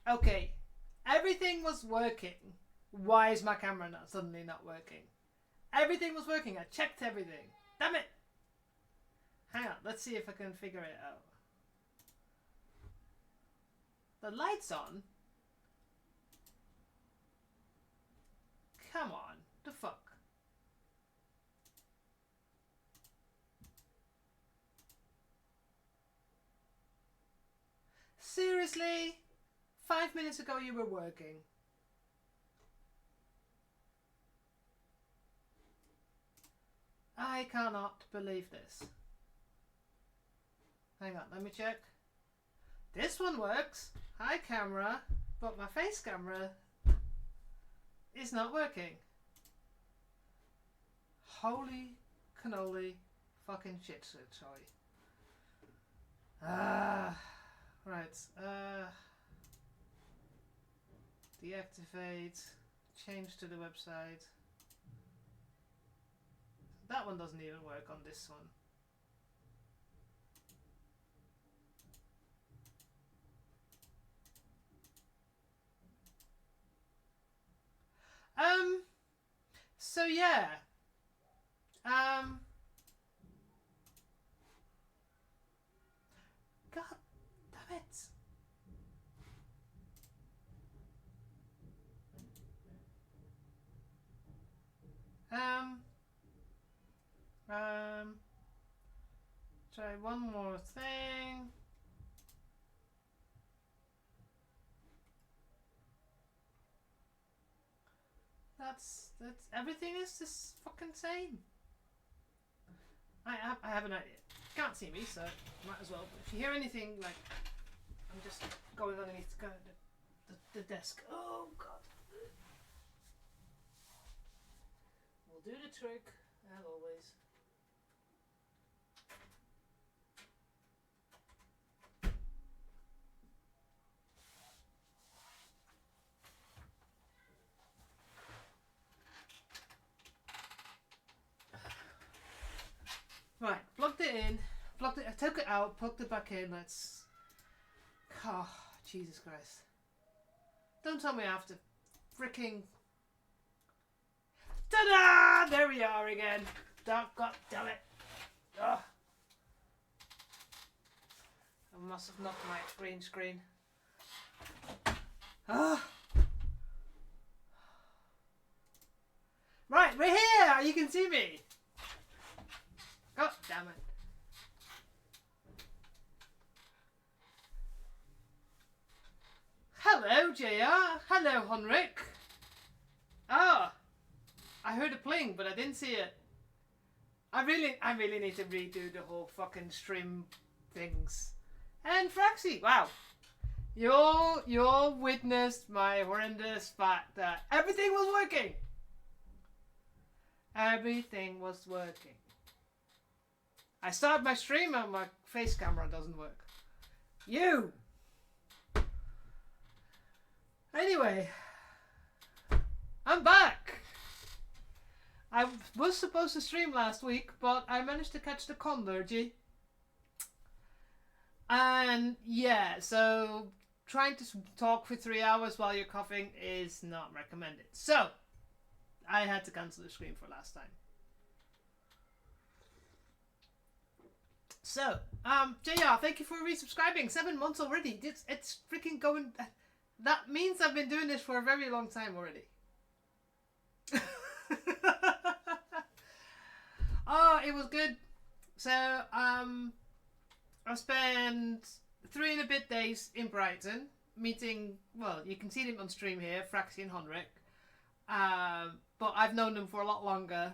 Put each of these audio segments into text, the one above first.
Okay, everything was working. Why is my camera not suddenly not working? Everything was working. I checked everything. Damn it! Hang on, let's see if I can figure it out. The light's on. Come on, the fuck? Seriously? 5 minutes ago you were working. I cannot believe this. Hang on, let me check. This one works. Hi camera, but my face camera is not working. Holy cannoli fucking shit, sorry. Right. Deactivate. Change to the website. That one doesn't even work on this one. So yeah. God damn it. Try one more thing. That's everything is just fucking same. I have an idea. Can't see me, so might as well. If you hear anything like I'm just going underneath the desk. Oh god. We'll do the trick as always. Right, plugged it in, I took it out, plugged it back in, let's... Oh, Jesus Christ. Don't tell me I have to freaking... Ta-da! There we are again. God damn it. Oh. I must have knocked my green screen. Oh. Right, we're here! You can see me! God damn it. Hello, JR. Hello, Henrik. Ah, I heard a pling, but I didn't see it. I really need to redo the whole fucking stream things. And Fraxy, wow. You all witnessed my horrendous fact that everything was working. Everything was working. I start my stream and my face camera doesn't work. You! Anyway, I'm back! I was supposed to stream last week, but I managed to catch the conlergy. And yeah, so trying to talk for 3 hours while you're coughing is not recommended. So, I had to cancel the stream for last time. So, JR, thank you for resubscribing. 7 months already. It's freaking going... That means I've been doing this for a very long time already. Oh, it was good. So, I spent 3 and a bit days in Brighton, meeting, well, you can see them on stream here, Fraxy and Henrik. But I've known them for a lot longer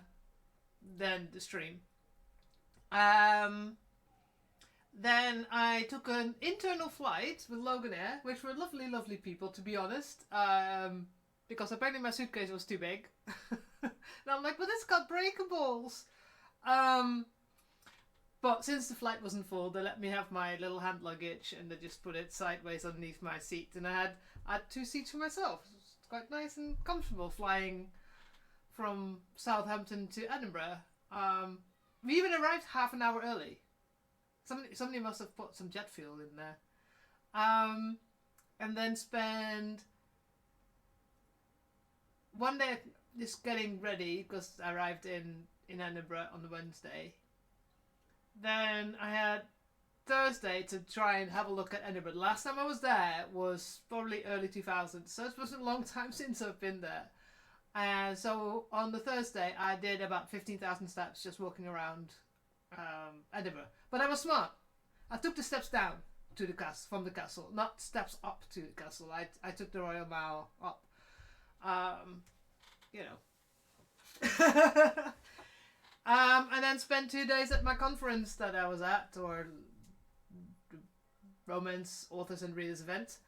than the stream. Then I took an internal flight with Logan Air, which were lovely, lovely people, to be honest. Because apparently my suitcase was too big. And I'm like, but it's got breakables. But since the flight wasn't full, they let me have my little hand luggage and they just put it sideways underneath my seat. And I had 2 seats for myself. It's quite nice and comfortable flying from Southampton to Edinburgh. We even arrived half an hour early. Somebody must have put some jet fuel in there. and then spend one day just getting ready because I arrived in Edinburgh on the Wednesday. Then I had Thursday to try and have a look at Edinburgh. The last time I was there was probably early 2000s, so it was a long time since I've been there. And so on the Thursday, I did about 15,000 steps just walking around Edinburgh. But I was smart. I took the steps down to the castle, from the castle, not steps up to the castle. I took the Royal Mile up. You know. And then spent 2 days at my conference that I was at, or Romance Authors and Readers event,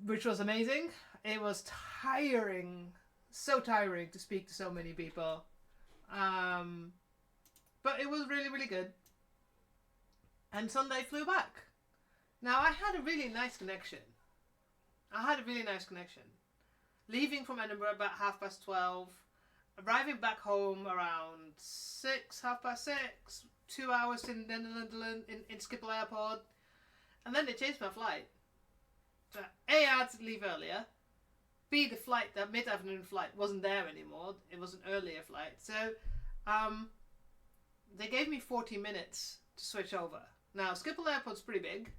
which was amazing. It was tiring, so tiring to speak to so many people, but it was really, really good. And Sunday flew back. Now I had a really nice connection. Leaving from Edinburgh about 12:30, arriving back home around 6, 6:30, 2 hours in Schiphol Airport, and then they changed my flight. So A, I had to leave earlier. B, the flight, that mid-afternoon flight, wasn't there anymore. It was an earlier flight. So they gave me 40 minutes to switch over. Now, Schiphol Airport's pretty big.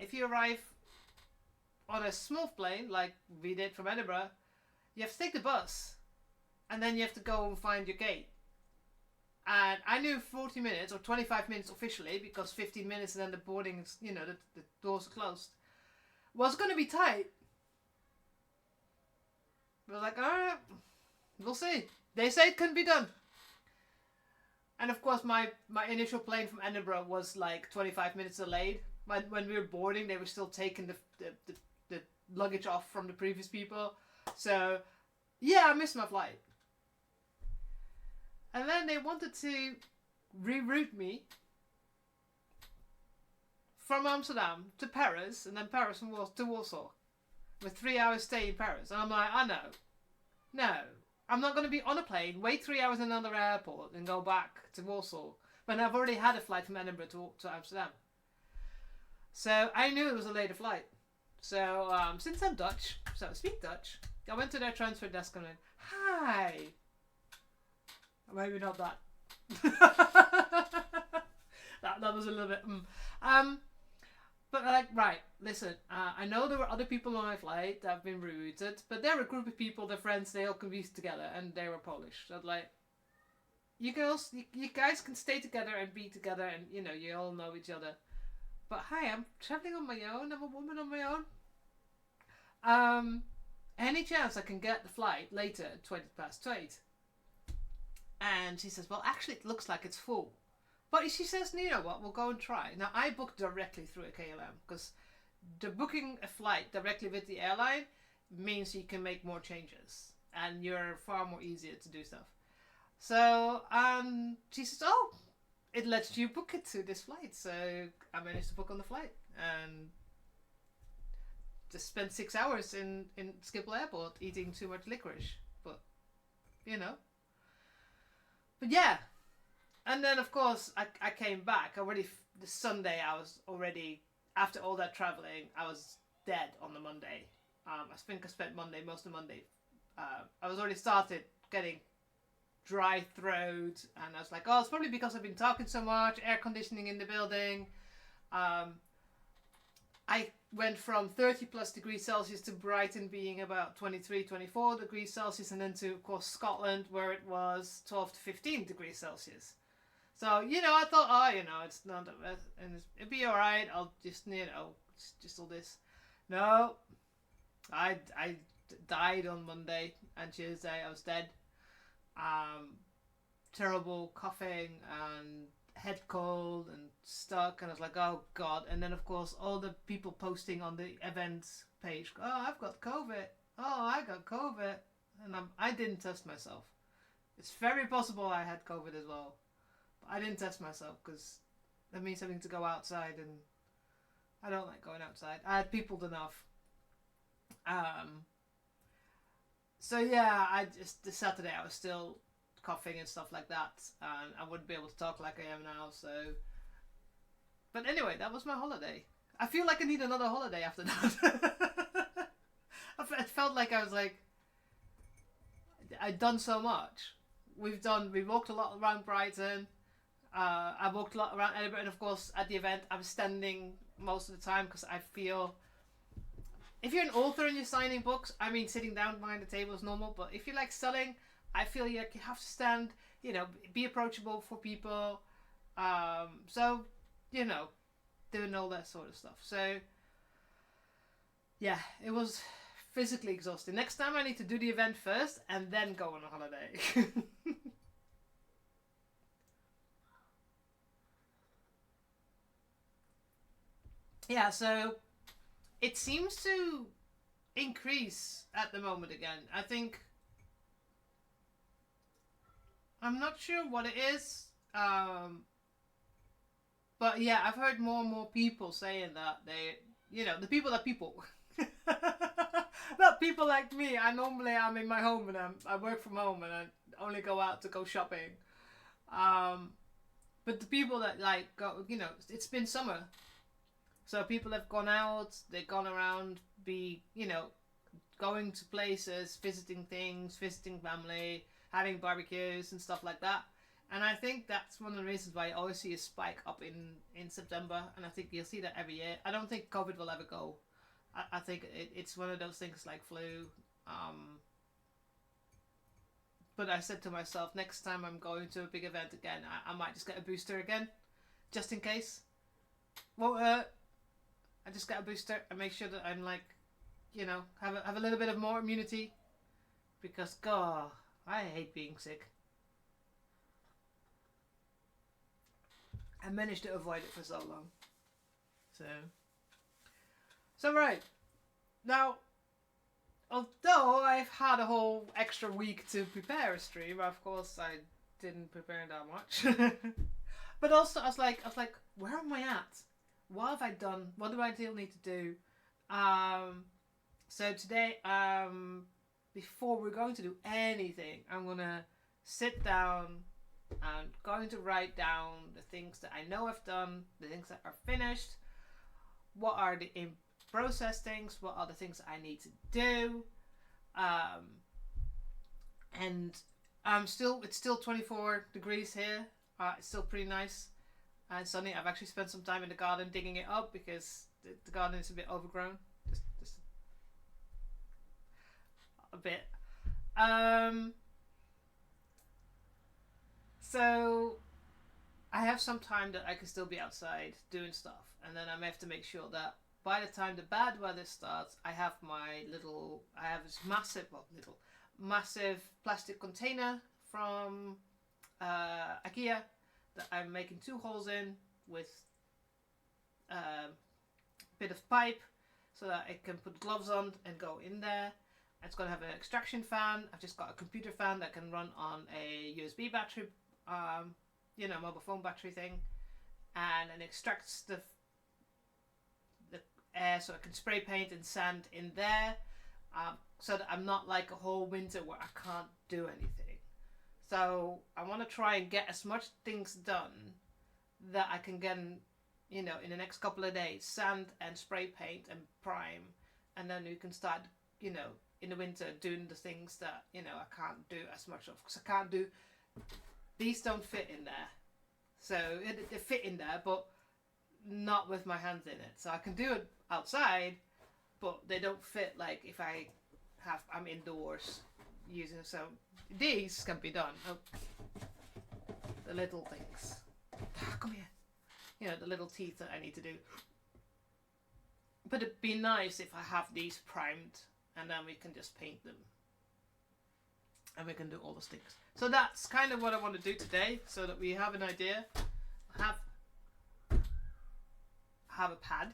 If you arrive on a small plane, like we did from Edinburgh, you have to take the bus. And then you have to go and find your gate. And I knew 40 minutes, or 25 minutes officially, because 15 minutes and then the boarding, the doors are closed, was going to be tight. I was like, alright, we'll see. They say it couldn't be done. And of course, my initial plane from Edinburgh was like 25 minutes delayed. When we were boarding, they were still taking the luggage off from the previous people. So, yeah, I missed my flight. And then they wanted to reroute me from Amsterdam to Paris, and then Paris to Warsaw, with 3 hours stay in Paris. And I'm like, no, I'm not going to be on a plane, wait 3 hours in another airport, and go back to Warsaw when I've already had a flight from Edinburgh to Amsterdam. So I knew it was a later flight. So since I'm Dutch, so I speak Dutch, I went to their transfer desk and went, hi. Maybe not that. that was a little bit. But like, right, listen. I know there were other people on my flight that have been rerouted, but there were a group of people, their friends, they all convinced together, and they were Polish. So like, you girls, you guys can stay together and be together, and you all know each other. But hi, I'm traveling on my own. I'm a woman on my own. Any chance I can get the flight later at 8:20? And she says, well, actually, it looks like it's full. But she says, you know what, we'll go and try. Now, I booked directly through a KLM because the booking a flight directly with the airline means you can make more changes. And you're far more easier to do stuff. So, she says, oh, it lets you book it to this flight. So, I managed to book on the flight. And just spent 6 hours in Schiphol Airport eating too much licorice. But, But yeah, and then of course I came back already. The Sunday I was already, after all that traveling, I was dead on the Monday. I think I spent most of Monday. I was already started getting dry throat, and I was like, oh, it's probably because I've been talking so much, air conditioning in the building. I went from 30 plus degrees Celsius to Brighton being about 23, 24 degrees Celsius, and then to, of course, Scotland, where it was 12 to 15 degrees Celsius. So, I thought, it's not that bad, and it'll be alright, I'll just, just all this. No, I died on Monday and Tuesday, I was dead. Terrible coughing and head cold and stuck, and I was like, oh god. And then of course all the people posting on the events page, oh, I've got COVID, oh, I got COVID, and I didn't test myself. It's very possible I had COVID as well, but I didn't test myself because that means having to go outside, and I don't like going outside. I had peopled enough. So yeah, the Saturday I was still coughing and stuff like that, and I wouldn't be able to talk like I am now, so. But anyway, that was my holiday. I feel like I need another holiday after that. It felt like I was like, I'd done so much. We walked a lot around Brighton. I walked a lot around Edinburgh, and of course at the event I was standing most of the time because I feel, if you're an author and you're signing books, I mean sitting down behind the table is normal, but if you're like selling, I feel like you have to stand, you know, be approachable for people. So, you know, doing all that sort of stuff. So, yeah, it was physically exhausting. Next time I need to do the event first and then go on a holiday. Yeah, so it seems to increase at the moment again. I think, I'm not sure what it is, but yeah, I've heard more and more people saying that they, you know, the people that people, not people like me. I'm in my home and I work from home and I only go out to go shopping. But the people that like go, you know, it's been summer, so people have gone out, they've gone around, you know, going to places, visiting things, visiting family, having barbecues and stuff like that. And I think that's one of the reasons why I always see a spike up in September, and I think you'll see that every year. I don't think COVID will ever go. I think it's one of those things like flu. But I said to myself, next time I'm going to a big event again, I might just get a booster again, just in case. Won't hurt. I just get a booster and make sure that I'm like, you know, have a little bit of more immunity, because God, I hate being sick. I managed to avoid it for so long. So right now, although I've had a whole extra week to prepare a stream, of course I didn't prepare that much. But also I was like, where am I at? What have I done? What do I still need to do? So today, before we're going to do anything, I'm gonna sit down and going to write down the things that I know I've done, the things that are finished, what are the in process things, what are the things I need to do, and it's still 24 degrees here. It's still pretty nice and sunny. I've actually spent some time in the garden digging it up because the garden is a bit overgrown, just a bit. So I have some time that I can still be outside doing stuff, and then I may have to make sure that by the time the bad weather starts, I have this massive plastic container from IKEA that I'm making 2 holes in with a bit of pipe so that I can put gloves on and go in there. It's going to have an extraction fan. I've just got a computer fan that can run on a USB battery, you know, mobile phone battery thing, and it extracts the air so I can spray paint and sand in there, so that I'm not like a whole winter where I can't do anything. So I want to try and get as much things done that I can get, you know, in the next couple of days, sand and spray paint and prime, and then we can start, you know, in the winter doing the things that, you know, I can't do as much of, because I can't do, these don't fit in there. So they fit in there, but not with my hands in it. So I can do it outside, but they don't fit like if I'm indoors using. So these can be done. Oh, the little things. Come here. You know, the little teeth that I need to do. But it'd be nice if I have these primed, and then we can just paint them. And we can do all the things. So that's kind of what I want to do today, so that we have an idea. Have a pad.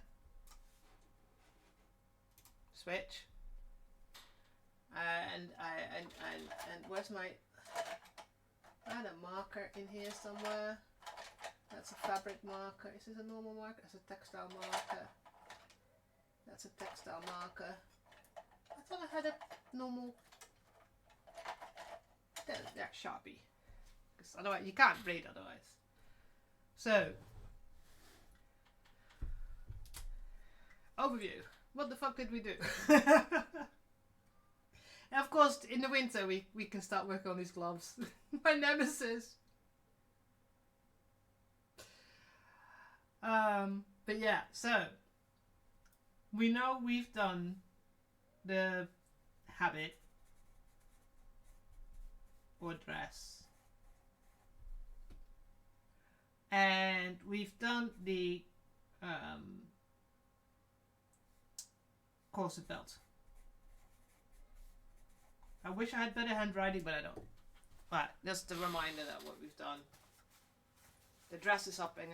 Switch. And where's my... I had a marker in here somewhere. That's a fabric marker. Is this a normal marker? It's a textile marker. That's a textile marker. I thought I had a normal... Yeah, Sharpie. Because otherwise, you can't read otherwise. So... overview. What the fuck did we do? And of course, in the winter, we can start working on these gloves. My nemesis. But yeah, so we know we've done the habit or dress, and we've done the corset belt. I wish I had better handwriting, but I don't. But just a reminder that what we've done. The dress is up, and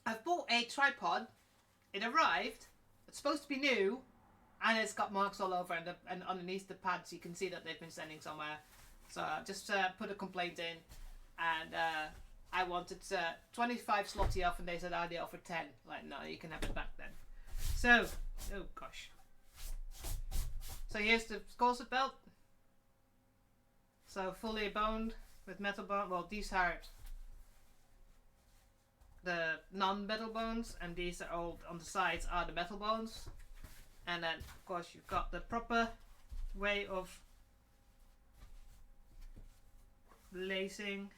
I've bought a tripod. It arrived. It's supposed to be new, and it's got marks all over, and underneath the pads you can see that they've been sending somewhere. So I just put a complaint in, and I wanted 25 slotty off, and they said, they offered 10. Like, no, you can have it back then. So, oh gosh. So here's the corset belt. So fully boned with metal bone. Well, these are the non-metal bones, and these are all on the sides are the metal bones. And then, of course, you've got the proper way of lacing.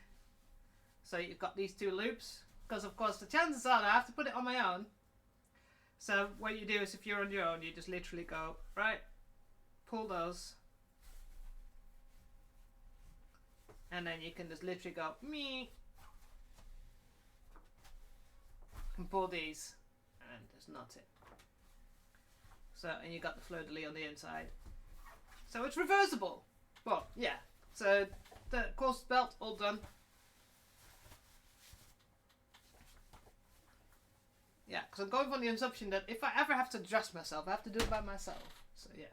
So you've got these two loops, because of course the chances are that I have to put it on my own. So what you do is, if you're on your own, you just literally go, right, pull those, and then you can just literally go, me, and pull these, and just knot it. So, and you got the fleur-de-lis on the inside. So it's reversible. Well, yeah. So the corset belt all done. Yeah, because I'm going on the assumption that if I ever have to dress myself, I have to do it by myself. So yes.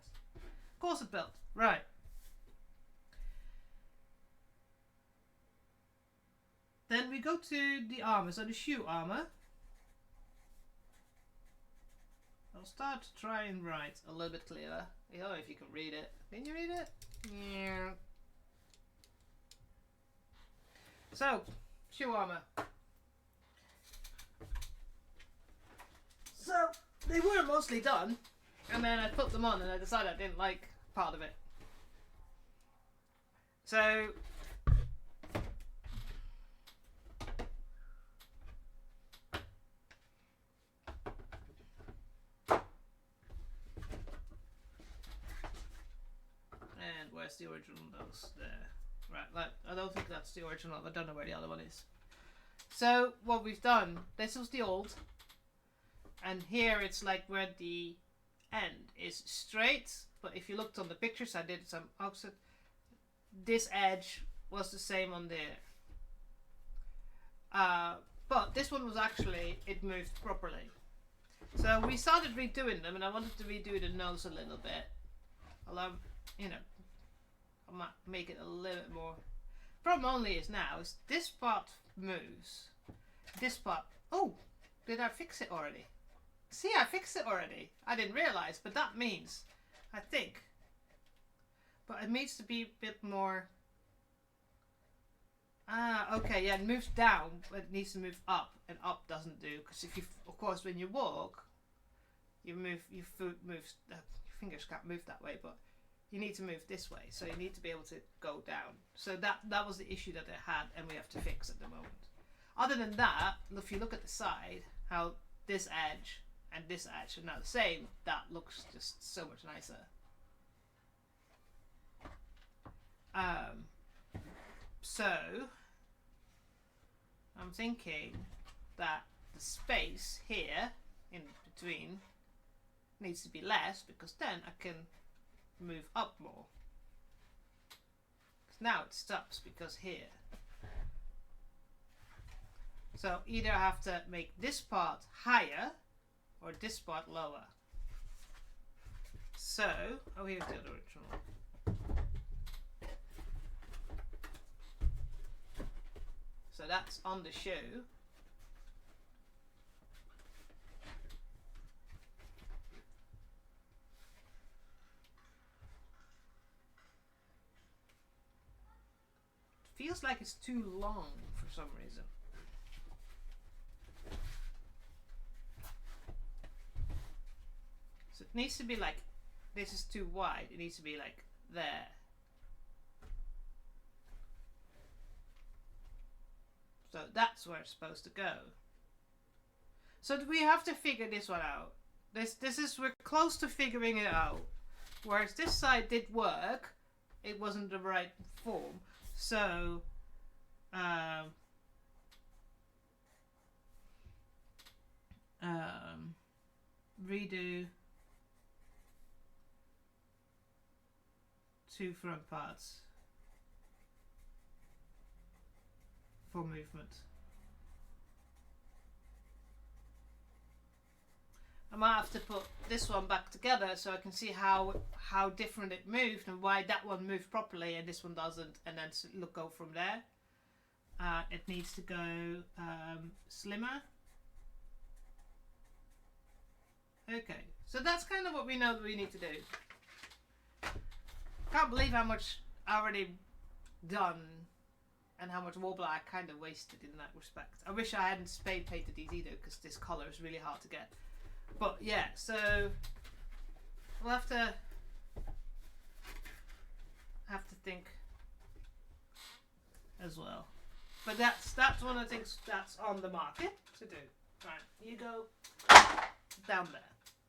Corset belt. Right. Then we go to the armor, so the shoe armor. I'll start to try and write a little bit clearer. Oh, if you can read it. Can you read it? Yeah. So, shoe armor. So, they were mostly done, and then I put them on and I decided I didn't like part of it. So, and where's the original nose? There. Right, I don't think that's the original. I don't know where the other one is. So, what we've done, this was the old. And here it's like where the end is straight, but if you looked on the pictures, I did some offset. This edge was the same on there. But this one was actually, it moved properly. So we started redoing them, and I wanted to redo the nose a little bit. Although, you know, I might make it a little bit more. Problem only is now, is this part moves. This part, oh, did I fix it already? See, I fixed it already. I didn't realize, but that means, I think, but it needs to be a bit more. Okay, yeah, it moves down, but it needs to move up, and up doesn't do, because if you, of course, when you walk, you move, your foot moves, your fingers can't move that way, but you need to move this way, so you need to be able to go down. So that was the issue that I had, and we have to fix at the moment. Other than that, if you look at the side, how this edge and this edge are now the same, that looks just so much nicer. So I'm thinking that the space here in between needs to be less, because then I can move up more. Now it stops because here. So either I have to make this part higher or this part lower. So, oh, here's the other original. So that's on the shoe. It feels like it's too long for some reason. needs to be like, this is too wide. It needs to be like there. So that's where it's supposed to go. So we have to figure this one out. We're close to figuring it out. Whereas this side did work, it wasn't the right form. So, redo 2 front parts for movement. I might have to put this one back together so I can see how different it moved and why that one moved properly and this one doesn't, and then go from there. It needs to go slimmer. Okay, so that's kind of what we know that we need to do. Can't believe how much I already done and how much Warbler I kind of wasted in that respect. I wish I hadn't spade painted these either, because this colour is really hard to get. But yeah, so we'll have to think as well. But that's one of the things that's on the market to do. Right, you go down there.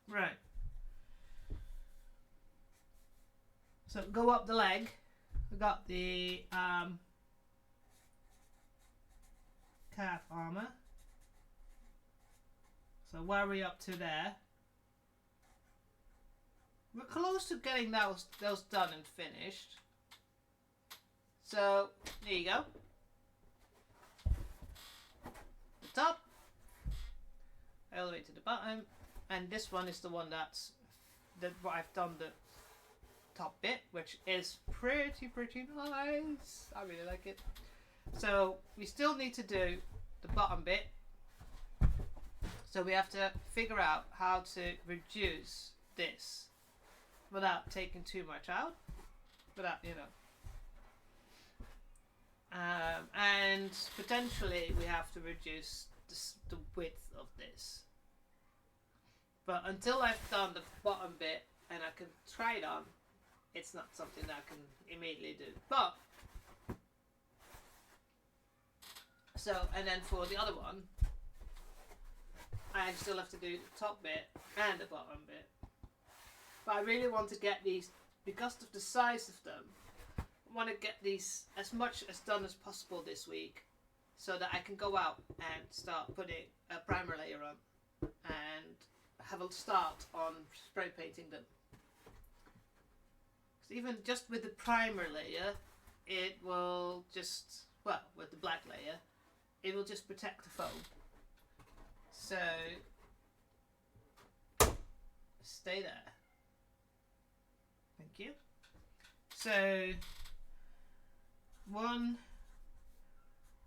Right. So go up the leg. We got the calf armor. So where are we up to there? We're close to getting those done and finished. So there you go. The top, all the way to the bottom, and this one is the one that's what I've done the top bit, which is pretty nice. I really like it. So we still need to do the bottom bit. So we have to figure out how to reduce this without taking too much out, without, you know. And potentially we have to reduce the width of this. But until I've done the bottom bit and I can try it on, it's not something that I can immediately do. But, so, and then for the other one, I still have to do the top bit and the bottom bit. But I really want to get these, because of the size of them, I want to get these as much as done as possible this week, so that I can go out and start putting a primer layer on and have a start on spray painting them. So even just with the primer layer, it will just, well, with the black layer, it will just protect the foam. So, stay there. Thank you. So,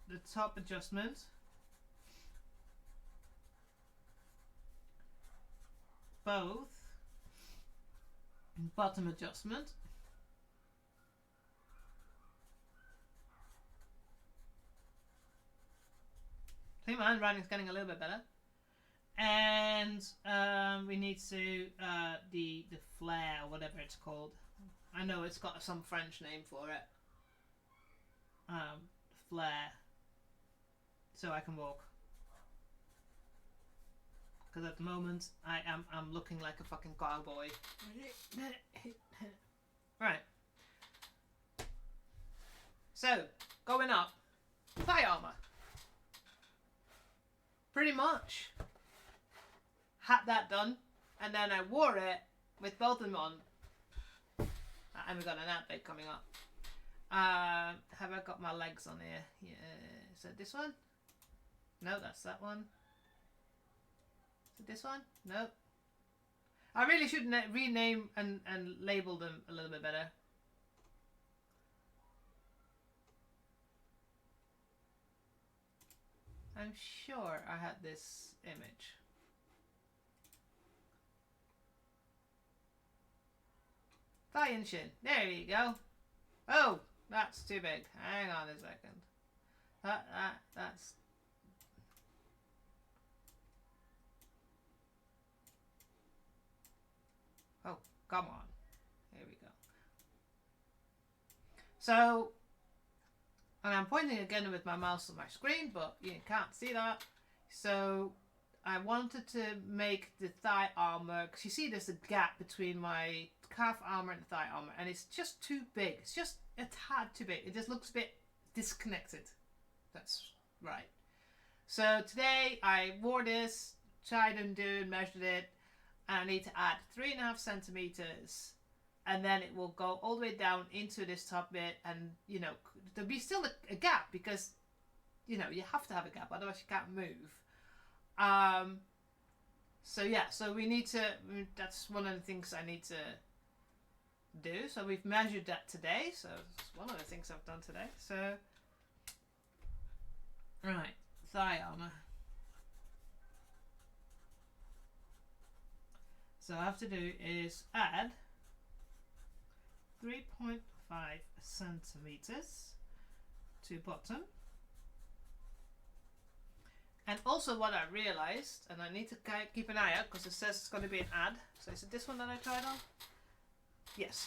the top adjustment. Both. Bottom adjustment. I think my handwriting's getting a little bit better. And we need to the flare, whatever it's called. I know it's got some French name for it. Flare, so I can walk. Because at the moment I'm looking like a fucking cowboy. Right. So going up, thigh armor. Pretty much had that done, and then I wore it with both of them on, and we got an outfit coming up. Have I got my legs on here? Yeah. Is it this one? No, that's that one. Is it this one? No. I really should rename and label them a little bit better. I'm sure I had this image. Thigh and shin. There you go. Oh, that's too big. Hang on a second. That's... Oh, come on. Here we go. So, and I'm pointing again with my mouse on my screen, but you can't see that. So I wanted to make the thigh armor, because you see there's a gap between my calf armor and the thigh armor, and it's just too big. It's just a tad too big. It just looks a bit disconnected. That's right. So today I wore this, tried and measured it, and I need to add 3.5 centimeters, and then it will go all the way down into this top bit, and you know there'll be still a gap, because you know you have to have a gap, otherwise you can't move. So yeah, so we need to, that's one of the things I need to do. So we've measured that today, so it's one of the things I've done today. So right, thigh armor. So what I have to do is add 3.5 centimeters to bottom. And also what I realized, and I need to keep an eye out because it says it's going to be an ad. So is it this one that I tried on? Yes.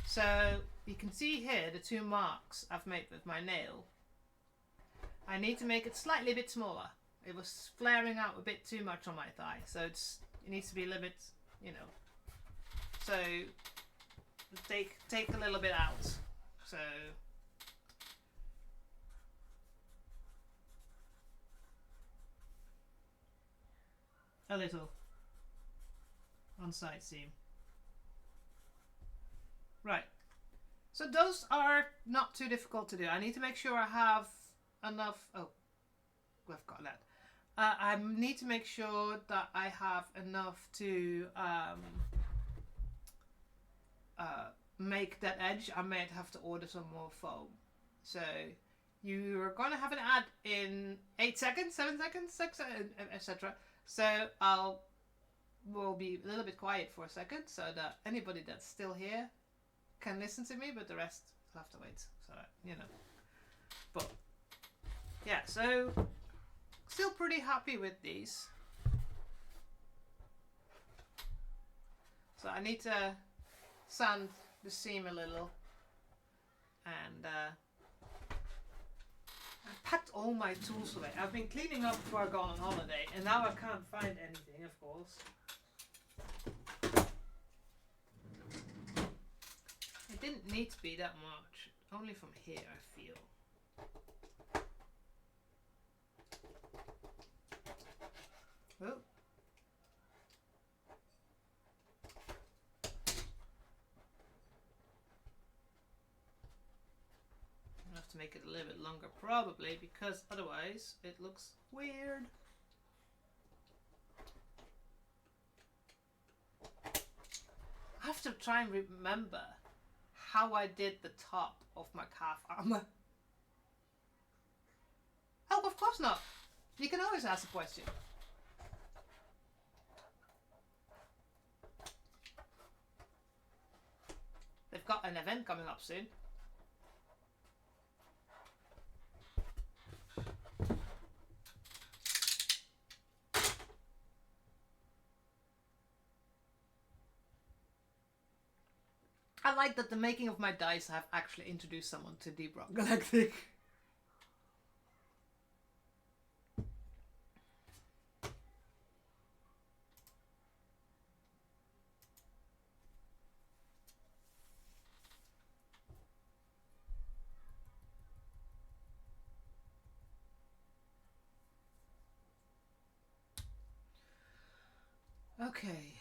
So you can see here the 2 marks I've made with my nail. I need to make it slightly a bit smaller. It was flaring out a bit too much on my thigh, so it needs to be a little bit, you know. So take a little bit out. So a little on side seam. Right. So those are not too difficult to do. I need to make sure I have enough. Oh, we've got that. I need to make sure that I have enough to make that edge. I might have to order some more foam. So you are going to have an ad in 8 seconds, 7 seconds, 6, etc. So we'll be a little bit quiet for a second so that anybody that's still here can listen to me, but the rest will have to wait. So, you know. But yeah, so still pretty happy with these. So I need to sand the seam a little, and I packed all my tools away. I've been cleaning up before I go on holiday, and now I can't find anything, of course. It didn't need to be that much, only from here I feel. Oh. I have to make it a little bit longer probably, because otherwise it looks weird. I have to try and remember how I did the top of my calf armor. Oh, of course not. You can always ask a question. They've got an event coming up soon. I like that the making of my dice have actually introduced someone to Deep Rock Galactic. Okay.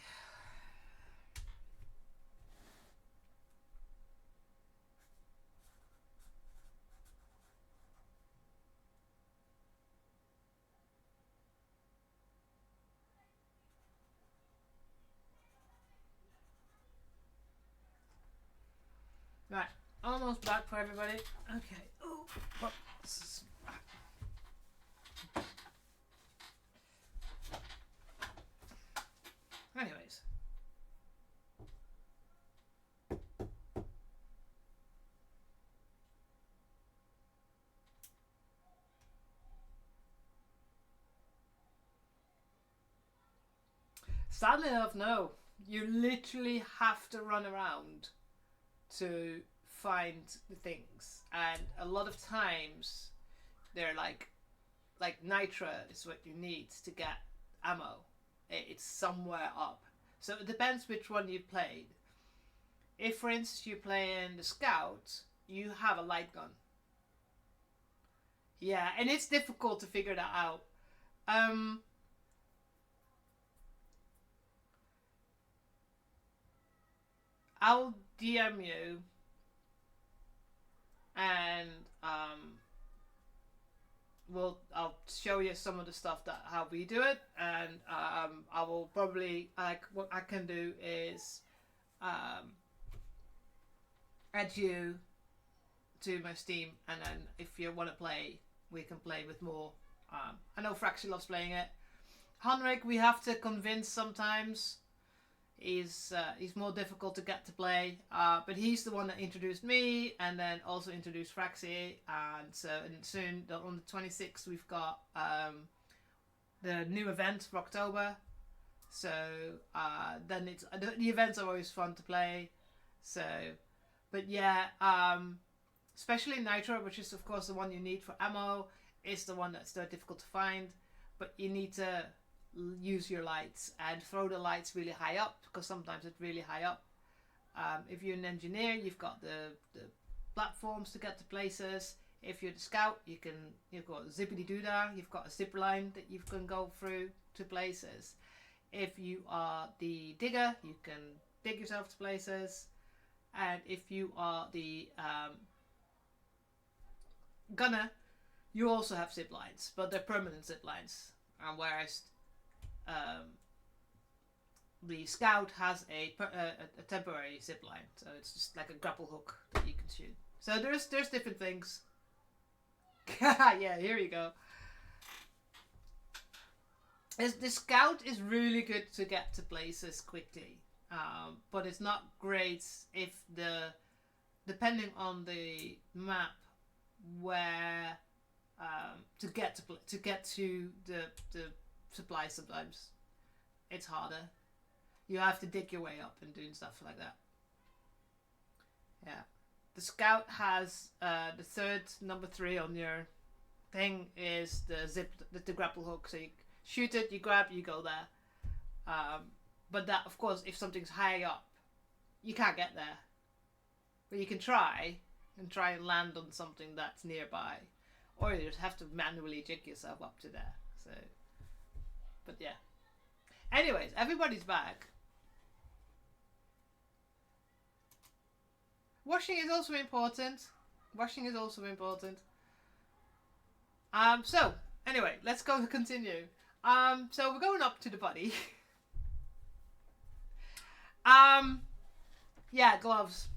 Right, almost back for everybody. Okay. Ooh, whoops. Anyways. Sadly enough, no. You literally have to run around to find the things, and a lot of times they're like nitra is what you need to get ammo. It's somewhere up, so it depends which one you played. If, for instance, you play in the scout, you have a light gun. Yeah, and it's difficult to figure that out. I'll DM you, and I'll show you some of the stuff that how we do it, and I will probably what I can do is add you to my Steam, and then if you want to play, we can play with more. I know Fraxy loves playing it. Henrik, we have to convince sometimes. He's more difficult to get to play, but he's the one that introduced me, and then also introduced Fraxy, and soon on the 26th we've got the new event for October. So then the events are always fun to play. So, but yeah, especially Nitro, which is of course the one you need for ammo, is the one that's so difficult to find. But you need to use your lights and throw the lights really high up, because sometimes it's really high up. If you're an engineer, you've got the platforms to get to places. If you're the scout, you've got zippity doodah, you've got a zip line that you can go through to places. If you are the digger, you can dig yourself to places. And if you are the gunner, you also have zip lines, but they're permanent zip lines. Whereas the scout has a temporary zip line, so it's just like a grapple hook that you can shoot. So there's different things. Yeah, here you go. The scout is really good to get to places quickly, but it's not great if depending on the map where to get to the supply, sometimes it's harder. You have to dig your way up and doing stuff like that. Yeah. The scout has the third number 3 on your thing is the grapple hook. So you shoot it, you grab, you go there. But that, of course, if something's high up, you can't get there. But you can try and land on something that's nearby, or you just have to manually jig yourself up to there. So, but yeah. Anyways, everybody's back. Washing is also important. So anyway, let's go continue. So we're going up to the body. Yeah, gloves.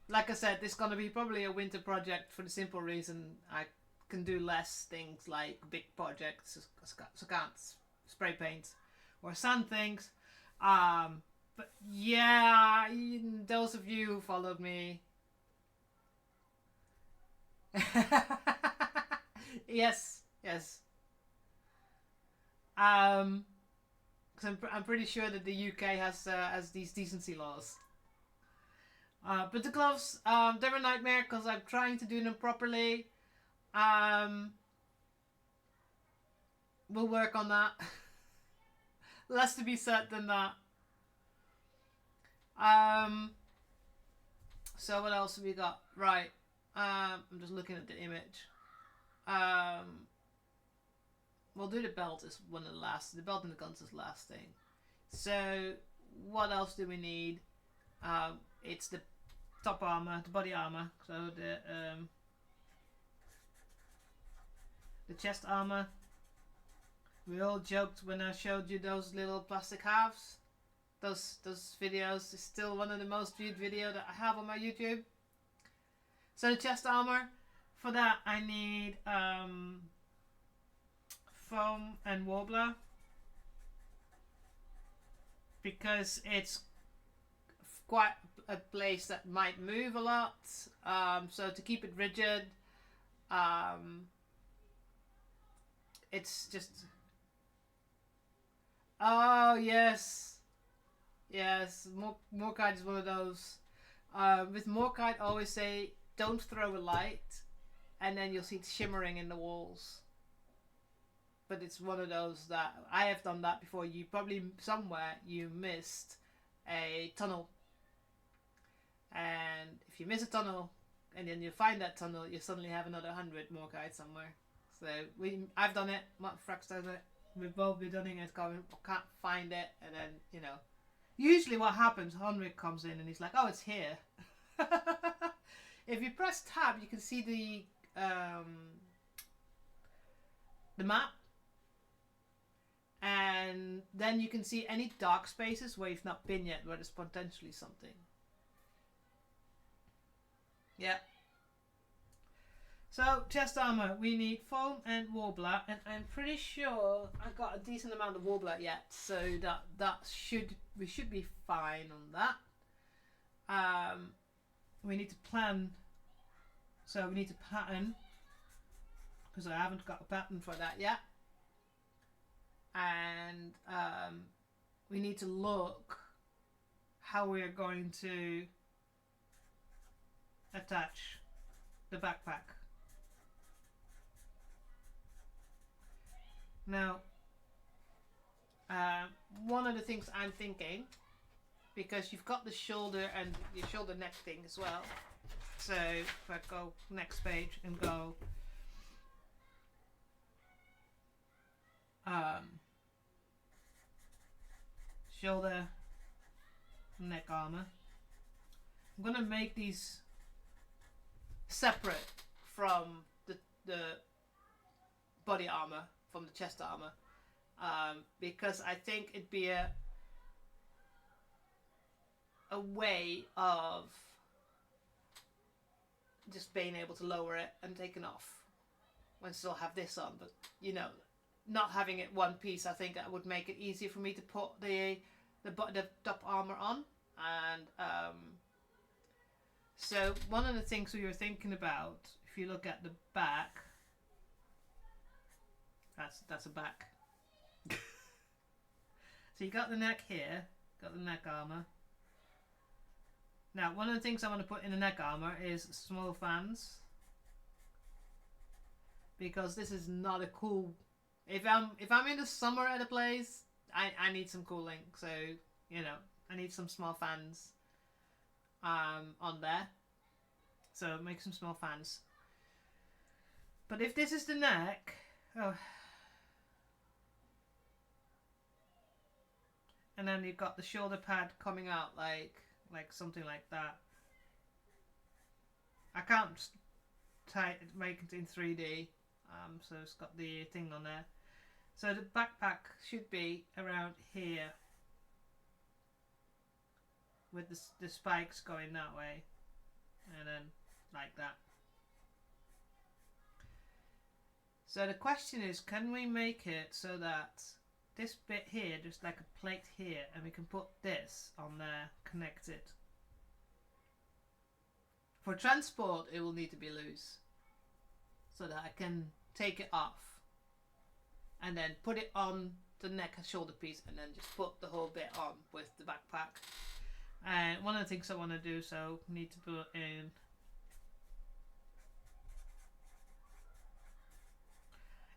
Like I said, this is gonna be probably a winter project for the simple reason I can do less things like big projects, so can't spray paint or sand things. But yeah, those of you who followed me. Yes. Because I'm pretty sure that the UK has these decency laws. But the gloves, they're a nightmare because I'm trying to do them properly. We'll work on that. Less to be said than that. So what else have we got? Right. I'm just looking at the image. We'll do the belt as one of the last. The belt and the guns is the last thing. So what else do we need? It's the top armor, the body armor. So the chest armor. We all joked when I showed you those little plastic halves. Those videos is still one of the most viewed videos that I have on my YouTube. So the chest armor, for that I need foam and warbler, because it's quite a place that might move a lot. So to keep it rigid, it's just... Oh yes, Yes, Morkite is one of those. With Morkite, I always say don't throw a light, and then you'll see it shimmering in the walls. But it's one of those that I have done that before. You probably somewhere you missed a tunnel, and if you miss a tunnel, and then you find that tunnel, you suddenly have another 100 Morkite somewhere. So I've done it. Frax does it. We've both been doing it. Can't find it, and then usually what happens, Henrik comes in and he's like, oh, it's here. If you press tab, you can see the map, and then you can see any dark spaces where you've not been yet, where there's potentially something. Yeah. So, chest armor, we need foam and warbler, and I'm pretty sure I got a decent amount of warbler yet, so we should be fine on that. We need to plan, so we need to pattern, because I haven't got a pattern for that yet, and we need to look how we are going to attach the backpack. Now, one of the things I'm thinking, because you've got the shoulder and your shoulder neck thing as well. So if I go next page and go shoulder, neck armor. I'm gonna make these separate from the body armor, from the chest armor, because I think it'd be a way of just being able to lower it and take it off and still have this on, but not having it one piece, I think that would make it easier for me to put the top armor on. And so one of the things we were thinking about, if you look at the back, that's a back. So you got the neck here, got the neck armor. Now, one of the things I want to put in the neck armor is small fans, because this is not a cool. If I'm in the summer at a place, I need some cooling. So I need some small fans on there. So make some small fans. But if this is the neck, and then you've got the shoulder pad coming out like something like that. I can't make it in 3D, so it's got the thing on there. So the backpack should be around here, with the spikes going that way, and then like that. So the question is, can we make it so that this bit here, there's like a plate here, and we can put this on there, connect it. For transport, it will need to be loose, so that I can take it off and then put it on the neck and shoulder piece, and then just put the whole bit on with the backpack. And one of the things I want to do, so need to put in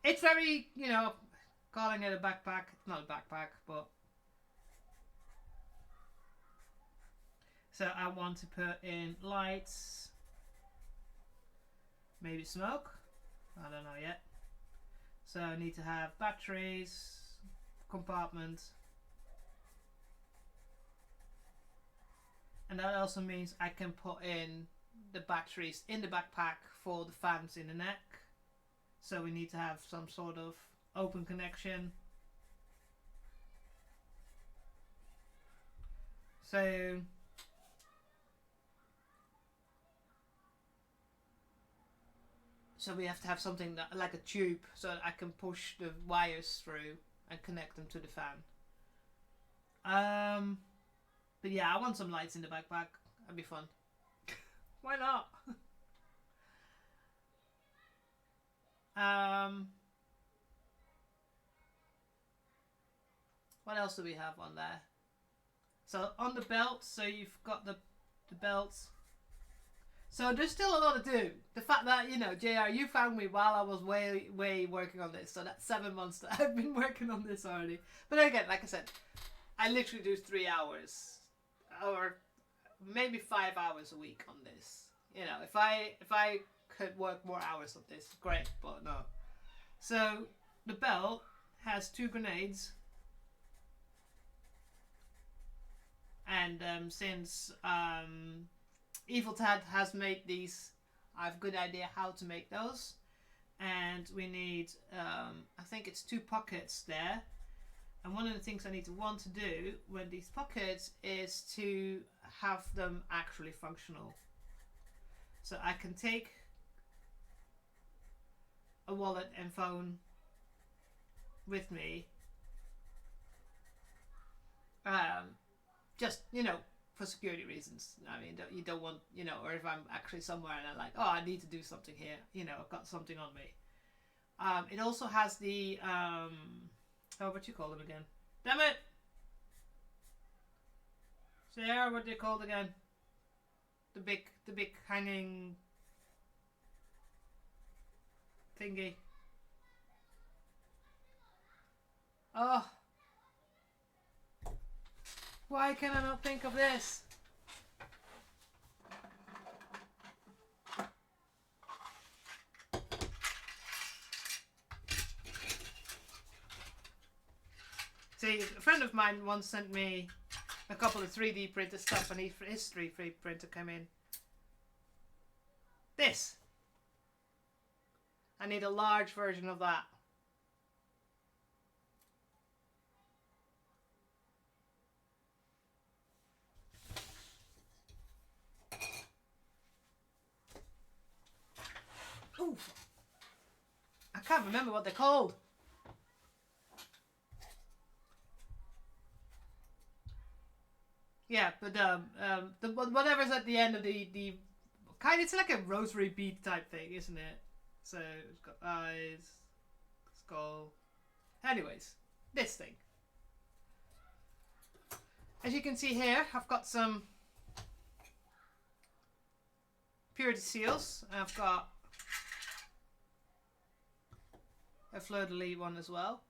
it's very, calling it a backpack. It's not a backpack, but so I want to put in lights, maybe smoke. I don't know yet. So I need to have batteries, compartment, and that also means I can put in the batteries in the backpack for the fans in the neck. So we need to have some sort of open connection. So we have to have something that, like a tube, so that I can push the wires through and connect them to the fan. But yeah, I want some lights in the backpack. That'd be fun. Why not? What else do we have on there? So on the belt, so you've got the belts. So there's still a lot to do. The fact that, you know, JR, you found me while I was way working on this. So that's 7 months that I've been working on this already. But again, like I said, I literally do 3 hours or maybe 5 hours a week on this. You know, if I could work more hours on this, great, but no. So the belt has 2 grenades. And since Evil Tad has made these, I have a good idea how to make those. And we need, I think it's 2 pockets there. And one of the things I need to want to do with these pockets is to have them actually functional. So I can take a wallet and phone with me. Just, you know, for security reasons. I mean, you don't want, you know, or if I'm actually somewhere and I'm like, oh, I need to do something here, you know, I've got something on me. It also has the, oh, what you call them again? Damn it! Sarah, what are they called again? The big hanging thingy. Oh. Why can I not think of this? See, a friend of mine once sent me a couple of 3D printed stuff, and his 3D printer came in. This. I need a large version of that. Ooh. I can't remember what they're called. Yeah, but whatever's at the end of the kind, it's like a rosary bead type thing, isn't it? So it's got eyes, skull. Anyways, this thing. As you can see here, I've got some purity seals. I've got a fleur-de-lis one as well.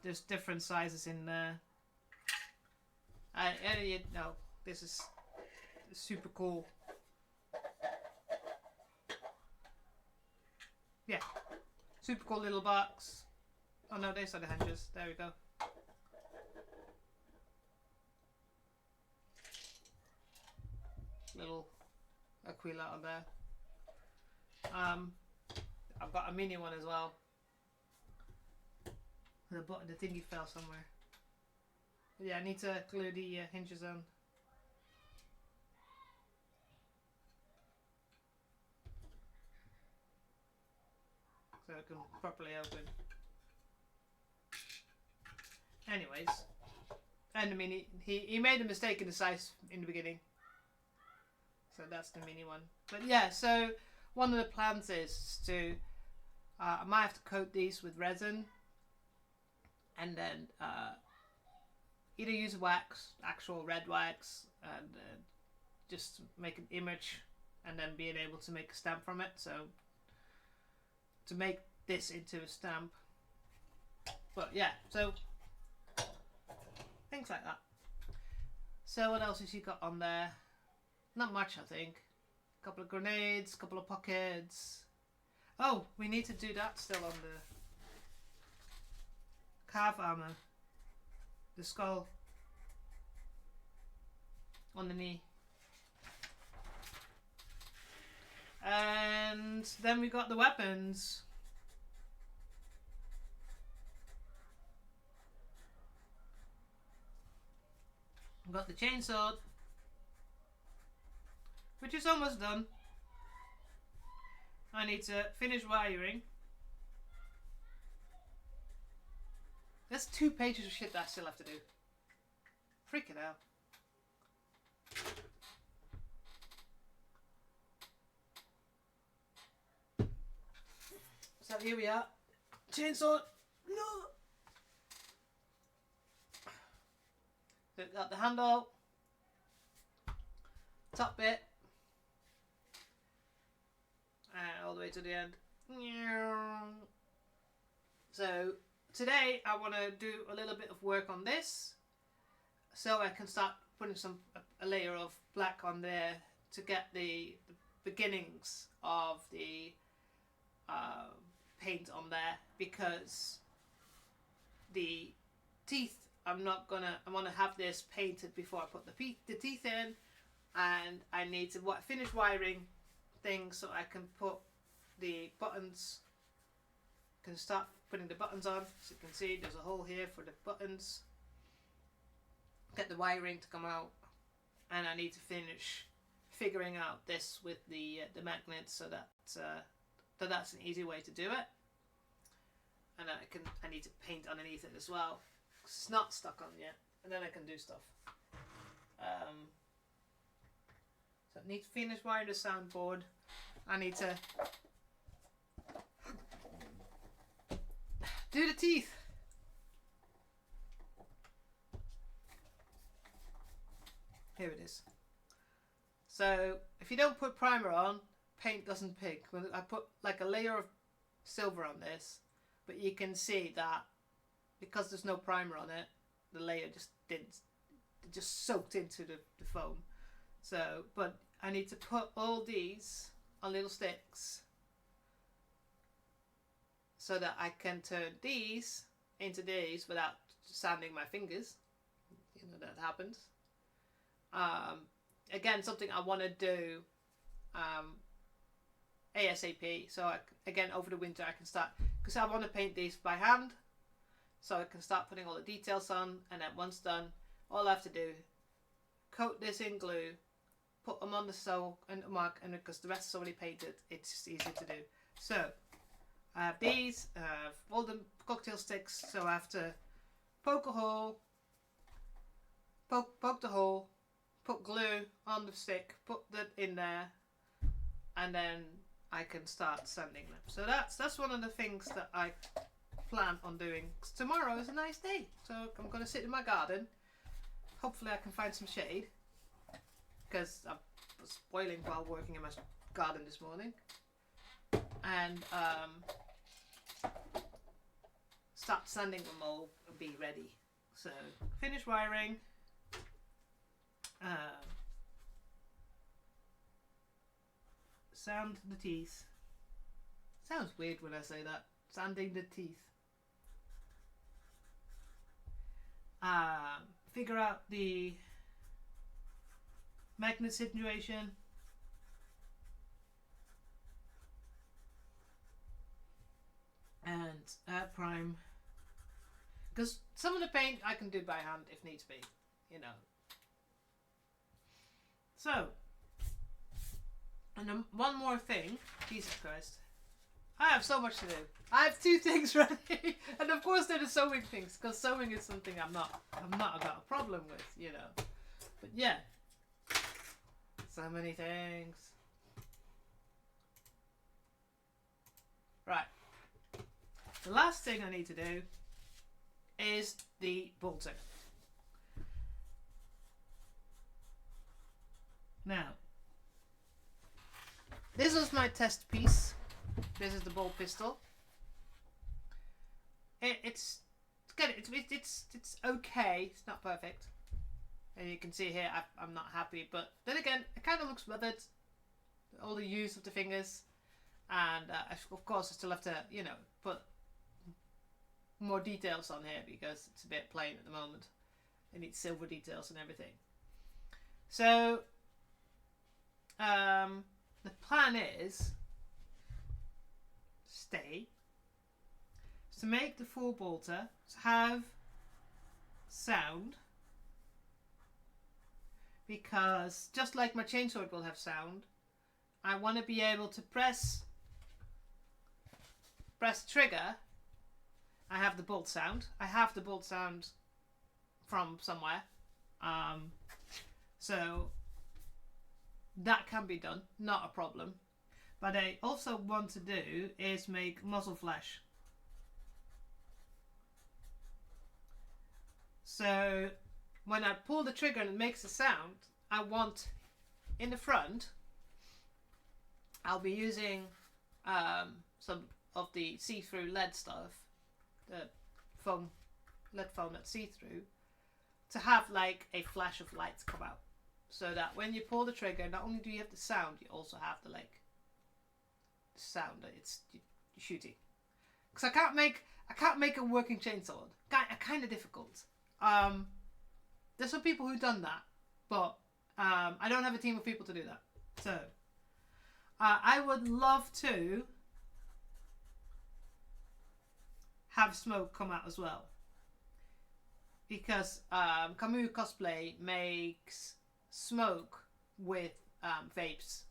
There's different sizes in there. No, this is super cool. Yeah, super cool little box. Oh no, these are the hinges. There we go. Little Aquila on there. I've got a mini one as well. The thingy fell somewhere. But yeah, I need to glue the hinges on. So it can properly open. Anyways. And I mean, he made a mistake in the size in the beginning. So that's the mini one. But yeah, so one of the plans is to, I might have to coat these with resin. And then either use wax, actual red wax, and just make an image, and then being able to make a stamp from it. So to make this into a stamp. But yeah, so things like that. So what else has he got on there? Not much, I think. A couple of grenades, a couple of pockets. Oh, we need to do that still on the calf armor, the skull on the knee, and then we got the weapons. We've got the chainsaw, which is almost done. I need to finish wiring. There's 2 pages of shit that I still have to do. Freaking out. So here we are. chainsaw. No. So got the handle, top bit, and all the way to the end. So today I want to do a little bit of work on this, so I can start putting a layer of black on there to get the beginnings of the paint on there, because the teeth I want to have this painted before I put the teeth in, and I need to finish wiring things so I can put the buttons, can start putting the buttons on. So you can see there's a hole here for the buttons, get the wiring to come out, and I need to finish figuring out this with the magnets, so that that's an easy way to do it. And then I need to paint underneath it as well. It's not stuck on yet, and then I can do stuff. So I need to finish wiring the soundboard. I need to do the teeth. Here it is. So if you don't put primer on, paint doesn't pick. When I put like a layer of silver on this, but you can see that because there's no primer on it, the layer just soaked into the foam. So, but I need to put all these on little sticks so that I can turn these into these without sanding my fingers. You know, that happens. Again, something I want to do ASAP. So again, over the winter I can start, because I want to paint these by hand, so I can start putting all the details on, and then once done, all I have to do, coat this in glue, put them on the sew and mark, and because the rest is already painted, it's just easy to do. So I have these, I have all the cocktail sticks, so I have to poke a hole, poke the hole, put glue on the stick, put that in there, and then I can start sanding them. So that's one of the things that I plan on doing. 'Cause tomorrow is a nice day, so I'm going to sit in my garden. Hopefully I can find some shade, because I was boiling while working in my garden this morning, and start sanding them all and be ready. So finish wiring. Sand the teeth. Sounds weird when I say that. Sanding the teeth. Figure out the magnet situation. And add prime. Because some of the paint I can do by hand if needs be, you know. So, and then one more thing. Jesus Christ. I have so much to do. I have 2 things ready. And of course they're the sewing things, because sewing is something I've not got a problem with, you know. But yeah. So many things. Right. The last thing I need to do is the bolting. Now, this was my test piece. This is the bolt pistol. It's okay. It's not perfect, and you can see here I'm not happy. But then again, it kind of looks weathered. All the use of the fingers, and of course I still have to, you know, put more details on here because it's a bit plain at the moment. It needs silver details and everything. So the plan is to make the 4 bolter to have sound, because just like my chainsword will have sound, I want to be able to press trigger. I have the bolt sound. I have the bolt sound from somewhere, so that can be done, not a problem. But I also want to do is make muzzle flash. So when I pull the trigger and it makes a sound, I want in the front, I'll be using some of the see-through LED stuff, the foam, LED foam that's see-through, to have like a flash of lights come out. So that when you pull the trigger, not only do you have the sound, you also have the like sound that it's you're shooting. Because I can't make a working chainsaw. Kind of difficult. There's some people who've done that, but I don't have a team of people to do that. So I would love to have smoke come out as well, because Camus Cosplay makes smoke with vapes,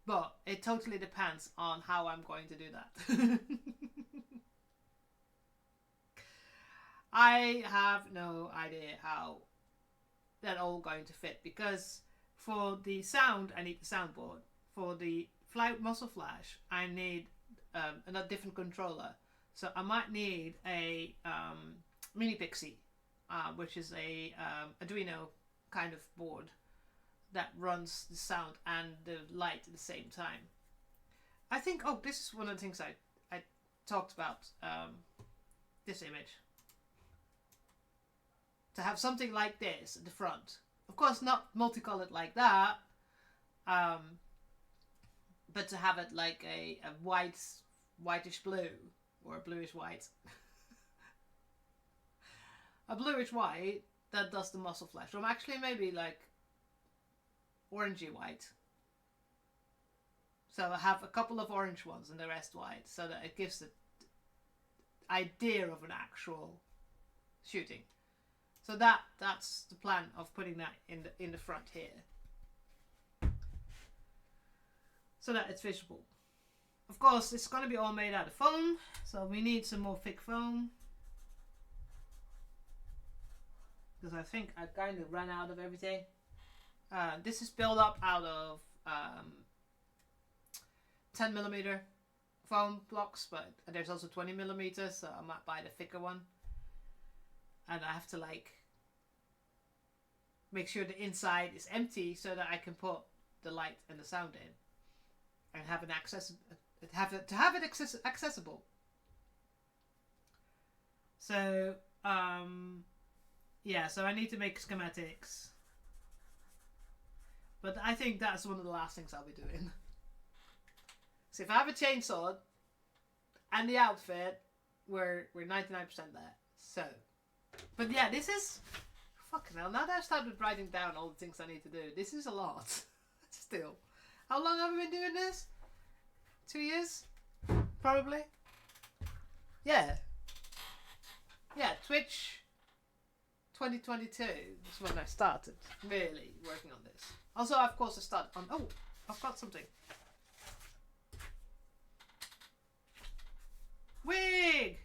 but it totally depends on how I'm going to do that. I have no idea how that all going to fit, because for the sound I need the soundboard, for the muzzle flash I need a different controller, so I might need a mini Pixie, which is a Arduino kind of board that runs the sound and the light at the same time. I think, oh, this is one of the things I talked about, this image. To have something like this at the front. Of course not multicolored like that, but to have it like a whitish blue, or a bluish white. A bluish white that does the muzzle flash. Or actually maybe like orangey white. So I have a couple of orange ones and the rest white, so that it gives the idea of an actual shooting. So that's the plan of putting that in the front here, so that it's visible. Of course, it's going to be all made out of foam, so we need some more thick foam, because I think I kind of ran out of everything. This is built up out of 10mm foam blocks, but there's also 20mm, so I might buy the thicker one. And I have to like make sure the inside is empty so that I can put the light and the sound in, and have an accessible. So yeah, so I need to make schematics, but I think that's one of the last things I'll be doing. So if I have a chainsaw and the outfit, we're 99% there. So. But yeah, this is fucking hell. Now that I've started writing down all the things I need to do, this is a lot. Still. How long have we been doing this? 2 years? Probably. Yeah. Yeah, Twitch 2022 is when I started really working on this. Also, of course, I started on... Oh, I've got something. Wig!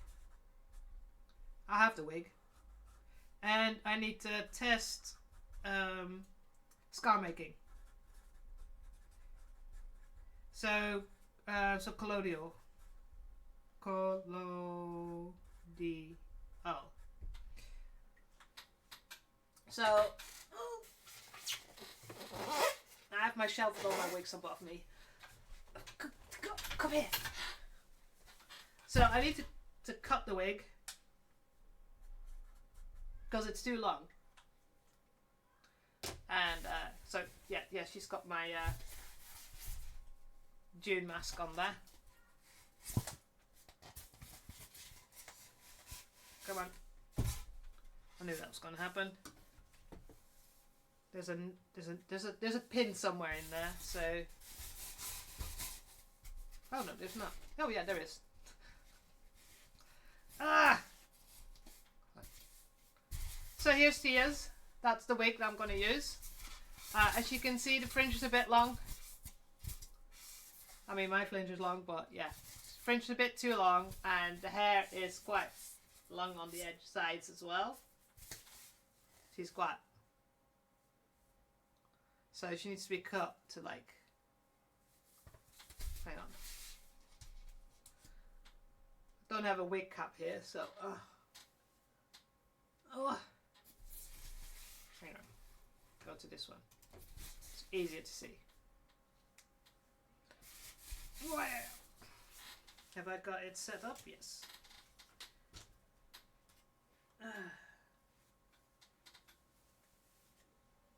I have the wig. And I need to test scar making. So colloidal. So I have my shelf with all my wigs above me. Come here. So I need to cut the wig, because it's too long. And so yeah, she's got my June mask on there. Come on. I knew that was going to happen. There's a pin somewhere in there, so... Oh no, there's not. Oh yeah, there is. Ah! So here's Tia's. That's the wig that I'm going to use. As you can see, the fringe is a bit long. I mean, my fringe is long, but yeah. Fringe is a bit too long, and the hair is quite long on the edge sides as well. She's quite... So she needs to be cut to like... Hang on. Don't have a wig cap here, so... Oh, hang on. Go to this one. It's easier to see. Wow. Have I got it set up? Yes.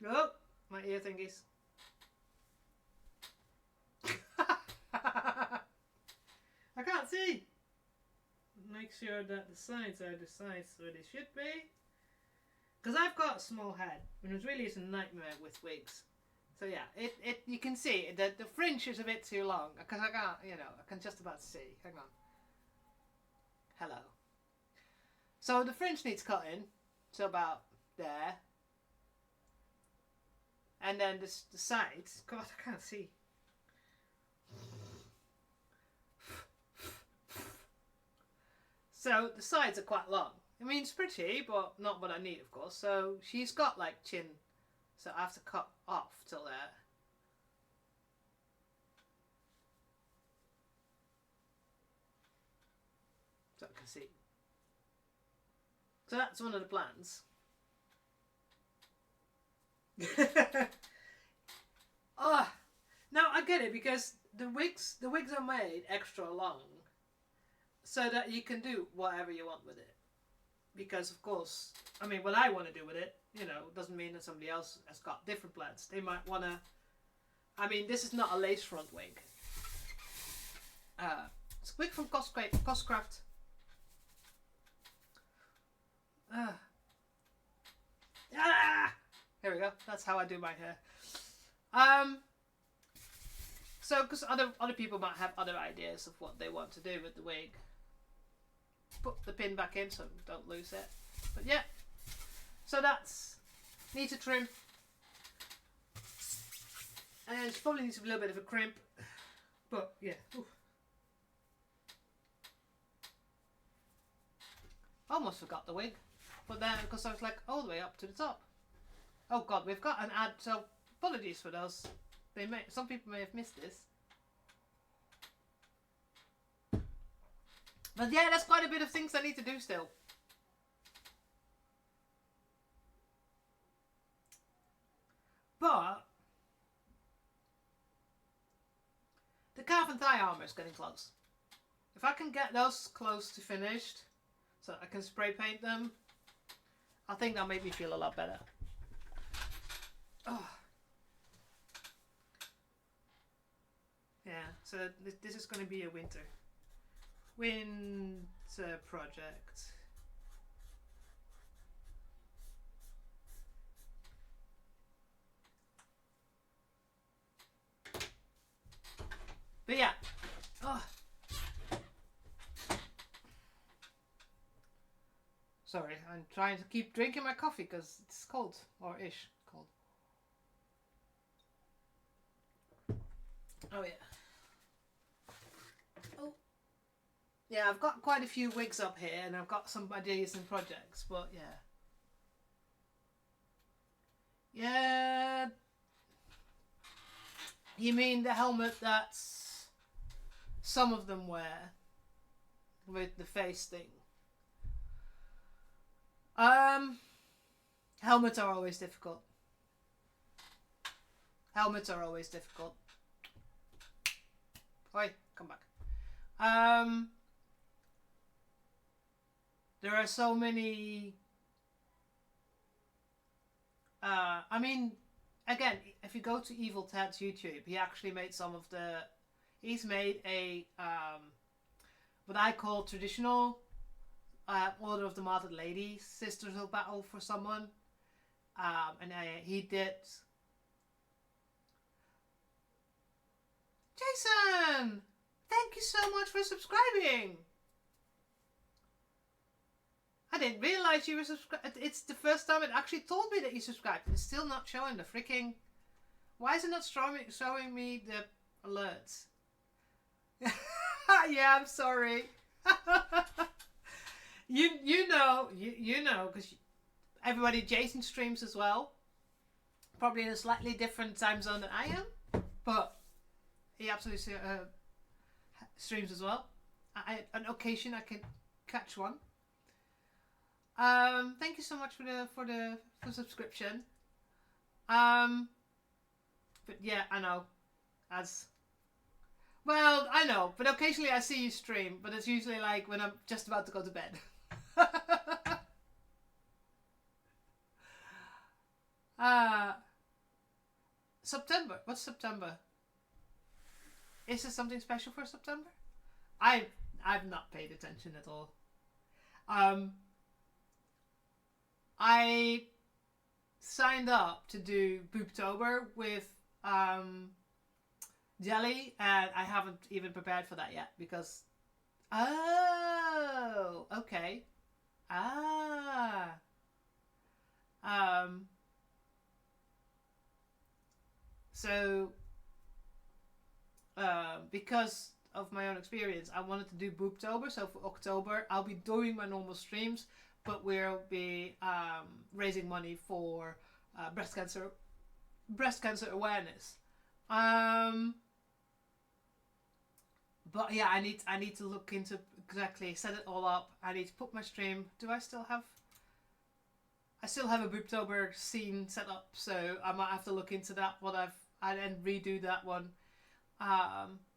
Oh, my ear thingies. I can't see. Make sure that the sides are the sides where they should be. Because I've got a small head, and it really is a nightmare with wigs. So yeah, you can see that the fringe is a bit too long. Because I can't, you know, I can just about see. Hang on. Hello. So the fringe needs cutting. So about there. And then the sides. God, I can't see. So the sides are quite long. I mean, it's pretty, but not what I need, of course. So she's got like chin. So I have to cut off till there. So I can see. So that's one of the plans. Oh, now I get it, because the wigs are made extra long so that you can do whatever you want with it. Because of course, I mean, what I want to do with it, you know, doesn't mean that somebody else has got different plans. They might want to. I mean, this is not a lace front wig. It's a wig from Coscraft. Here we go. That's how I do my hair. So, because other people might have other ideas of what they want to do with the wig. Put the pin back in so don't lose it. But yeah. So that's need to trim. And she probably needs a little bit of a crimp. But yeah. Oof. Almost forgot the wig. But then, because I was like all the way up to the top. Oh god, we've got an ad, so apologies for those. Some people may have missed this. But yeah, there's quite a bit of things I need to do still. But the calf and thigh armour is getting close. If I can get those close to finished, so I can spray paint them, I think that'll make me feel a lot better. Oh. Yeah, so this is going to be a winter project. But yeah. Oh. Sorry, I'm trying to keep drinking my coffee because it's cold, or ish cold. Oh yeah. Oh. Yeah, I've got quite a few wigs up here and I've got some ideas and projects, but yeah. Yeah. You mean the helmet that some of them wear with the face thing? Helmets are always difficult. Helmets are always difficult. Oi, come back. There are so many. I mean, again, if you go to Evil Ted's YouTube, he actually made some of the. He's made a what I call traditional Order of the Martyred Lady Sisters of Battle for someone, and he did. Jason, thank you so much for subscribing. I didn't realize you were subscribed. It's the first time it actually told me that you subscribed. It's still not showing the freaking. Why is it not showing me the alerts? Yeah, I'm sorry. you know because everybody, Jason streams as well. Probably in a slightly different time zone than I am, but he absolutely streams as well. On occasion I can catch one. Thank you so much for the subscription. But yeah, I know. As well, I know. But occasionally I see you stream, but it's usually like when I'm just about to go to bed. uh September. What's September? Is there something special for September? I've not paid attention at all. Um, I signed up to do Booptober with Jelly, and I haven't even prepared for that yet because. Oh, okay. Ah. Um. So, because of my own experience, I wanted to do Booptober. So for October, I'll be doing my normal streams, but we'll be raising money for breast cancer awareness. Um, but yeah, I need to look into exactly set it all up. I need to put my stream. Do I still have? I still have a Booptober scene set up, so I might have to look into that. I then redo that one.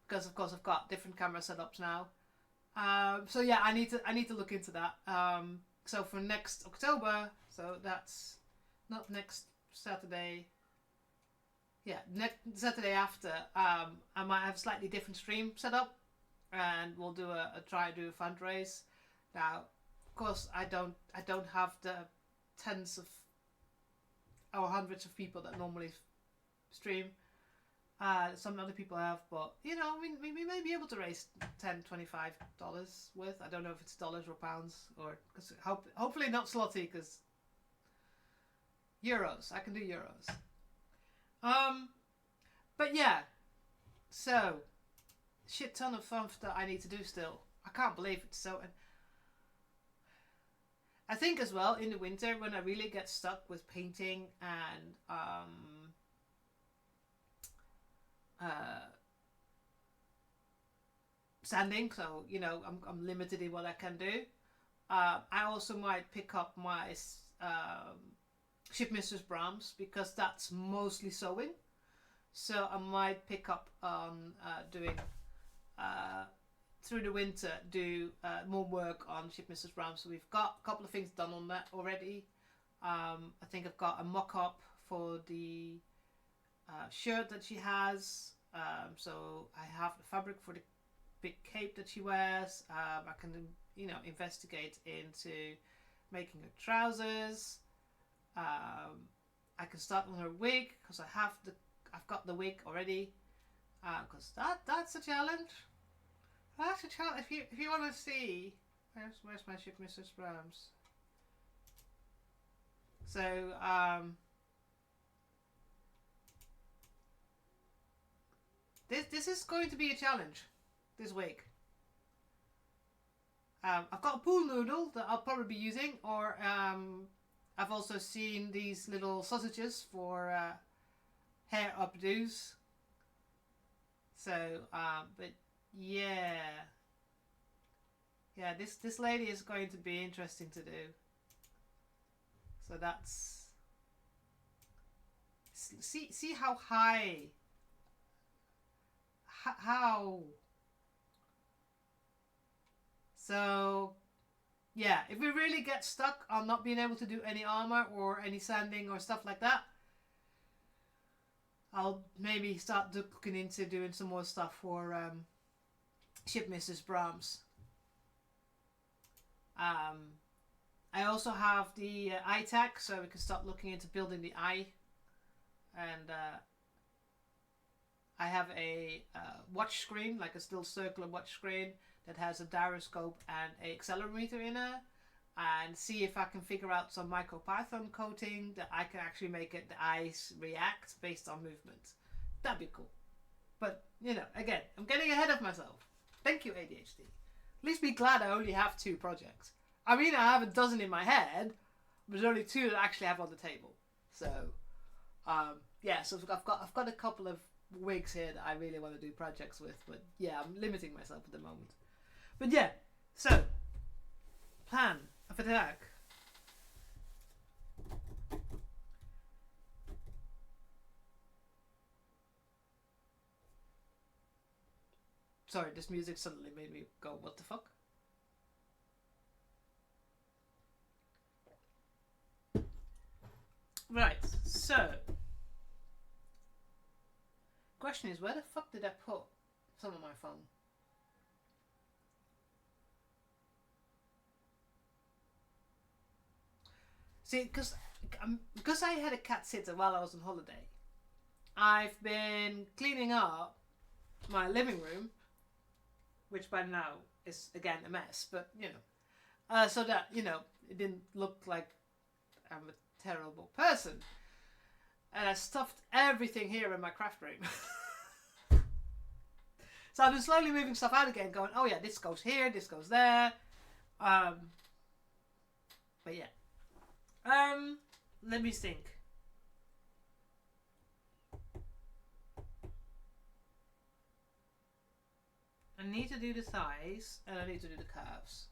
Because of course I've got different camera setups now. So yeah, I need to look into that. So for next October, so that's not next Saturday. Yeah, next Saturday after. I might have a slightly different stream set up, and we'll do try to do a fundraise. Now, of course, I don't have the tens of or hundreds of people that normally stream. Some other people have, but you know, we may be able to raise $10-$25 worth. I don't know if it's dollars or pounds, or because hopefully not zloty, because euros. I can do euros. But yeah, so shit ton of stuff that I need to do still. I can't believe it's so. I think as well in the winter when I really get stuck with painting and sanding, so you know I'm limited in what I can do. I also might pick up my Ship Mistress Brahms because that's mostly sewing. So I might pick up on doing through the winter do more work on Ship Mistress Brahms. So we've got a couple of things done on that already. I think I've got a mock-up for the shirt that she has. So I have the fabric for the big cape that she wears. I can investigate into making her trousers. I can start on her wig because I've got the wig already. Because that's a challenge. That's a challenge. If you want to see, where's my Ship Mistress Brahms? So this is going to be a challenge this week. I've got a pool noodle that I'll probably be using, or I've also seen these little sausages for hair updos. So, but yeah, this lady is going to be interesting to do. So that's see how high. How? So, yeah, if we really get stuck on not being able to do any armor or any sanding or stuff like that, I'll maybe start looking into doing some more stuff for Ship Mistress Brahms. I also have the eye tag, so we can start looking into building the eye. And I have a watch screen, like a still circular watch screen that has a gyroscope and an accelerometer in it, and see if I can figure out some MicroPython coding that I can actually make it the eyes react based on movement. That'd be cool. But you know, again, I'm getting ahead of myself. Thank you, ADHD. At least be glad I only have 2 projects. I mean, I have a dozen in my head, but there's only 2 that I actually have on the table. So yeah, so I've got a couple of wigs here that I really want to do projects with, but yeah, I'm limiting myself at the moment. But yeah, so plan of attack. Sorry, this music suddenly made me go, what the fuck? Right, so question is, where the fuck did I put some of my phone? See, because I had a cat sitter while I was on holiday, I've been cleaning up my living room, which by now is again a mess, but you know, so that, you know, it didn't look like I'm a terrible person. And I stuffed everything here in my craft room. So I've been slowly moving stuff out again, going, oh yeah, this goes here, this goes there. But yeah. Let me think. I need to do the thighs, and I need to do the calves.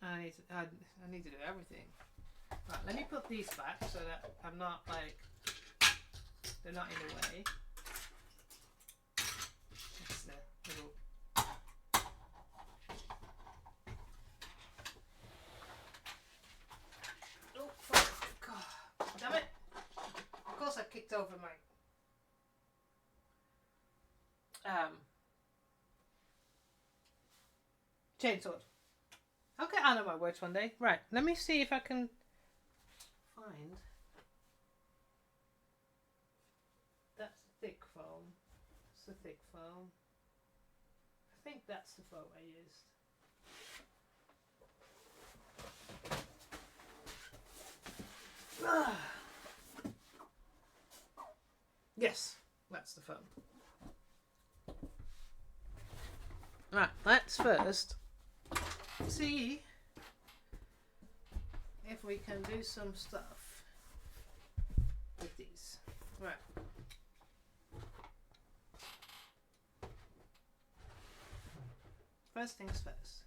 And I need to do everything. Right, let me put these back so that I'm not like, they're not in the way. That's the little. Oh fuck! God, damn it! Of course I kicked over my chainsaw. I'll get out of my words one day. Right, let me see if I can find. That's the thick foam. That's the thick foam. I think that's the foam I used. Yes, that's the foam. Right, let's first see if we can do some stuff with these. Right. First things first.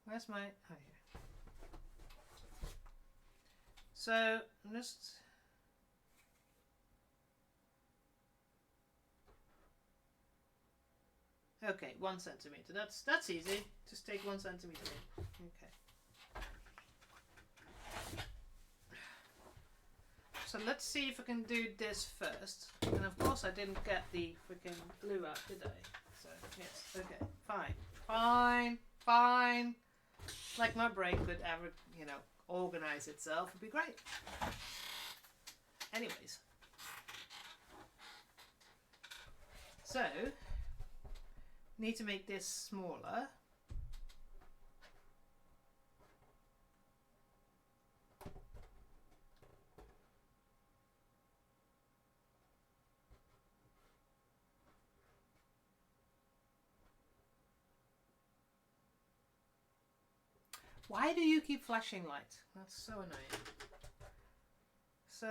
Where's my... Oh, here. So, I'm just... Okay, 1 centimeter. That's easy. Just take 1 centimeter in. Okay. So let's see if I can do this first. And of course I didn't get the freaking glue out, did I? So yes, okay, fine, fine, fine. Like my brain could ever, you know, organize itself. It'd be great. Anyways, so need to make this smaller. Why do you keep flashing light? That's so annoying. So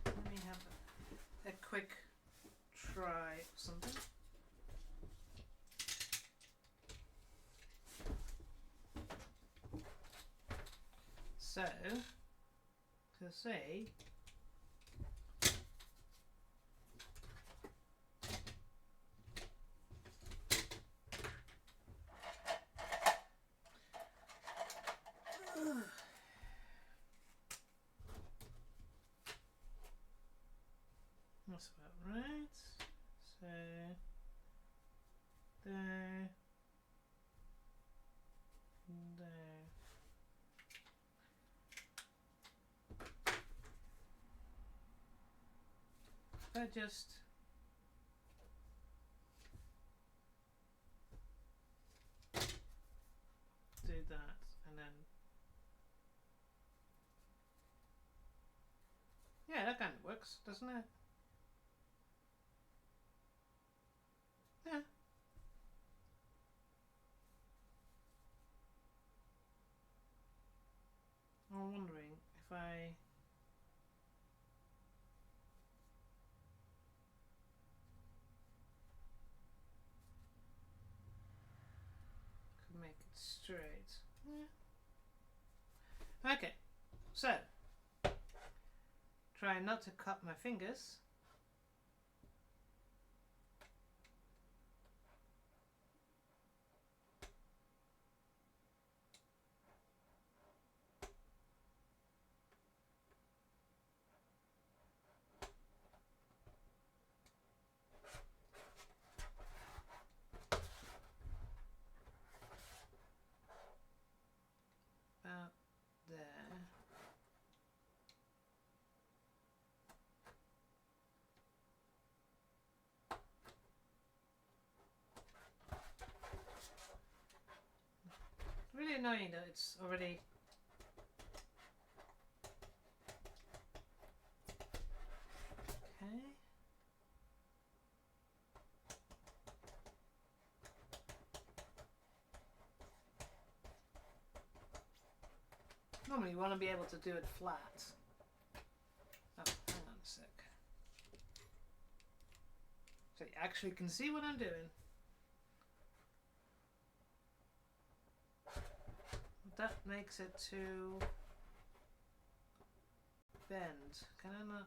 let me have a quick try something. So, to say, that's about right. So, there, there. I just do that and then yeah, that kind of works, doesn't it? Yeah. I'm wondering if I make it straight. Yeah. Okay, so try not to cut my fingers. About there. Really annoying that it's already okay. Normally you want to be able to do it flat. Oh, hang on a sec. So you actually can see what I'm doing. That makes it too bend. Can I not?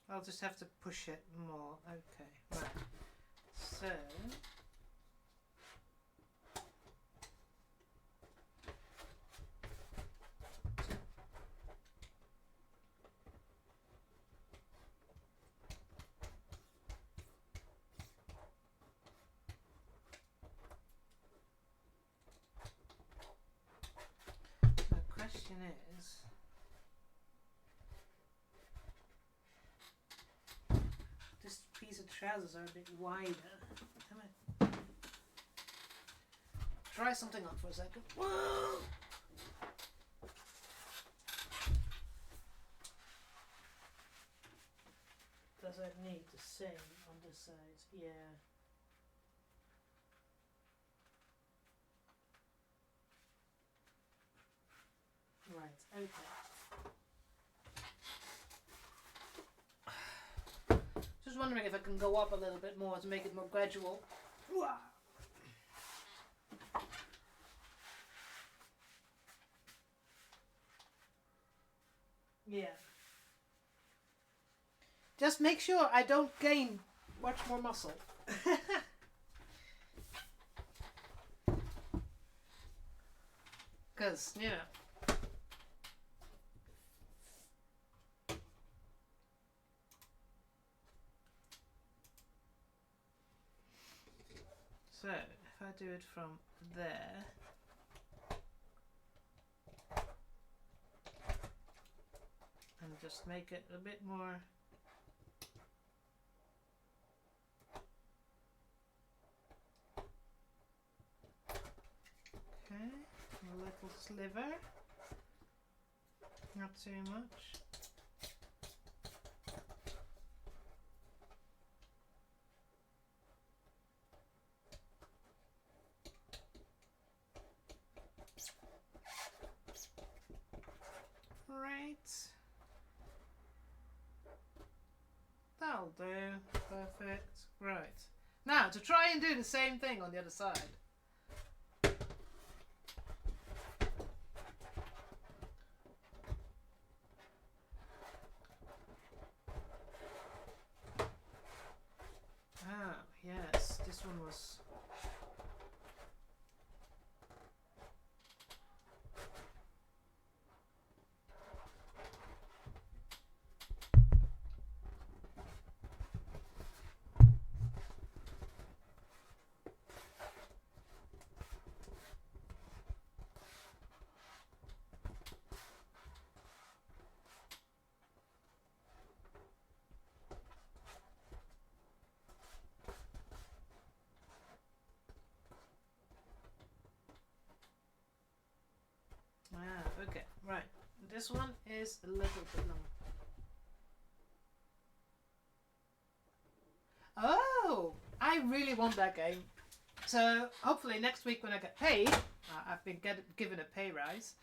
I'll just have to push it more. Okay, right. So the question is, this piece of trousers are a bit wider. Damn it. Try something on for a second. Whoa! Does it need the same on this side? Yeah. Right, okay. Just wondering if I can go up a little bit more to make it more gradual. Yeah. Just make sure I don't gain much more muscle. Because, you know. So, if I do it from there. And just make it a bit more. Okay, a little sliver. Not too much. Right. That'll do. Perfect. Right. Now, to try and do the same thing on the other side. Ah, yes. This one was... this one is a little bit long. Oh, I really want that game. So hopefully next week when I get paid, I've been given a pay rise.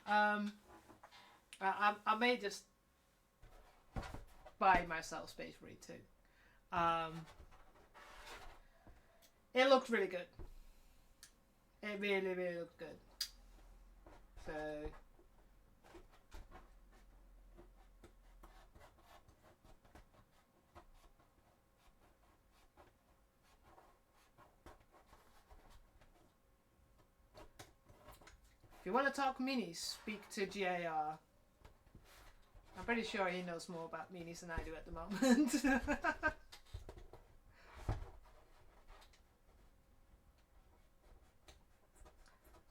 I may just buy myself Space Marine 2. It looks really good. It really, really looks good. So if you want to talk minis, speak to GAR. I'm pretty sure he knows more about minis than I do at the moment.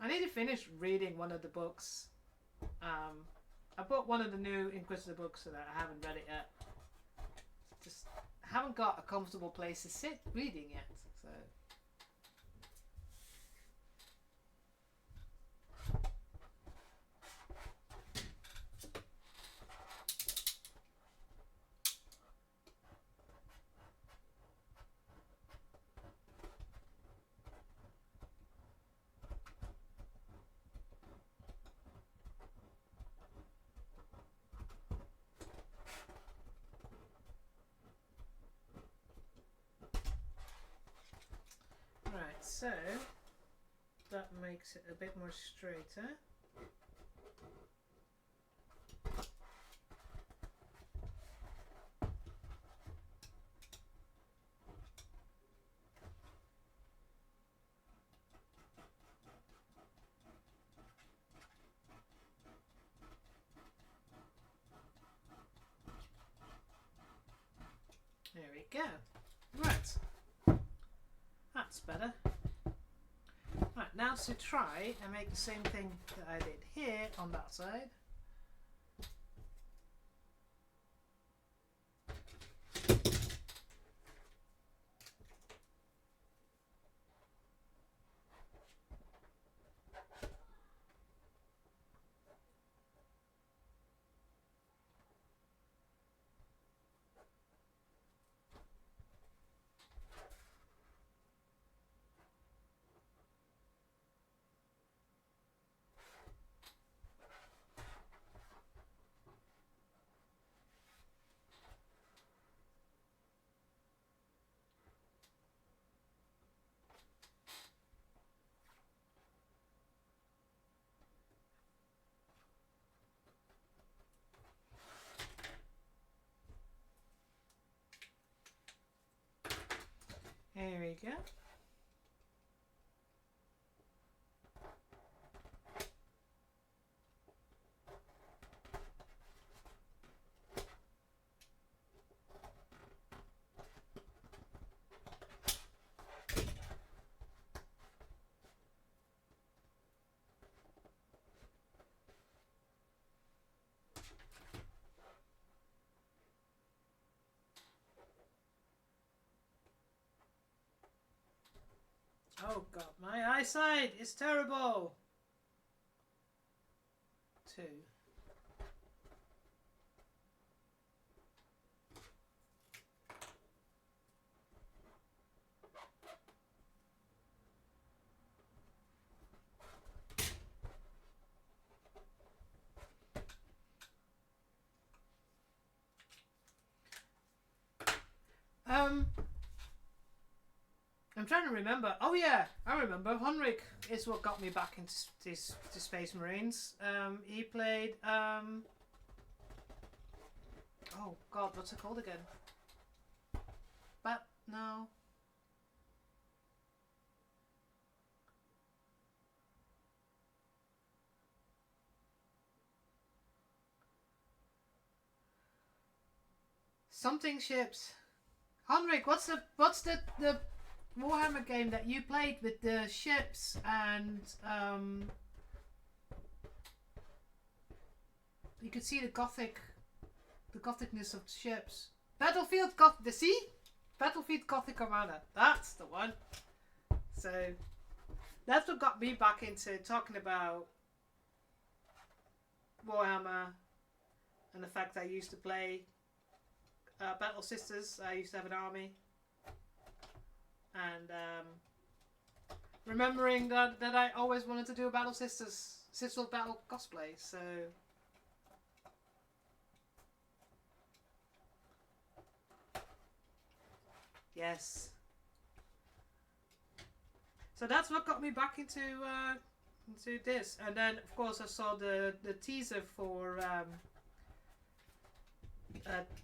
I need to finish reading one of the books. I bought one of the new Inquisitor books so that I haven't read it yet. Just haven't got a comfortable place to sit reading yet. So. So that makes it a bit more straighter. There we go. Right. That's better. Right, now to try and make the same thing that I did here on that side. There we go. Oh god, my eyesight is terrible. 2. I'm trying to remember. Oh yeah, I remember. Honrick is what got me back into Space Marines. He played. Oh God, what's it called again? But no. Something ships. Honrick, what's the Warhammer game that you played with the ships and you could see the gothicness of the ships. Battlefield Gothic Armada. That's the one. So that's what got me back into talking about Warhammer and the fact I used to play Battle Sisters. I used to have an army. And remembering that I always wanted to do a Battle Sisters Battle cosplay, so yes. So that's what got me back into this. And then of course I saw the teaser for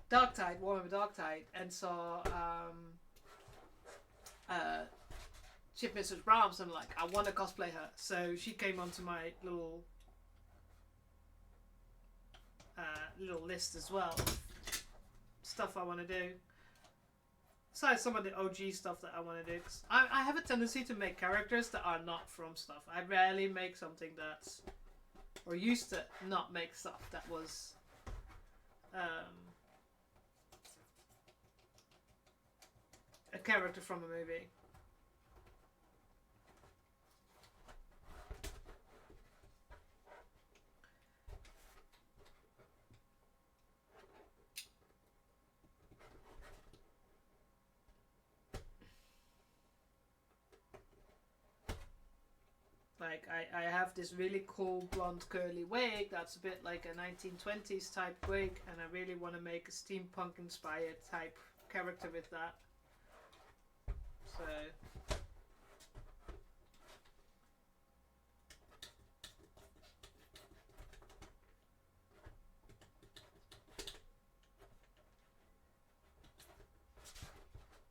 Darktide, Warhammer Darktide, and saw Ship Mrs. Brahms, and I'm like, I want to cosplay her. So she came onto my little list as well. Stuff I want to do. Besides some of the OG stuff that I want to do. 'Cause I have a tendency to make characters that are not from stuff. I rarely make something that's... Or used to not make stuff that was... a character from a movie. Like, I have this really cool blonde curly wig that's a bit like a 1920s type wig, and I really want to make a steampunk inspired type character with that. So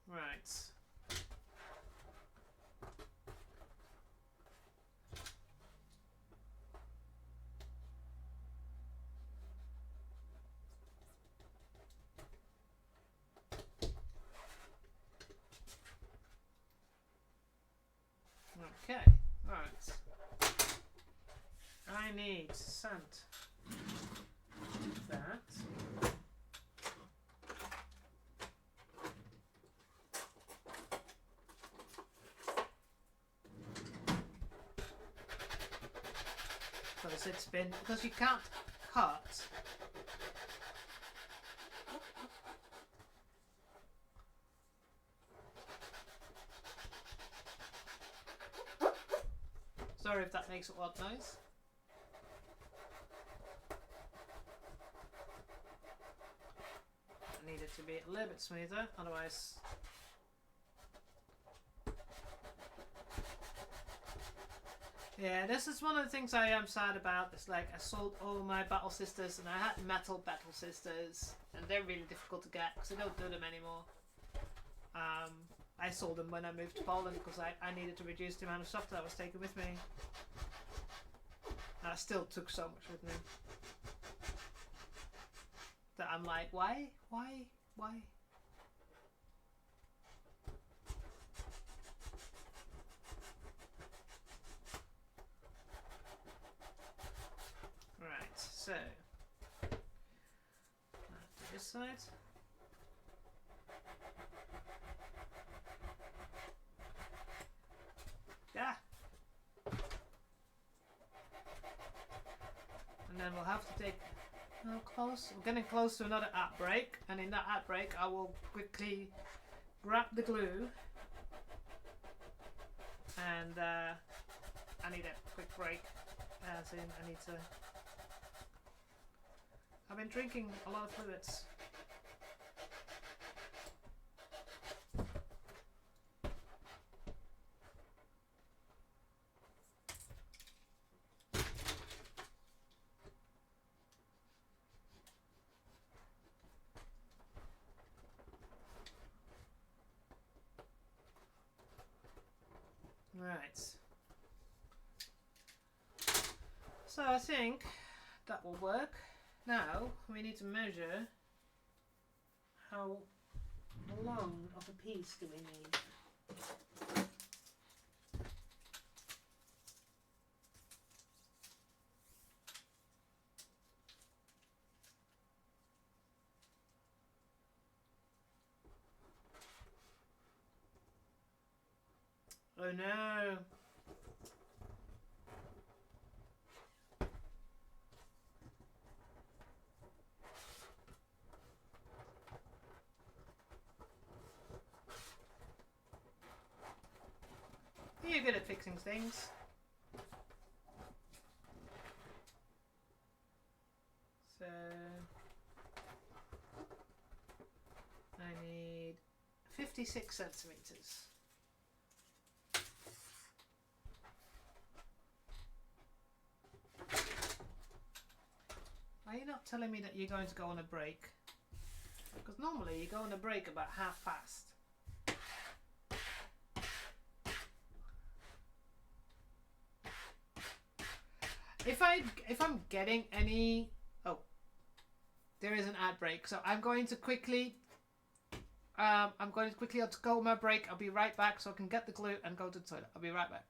right. Okay, right. I need sand. That. Because it's been, because you can't cut. Sorry if that makes a odd noise. I need it to be a little bit smoother, otherwise... Yeah, this is one of the things I am sad about. It's like I sold all my Battle Sisters, and I had metal Battle Sisters, and they're really difficult to get because I don't do them anymore. I sold them when I moved to Poland because I needed to reduce the amount of stuff that I was taking with me. And I still took so much with me that I'm like, why? Right, so to this side. Yeah. And then we'll have to take close. We're getting close to another ad break, and in that ad break I will quickly grab the glue, and I need a quick break, as in I need to... I've been drinking a lot of fluids. Right. So I think that will work. Now we need to measure how long of a piece do we need. Oh no! good at fixing things. So I need 56 centimeters. Are you not telling me that you're going to go on a break? Because normally you go on a break about past. If I'm getting any, oh, there is an ad break, so I'm going to quickly go on my break. I'll be right back so I can get the glue and go to the toilet. I'll be right back.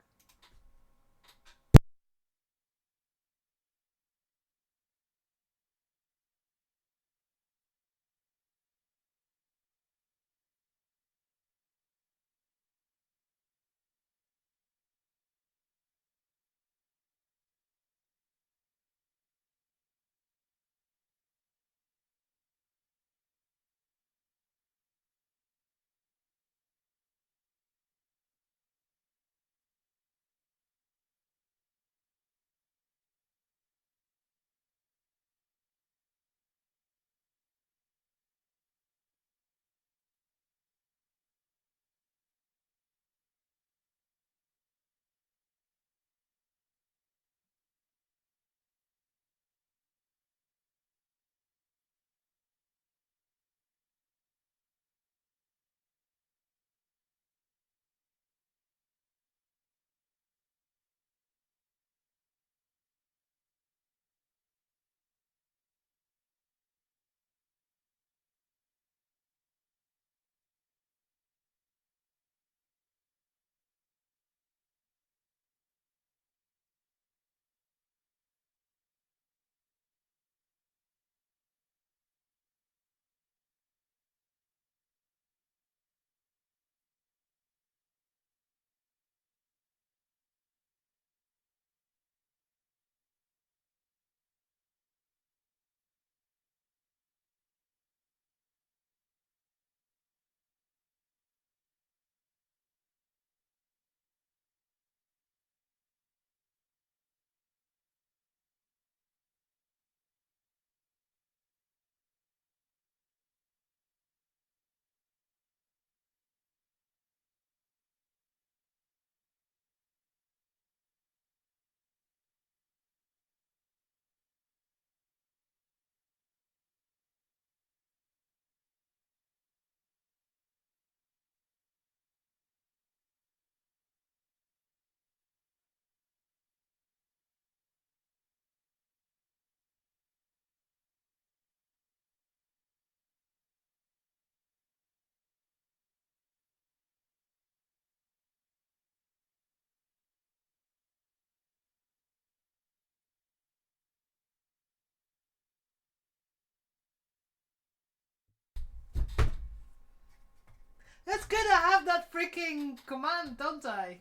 That's good. I have that freaking command, don't I?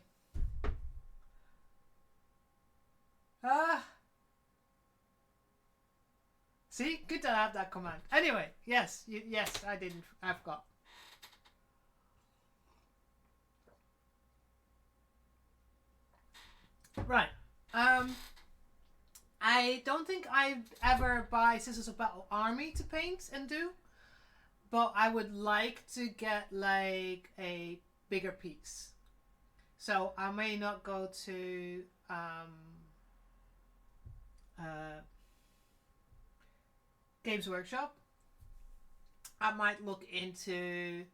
See, good to have that command. Anyway, yes, yes, I didn't. I've got. Right. I don't think I ever buy Sisters of Battle Army to paint and do, but I would like to get like a bigger piece. So I may not go to Games Workshop. I might look into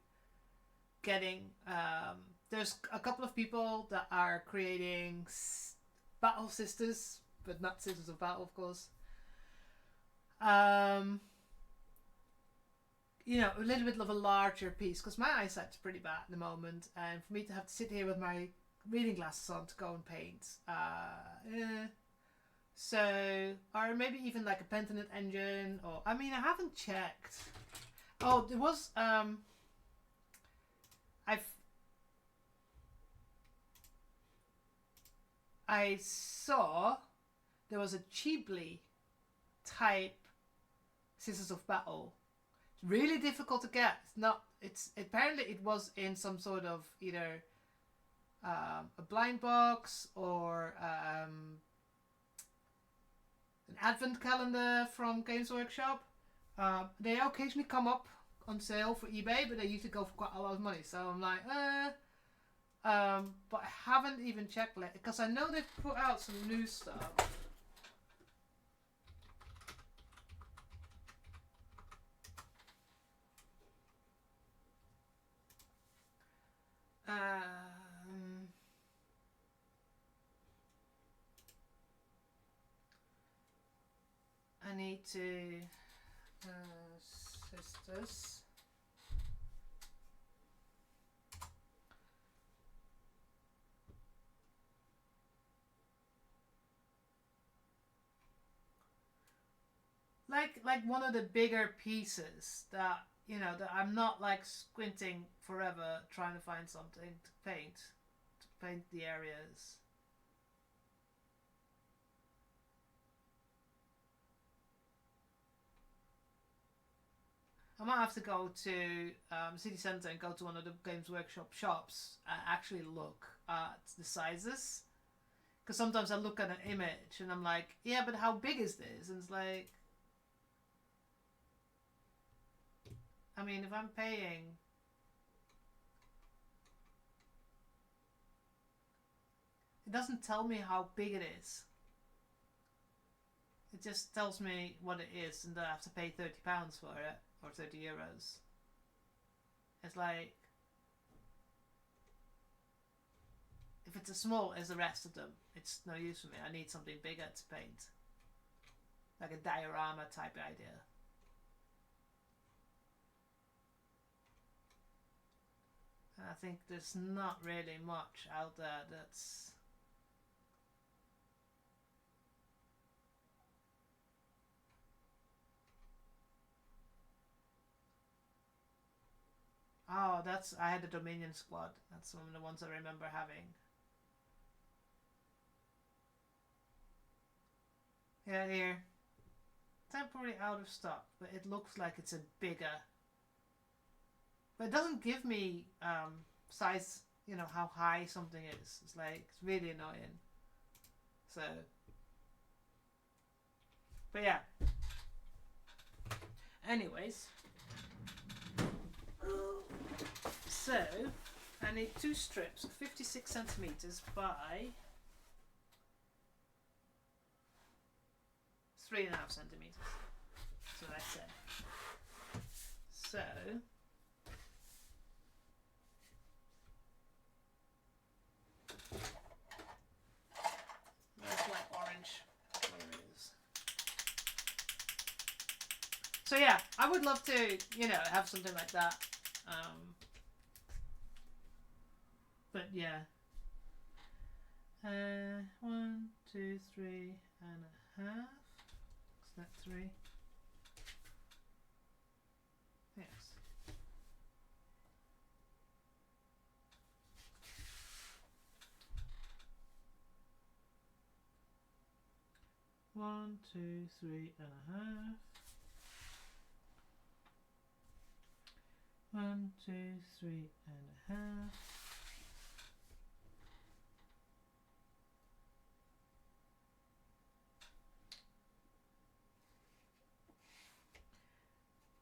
getting there's a couple of people that are creating Battle Sisters, but not Sisters of Battle, of course. You know, a little bit of a larger piece, because my eyesight's pretty bad at the moment, and for me to have to sit here with my reading glasses on to go and paint, so, or maybe even like a Pentanet engine, or, I mean, I haven't checked. Oh, there was, I saw there was a Ghibli type Sisters of Battle. It's really difficult to get. It's not. It's apparently it was in some sort of either a blind box or an advent calendar from Games Workshop. They occasionally come up on sale for eBay, but they usually go for quite a lot of money. So I'm like, but I haven't even checked it because I know they've put out some new stuff. I need to sisters. Like one of the bigger pieces that, you know, that I'm not like squinting forever trying to find something to paint the areas. I might have to go to city centre and go to one of the Games Workshop shops and actually look at the sizes. Because sometimes I look at an image and I'm like, yeah, but how big is this? And it's like, I mean, if I'm paying... It doesn't tell me how big it is. It just tells me what it is and that I have to pay £30 for it. Or 30 euros. It's like... If it's as small as the rest of them, it's no use for me. I need something bigger to paint. Like a diorama type idea. And I think there's not really much out there that's... Oh, that's... I had the Dominion Squad. That's one of the ones I remember having. Yeah, here. Temporarily out of stock, but it looks like it's a bigger... But it doesn't give me size, you know, how high something is. It's like, it's really annoying. So... But yeah. Anyways. So, I need 2 strips, 56 centimeters by 3.5 centimeters. That's what I said. So, that's like orange. There it is. So yeah, I would love to, you know, have something like that. But yeah. 1, 2, 3 and a half. Is that 3? Yes. One, 2, 3 and a half. 1, 2, 3 and a half.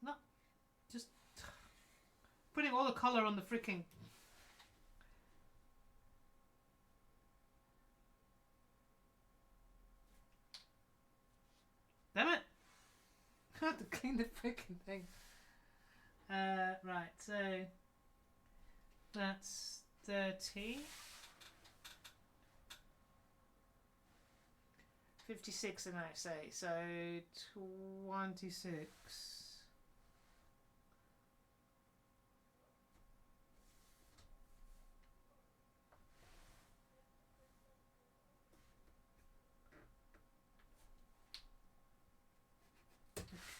No, just putting all the color on the freaking... Damn it! I have to clean the freaking thing. Right, so that's 30. 56 and I say, so 26.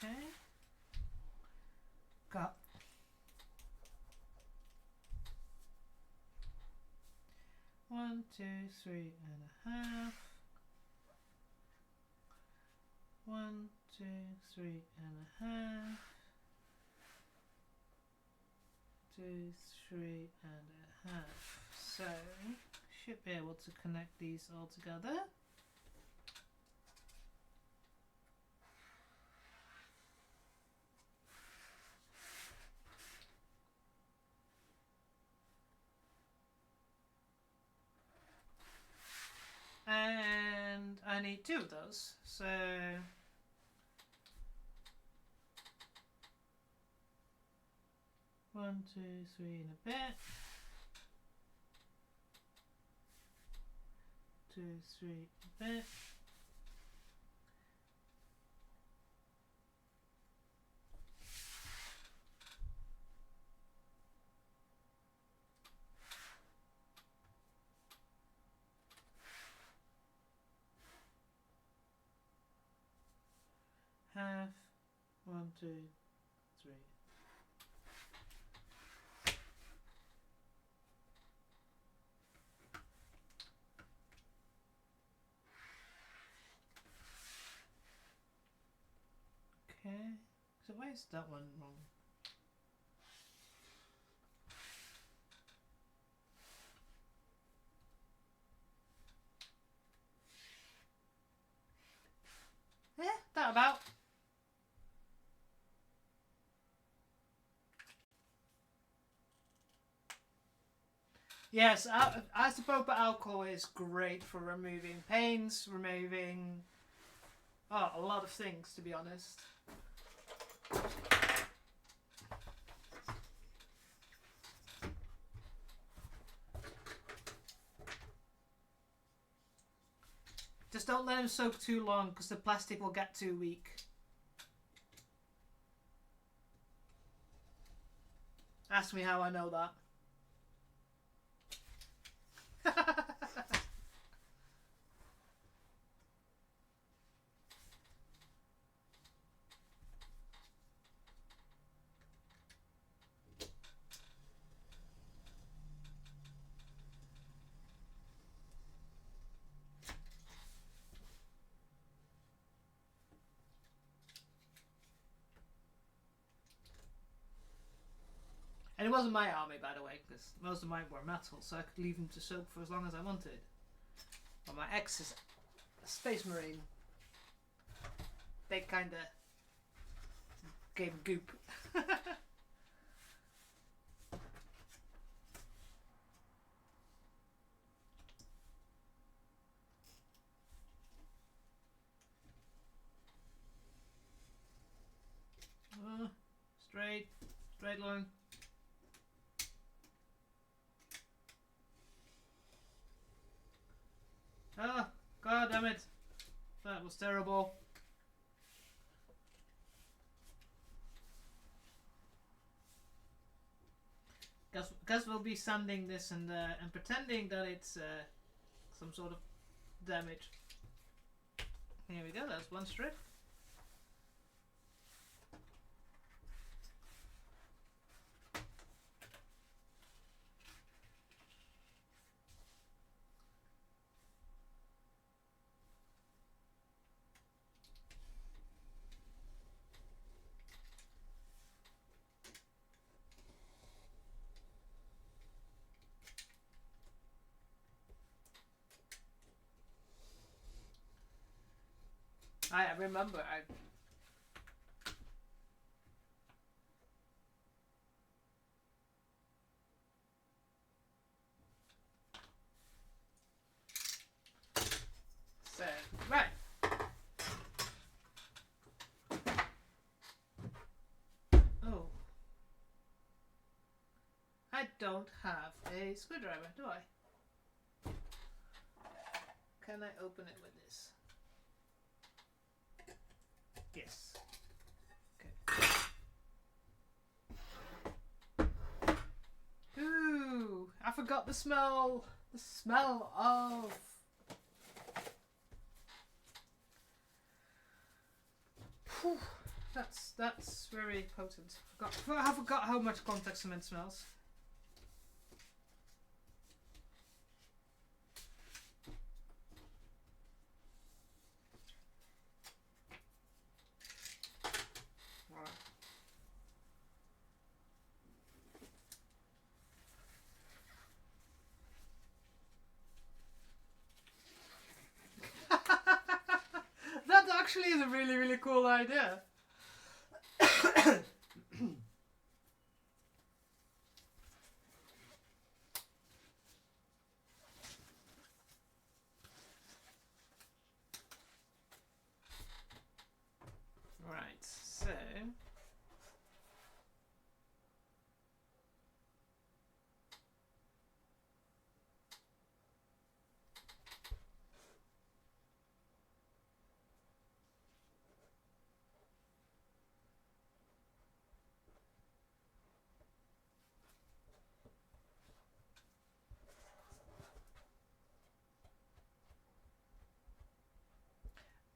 Okay. Got 1, 2, 3 and a half. 1, 2, 3 and a half. 2, 3 and a half. So should be able to connect these all together. And I need 2 of those, so 1, 2, 3 and a bit. 2, 3 a bit. Half. 1, 2, 3. Okay. So why is that one wrong? That about. Yes, isopropyl alcohol is great for removing paints, removing a lot of things, to be honest. Just don't let them soak too long because the plastic will get too weak. Ask me how I know that. And it wasn't my army, by the way, because most of mine were metal, so I could leave them to soak for as long as I wanted. But my ex is a space marine. They kinda gave goop. Straight line. Oh, god damn it. That was terrible. Guess we'll be sanding this and pretending that it's some sort of damage. Here we go, that's one strip. I remember. So, right. Oh. I don't have a screwdriver, do I? Can I open it with this? Yes. Okay. Ooh, I forgot the smell. The smell of. Whew, that's very potent. I forgot how much contact cement smells. think it's a really, really cool idea. Right, so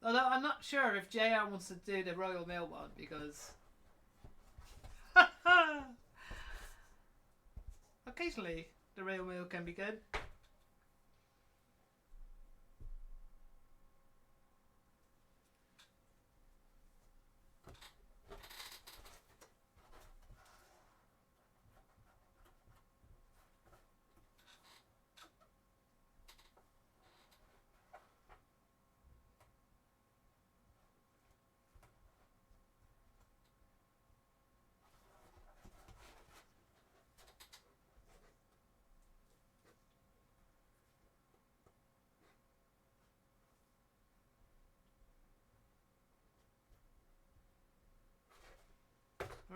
although I'm not sure if JR wants to do the Royal Mail one because occasionally the Royal Mail can be good.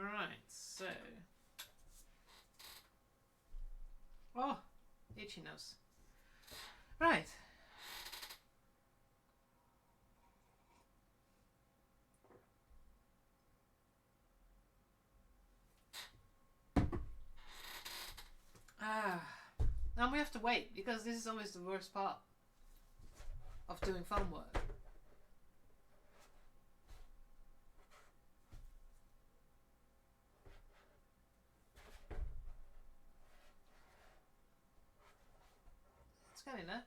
Alright, so oh, itchy nose. Right. Now we have to wait because this is always the worst part of doing farm work. It's getting there.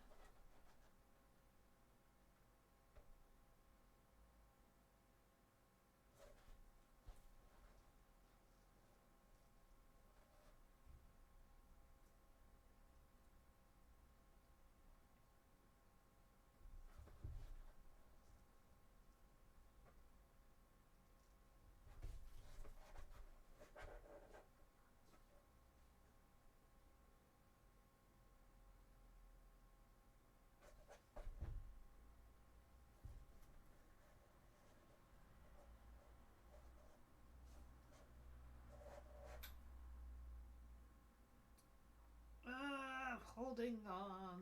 Holding on.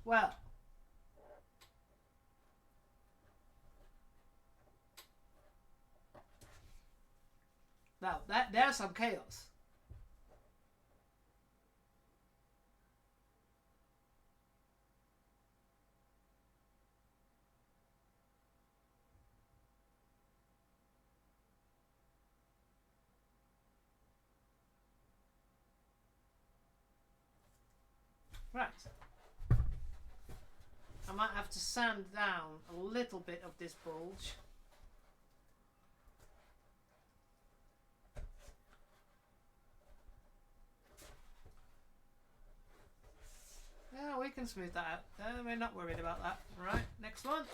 Well, now there's some chaos. Right. I might have to sand down a little bit of this bulge. Yeah, we can smooth that out. We're not worried about that. Right, next one.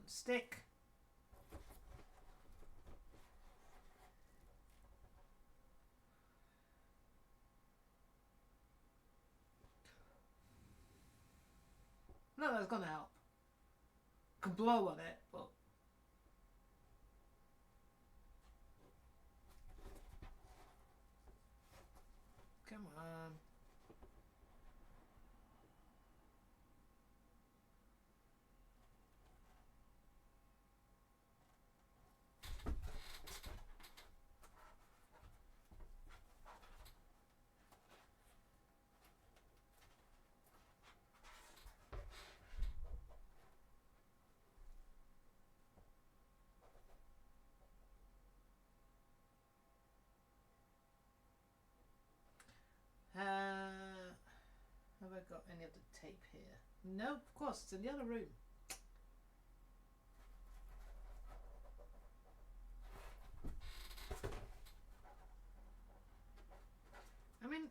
stick. No, that's gonna help. Can blow on it, but come on. Have I got any of the tape here? No, of course, it's in the other room. I mean,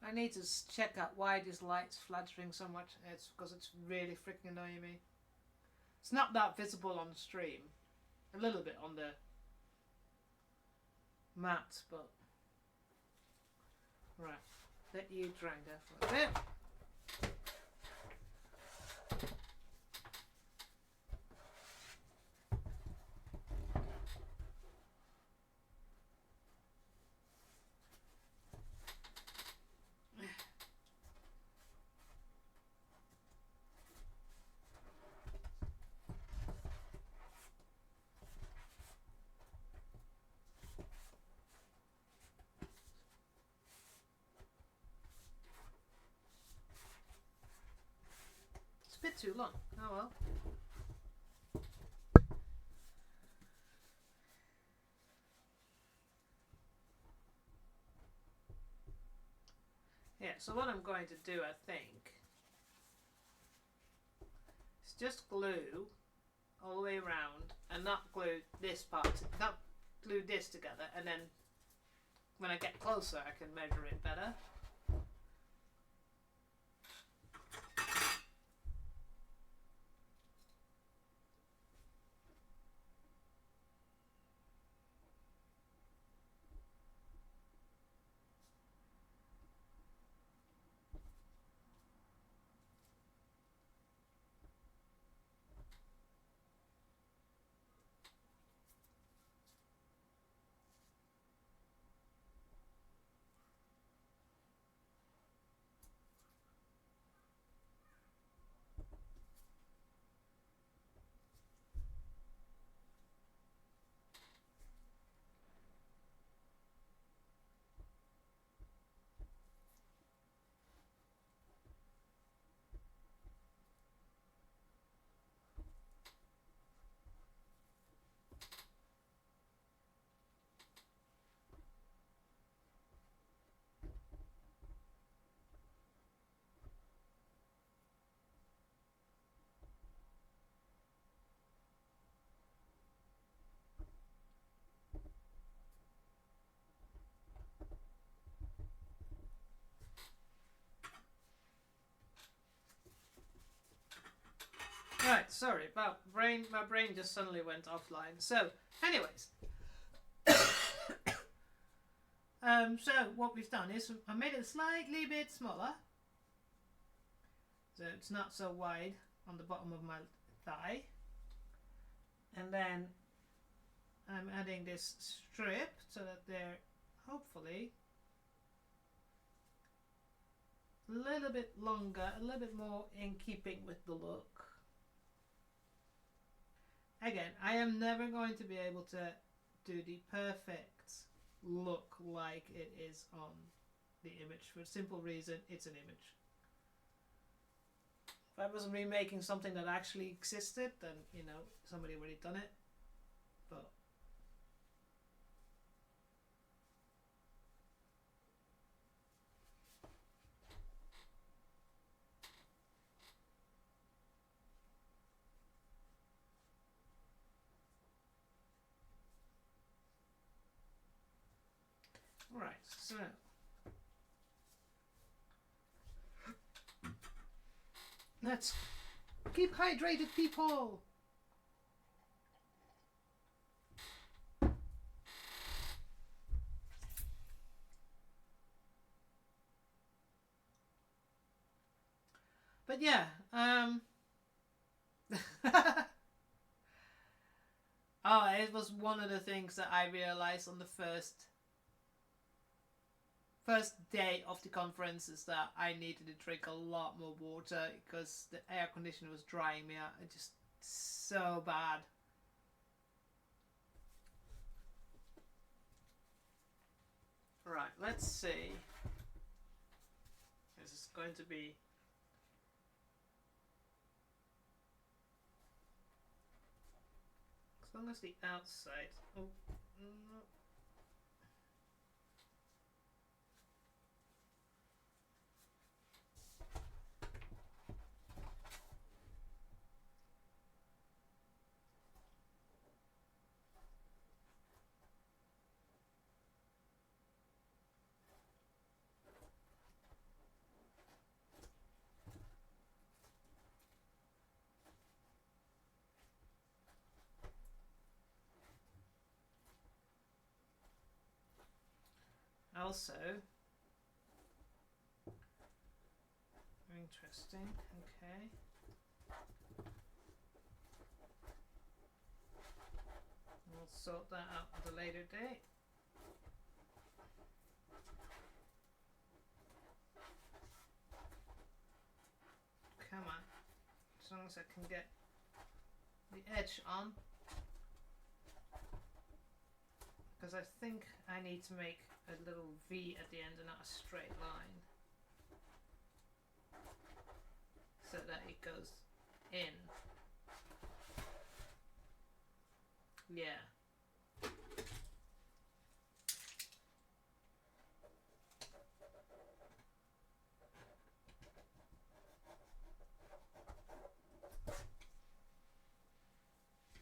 I need to check out why this light's fluttering so much. It's because it's really freaking annoying me. It's not that visible on the stream. A little bit on the mat, but right. Let you drag there for a bit. A bit too long. Oh well. Yeah, so what I'm going to do, I think, is just glue all the way around and not glue this part, not glue this together, and then when I get closer I can measure it better. Right, sorry about brain. My brain just suddenly went offline. So, anyways, so what we've done is I made it a slightly bit smaller, so it's not so wide on the bottom of my thigh, and then I'm adding this strip so that they're hopefully a little bit longer, a little bit more in keeping with the look. Again, I am never going to be able to do the perfect look like it is on the image for a simple reason, it's an image. If I was remaking something that actually existed, then, you know, somebody already done it. But Right, so let's keep hydrated, people. But yeah, oh, it was one of the things that I realized on the first day of the conference is that I needed to drink a lot more water because the air conditioner was drying me out. It's just so bad. Right, let's see. This is going to be as long as the outside. Oh, no. Also, very interesting. Okay. We'll sort that out at a later date. Come on. As long as I can get the edge on. Because I think I need to make a little V at the end and not a straight line. So that it goes in. Yeah.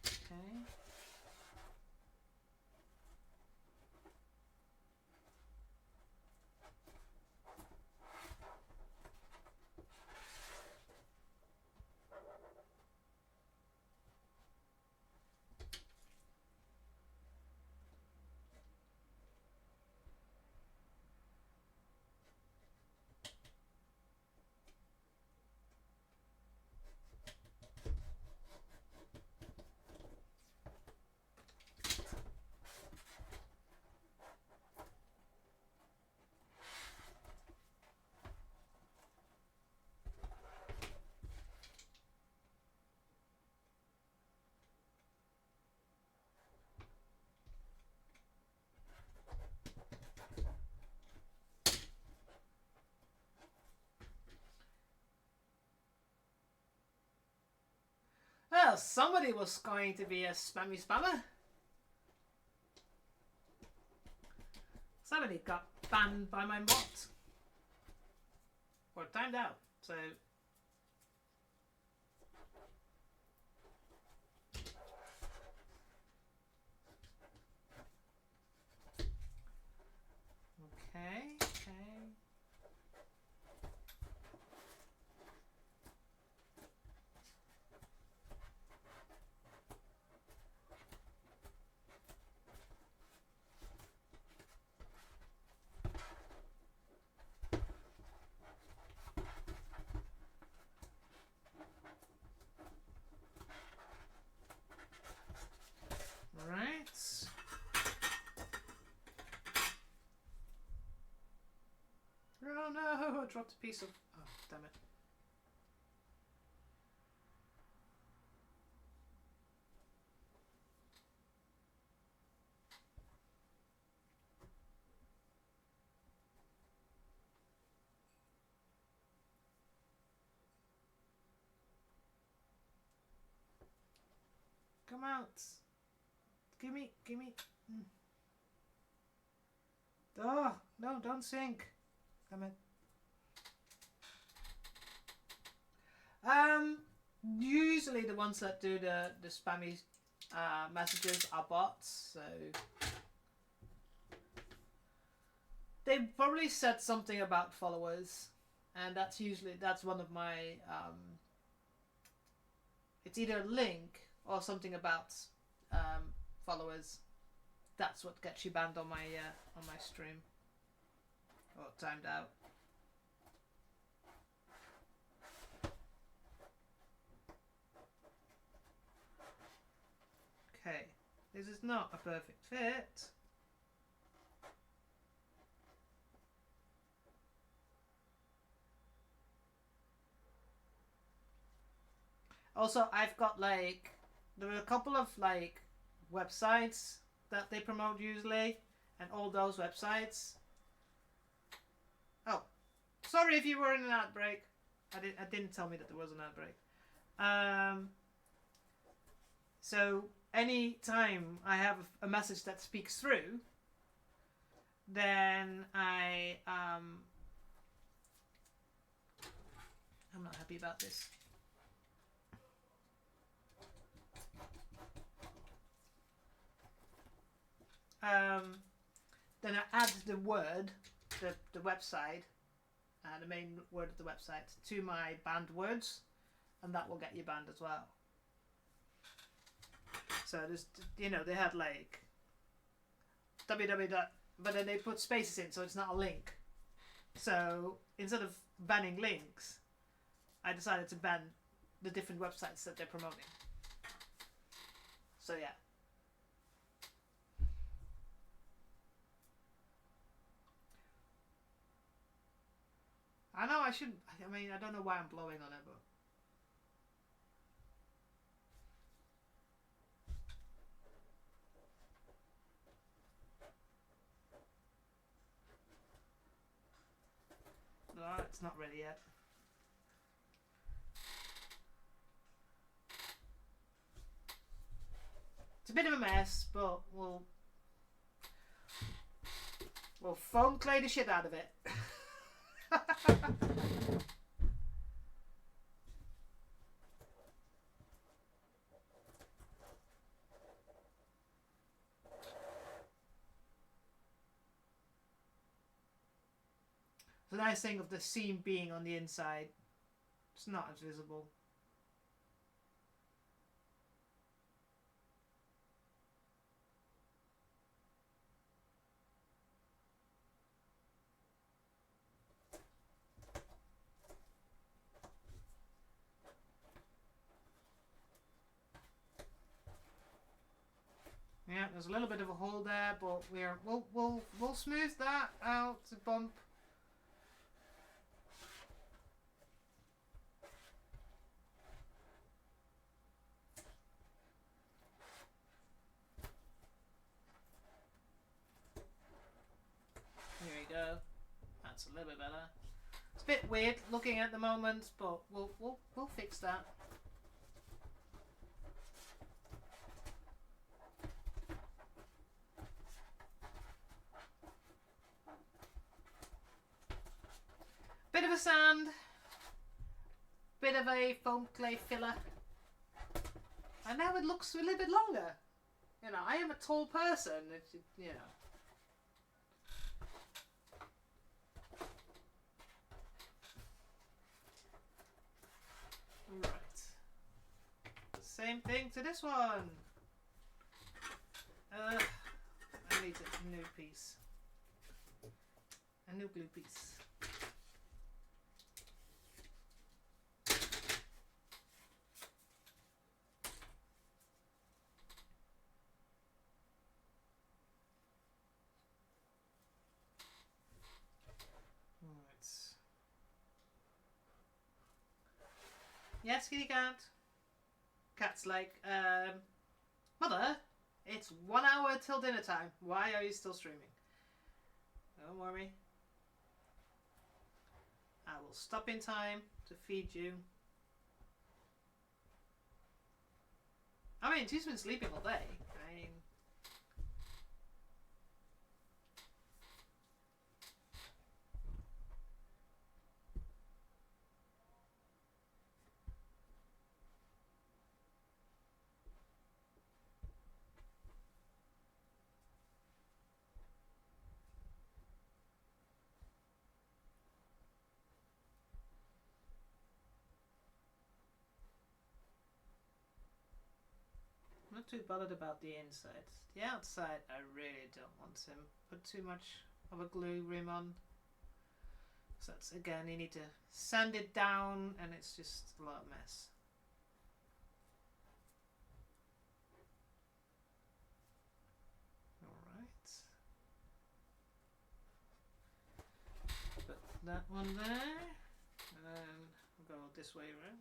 Okay. Well, somebody was going to be a spammy spammer. Somebody got banned by my bot. Or timed out, so... Okay, okay. Right. Oh no, I dropped a piece of... Oh, damn it. Come out. Gimme. Oh, no, don't sink. Damn it. Usually the ones that do the spammy messages are bots, so... They probably said something about followers, and that's one of my. It's either a link or something about followers. That's what gets you banned on my stream or timed out. Okay, this is not a perfect fit. Also, I've got like, there are a couple of like websites that they promote usually, and all those websites. Oh, sorry if you were in an ad break. I didn't tell me that there was an ad break. So any time I have a message that speaks through, then I'm not happy about this. Then I add the word, the website, the main word of the website, to my banned words, and that will get you banned as well. So there's, they had like www, but then they put spaces in, so it's not a link. So instead of banning links, I decided to ban the different websites that they're promoting. So yeah. I know I shouldn't. I mean, I don't know why I'm blowing on it, but. No, it's not ready yet. It's a bit of a mess, but we'll foam clay the shit out of it. The nice thing of the seam being on the inside, it's not as visible. Yeah, there's a little bit of a hole there, but we'll smooth that out. The bump. Here we go. That's a little bit better. It's a bit weird looking at the moment, but we'll fix that. Bit of a sand, bit of a foam clay filler, and now it looks a little bit longer. I am a tall person. Right. Same thing to this one. I need a new piece. A new glue piece. Yes, kitty cat. Cat's like, Mother, it's 1 hour till dinner time. Why are you still streaming? Don't worry. I will stop in time to feed you. I mean, she's been sleeping all day. not too bothered about the inside. The outside, I really don't want to put too much of a glue rim on. So that's, again, you need to sand it down, and it's just a lot of mess. Alright. Put that one there, and then we'll go this way around.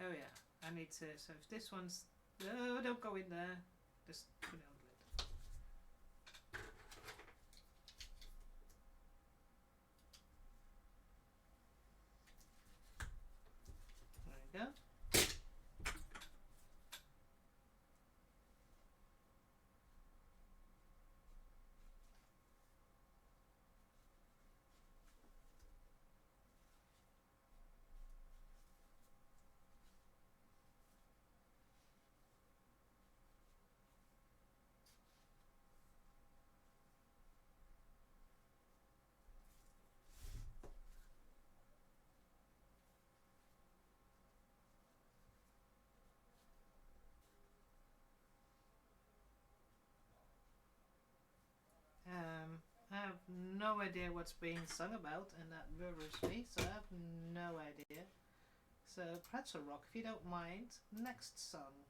Oh yeah, I need to, so if this one's, no, don't go in there, just put it on the lid. There we go. I have no idea what's being sung about, and that worries me, so I have no idea. So, Pretzel Rock, if you don't mind, next song.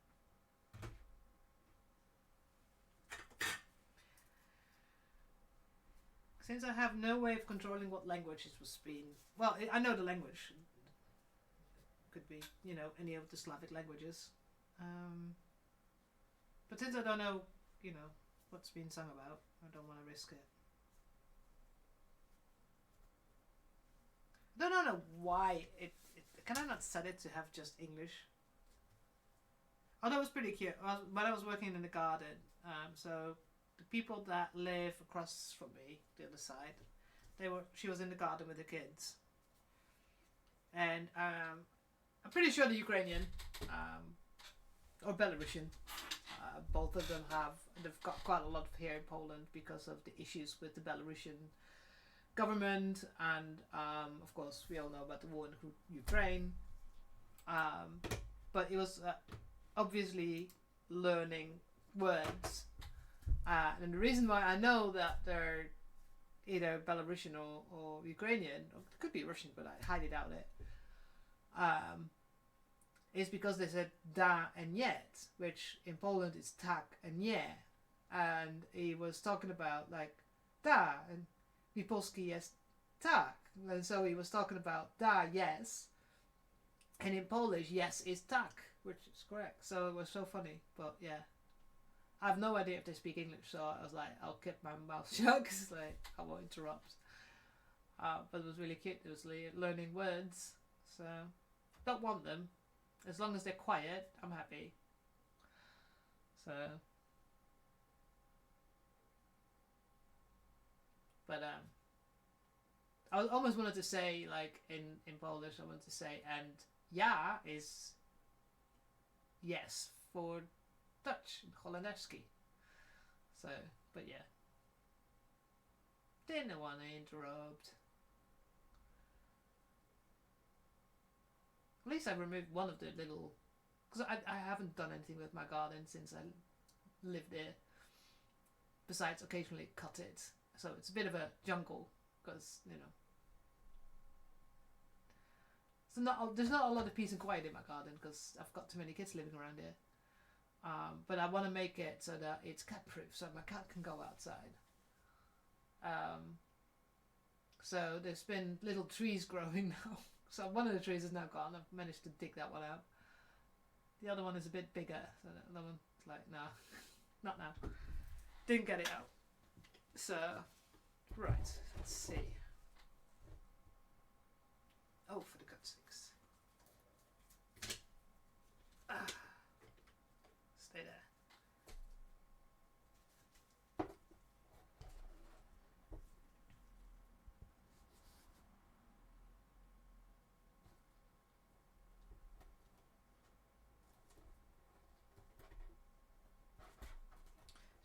Since I have no way of controlling what language it was being... Well, I know the language. Could be, you know, any of the Slavic languages. But since I don't know, you know, what's being sung about, I don't want to risk it. I don't know why can I not set it to have just English? Oh, that was pretty cute. When I was working in the garden, so the people that live across from me, the other side, she was in the garden with the kids, and I'm pretty sure the Ukrainian or Belarusian, both of them they've got quite a lot here in Poland because of the issues with the Belarusian government, and of course we all know about the war in Ukraine, but it was obviously learning words, and the reason why I know that they're either Belarusian or Ukrainian, or it could be Russian, but I highly doubt it, is because they said da and yet, which in Poland is tak and yeah, and he was talking about like da and mi polski jest tak, and so he was talking about da, yes, and in Polish yes is tak, which is correct. So it was so funny, but yeah, I have no idea if they speak English, so I was like, I'll keep my mouth shut because like I won't interrupt. But it was really cute. It was learning words, so don't want them. As long as they're quiet, I'm happy. So, but I almost wanted to say, like in Polish, I wanted to say, and ja is yes for Dutch, Hollandeski. So, but yeah, didn't want to interrupt. At least I removed one of the little, because I haven't done anything with my garden since I lived there, besides occasionally cut it, so it's a bit of a jungle, because, you know, so there's not a lot of peace and quiet in my garden, because I've got too many kids living around here, but I want to make it so that it's cat proof, so my cat can go outside. So there's been little trees growing now. So one of the trees is now gone. I've managed to dig that one out. The other one is a bit bigger. So the other one's like, nah, not now. Didn't get it out. So, right, let's see. Oh, for the God's sakes. Stay there.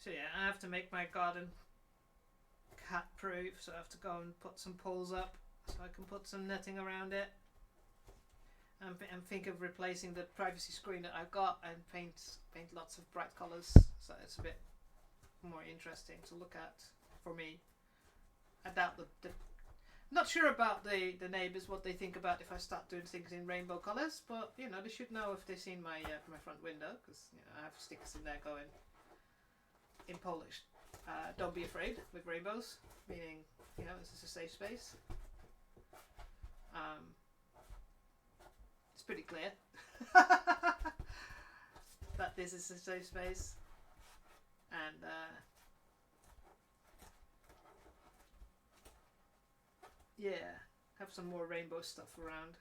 So yeah, I have to make my garden cat proof, so I have to go and put some poles up so I can put some netting around it. I'm thinking of replacing the privacy screen that I've got and paint lots of bright colours, so it's a bit more interesting to look at for me. I doubt I'm not sure about the neighbours, what they think about if I start doing things in rainbow colours, but you know, they should know if they've seen my front window, because you know, I have stickers in there going in Polish. Don't be afraid with rainbows, meaning, you know, this is a safe space. It's pretty clear that this is a safe space, and yeah, have some more rainbow stuff around.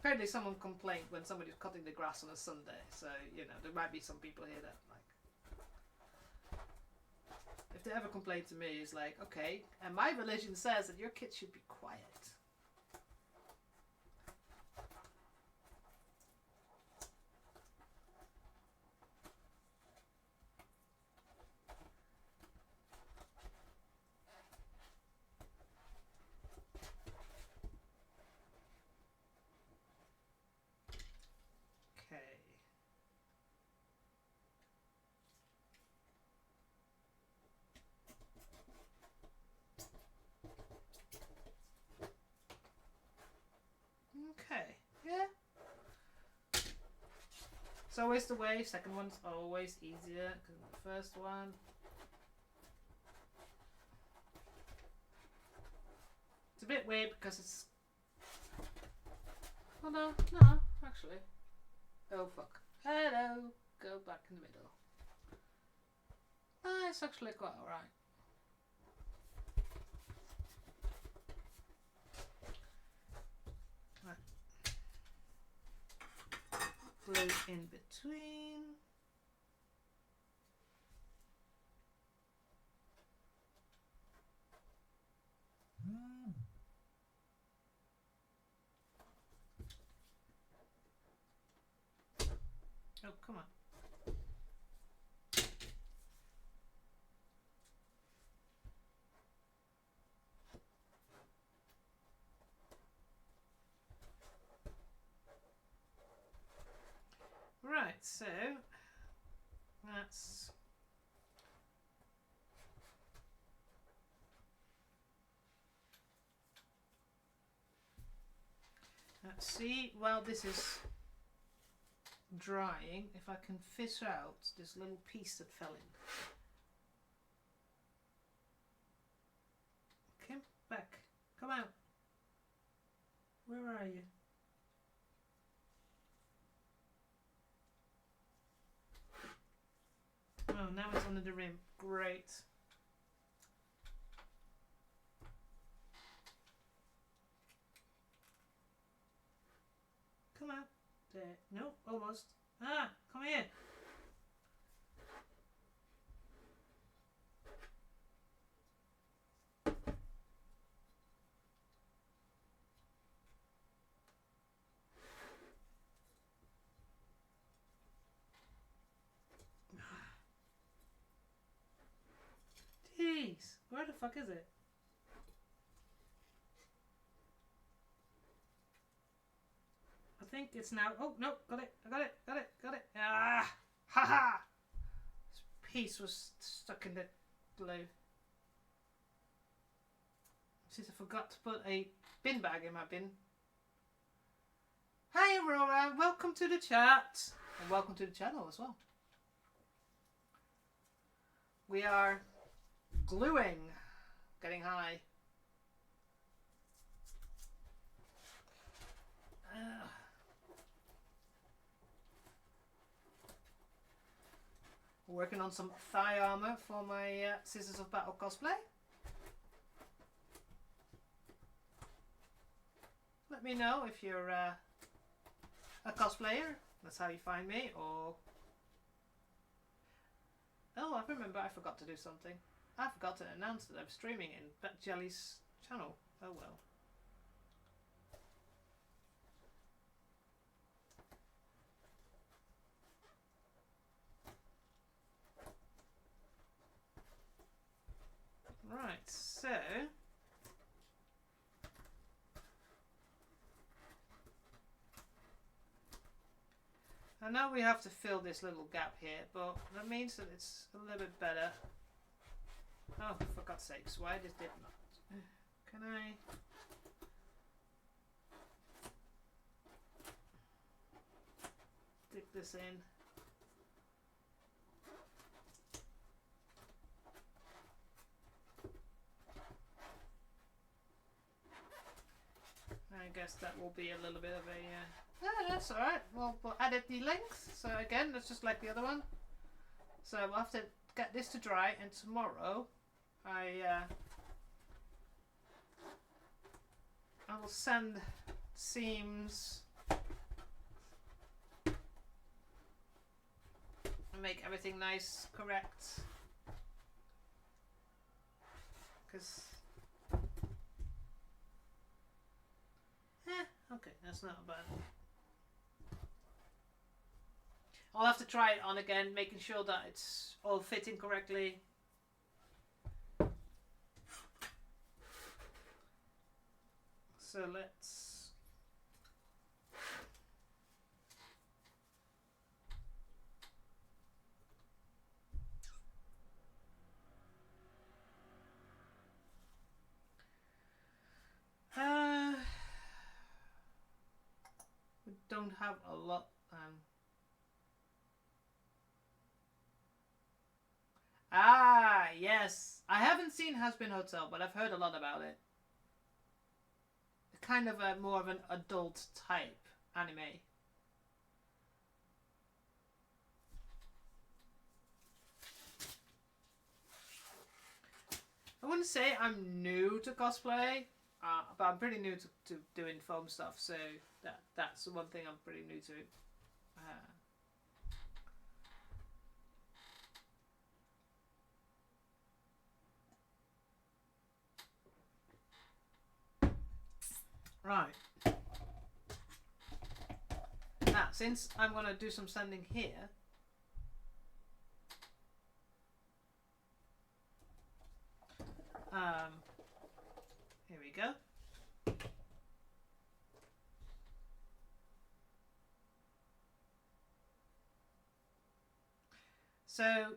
Apparently someone complained when somebody was cutting the grass on a Sunday, so you know, there might be some people here that like, if they ever complain to me, it's like, okay, and my religion says that your kids should be quiet. Okay, yeah. It's always the way. Second one's always easier than the first one. It's a bit weird because it's... Oh no, actually. Oh fuck. Hello. Go back in the middle. Ah, it's actually quite alright. Blue in between. Oh, come on. Right, so that's... Let's see, while this is drying, if I can fish out this little piece that fell in. Come back. Come out. Where are you? Oh, now it's under the rim. Great. Come out. There. No, almost. Ah, come here. Jeez, where the fuck is it? I think it's now. Oh no, got it! I got it! Got it! Got it! Ah, ha ha! This piece was stuck in the glue. Since I forgot to put a bin bag in my bin. Hi Aurora, welcome to the chat, and welcome to the channel as well. We are gluing, getting high. Working on some thigh armor for my Scissors of Battle cosplay. Let me know if you're a cosplayer. That's how you find me. Or oh, I remember. I forgot to do something. I forgot to announce that I'm streaming in Bet Jelly's channel. Oh well. Right, so I know we have to fill this little gap here, but that means that it's a little bit better. Oh, for God's sakes, why did it not? Can I... stick this in? I guess that will be a little bit of a... that's alright. Well, we'll edit the length. So again, that's just like the other one. So we'll have to get this to dry, and tomorrow I will sand seams and make everything nice, correct. Because okay, that's not bad. I'll have to try it on again, making sure that it's all fitting correctly. So let's... we don't have a lot. Ah, yes. I haven't seen Has Been Hotel, but I've heard a lot about it. Kind of a more of an adult type anime. I wouldn't say I'm new to cosplay, but I'm pretty new to doing foam stuff, so that's the one thing I'm pretty new to. Right. Now, since I'm going to do some sanding here, here we go. So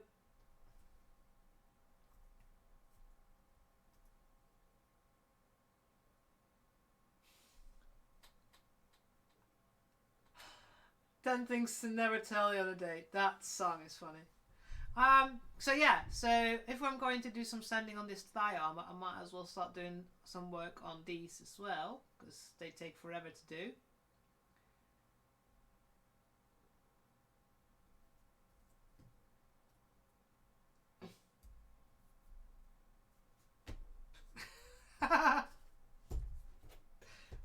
"10 Things to Never Tell the Other Day." That song is funny. So yeah, so if I'm going to do some sanding on this thigh armor, I might as well start doing some work on these as well, because they take forever to do.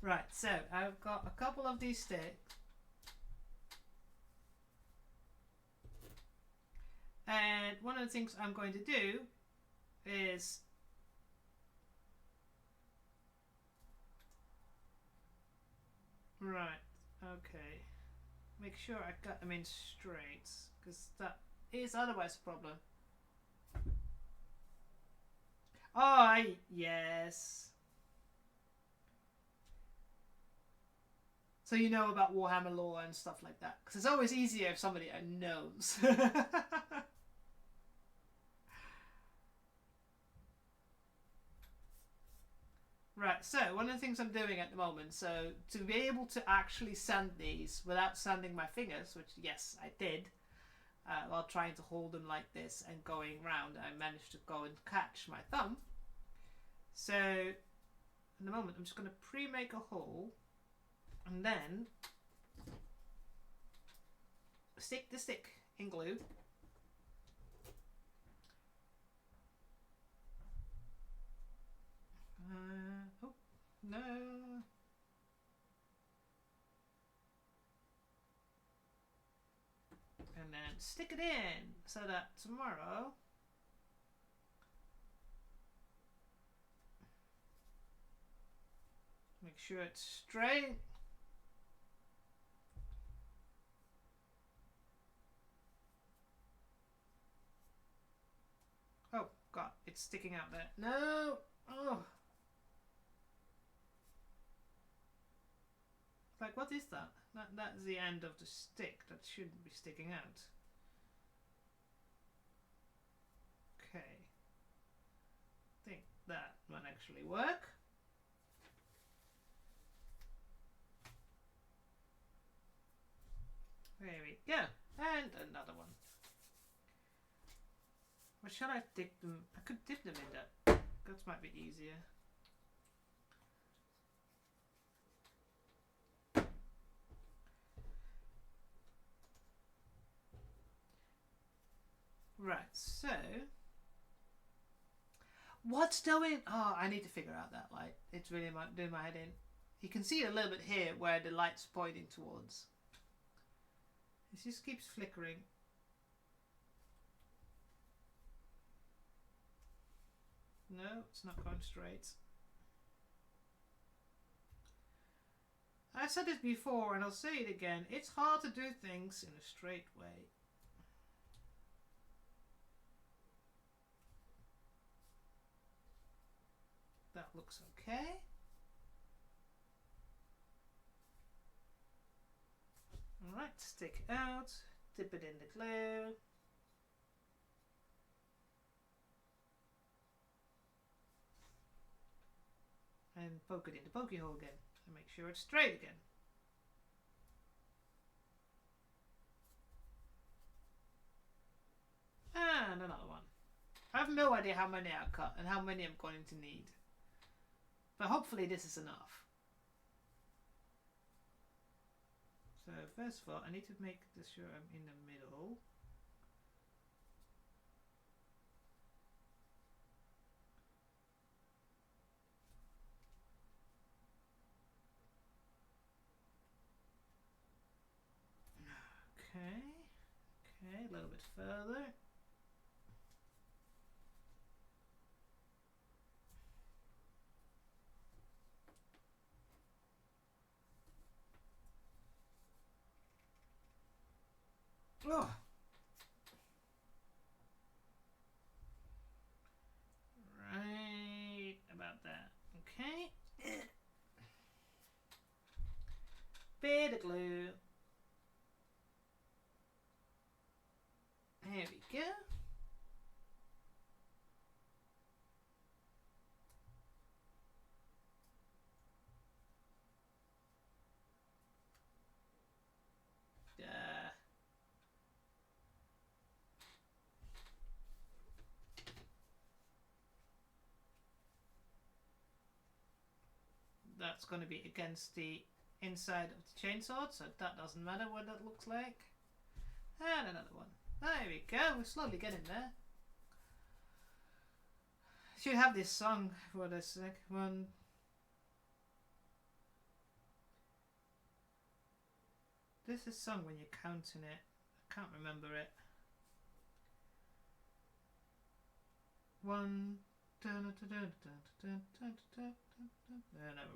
Right, so I've got a couple of these sticks. And one of the things I'm going to do is right, okay, make sure I cut them in straight, because that is otherwise a problem. Oh, yes. So you know about Warhammer lore and stuff like that, because it's always easier if somebody knows. Right, so one of the things I'm doing at the moment, so to be able to actually sand these without sanding my fingers, which yes, I did, while trying to hold them like this and going round, I managed to go and catch my thumb. So at the moment, I'm just going to pre-make a hole and then stick the stick in glue. Oh, no. And then stick it in so that tomorrow make sure it's straight. Oh God, it's sticking out there. No. Oh. Like, what is that? That's the end of the stick. That shouldn't be sticking out. Okay. I think that might actually work. There we go. And another one. Or shall I dip them? I could dip them in that. That might be easier. Right, so what's going? Oh, I need to figure out that light. It's really doing my head in. You can see a little bit here where the light's pointing towards. It just keeps flickering. No, it's not going straight. I said it before and I'll say it again. It's hard to do things in a straight way. That looks okay. Alright, stick it out, dip it in the glue. And poke it in the pokey hole again and make sure it's straight again. And another one. I have no idea how many I cut and how many I'm going to need. But hopefully this is enough. So first of all, I need to make sure I'm in the middle. Okay, a little bit further. Oh. Right about that. Okay. Bit of glue. There we go. That's going to be against the inside of the chainsaw, so that doesn't matter what that looks like. And another one. There we go, we're slowly getting there. Should have this song for the second one. This is sung when you're counting it. I can't remember it. One. Never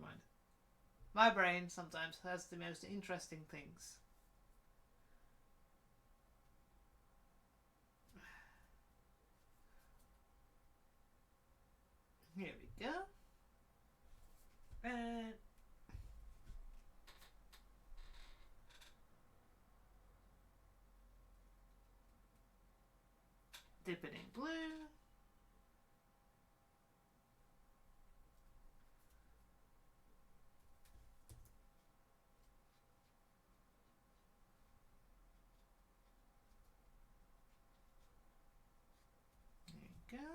mind. My brain sometimes has the most interesting things. Here we go. And dip it in glue. There you go.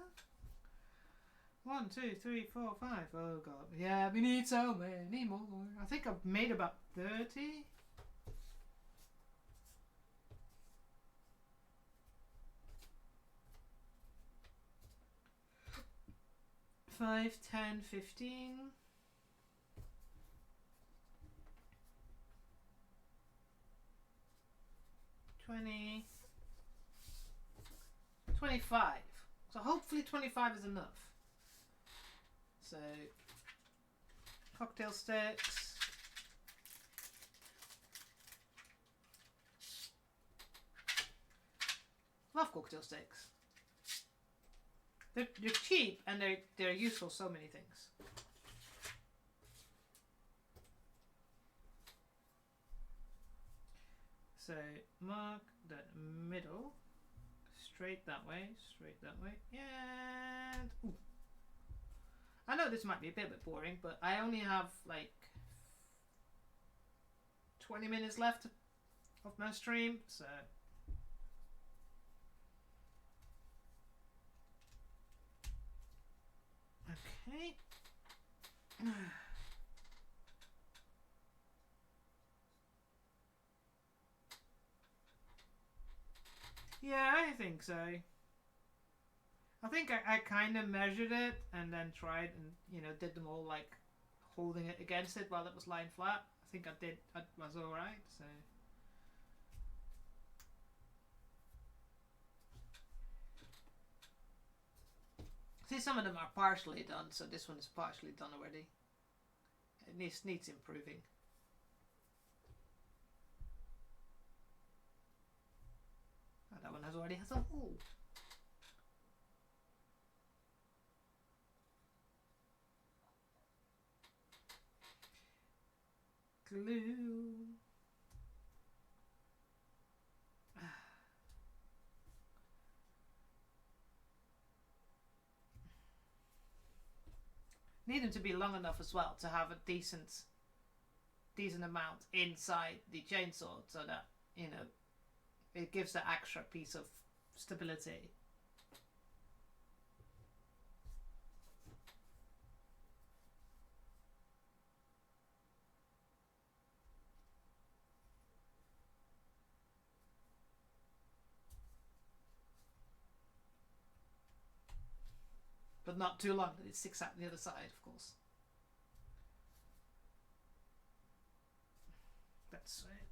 1, 2, 3, 4, 5. Oh god. Yeah, we need so many more. I think I've made about 30. 5, 10, 15. 20. 25. So hopefully 25 is enough. So, cocktail sticks. Love cocktail sticks. They're cheap and they're useful for so many things. So mark the middle, straight that way, and ooh. I know this might be a bit boring, but I only have like 20 minutes left of my stream, so okay. Yeah, I think so. I think I kind of measured it and then tried and, you know, did them all like holding it against it while it was lying flat. I think I did. I was alright, so. See, some of them are partially done, so this one is partially done already. It needs improving. Oh, that one already has a hole. Glue. Need them to be long enough as well to have a decent amount inside the chainsaw, so that, you know, it gives that extra piece of stability. But not too long that it sticks out the other side, of course. That's it.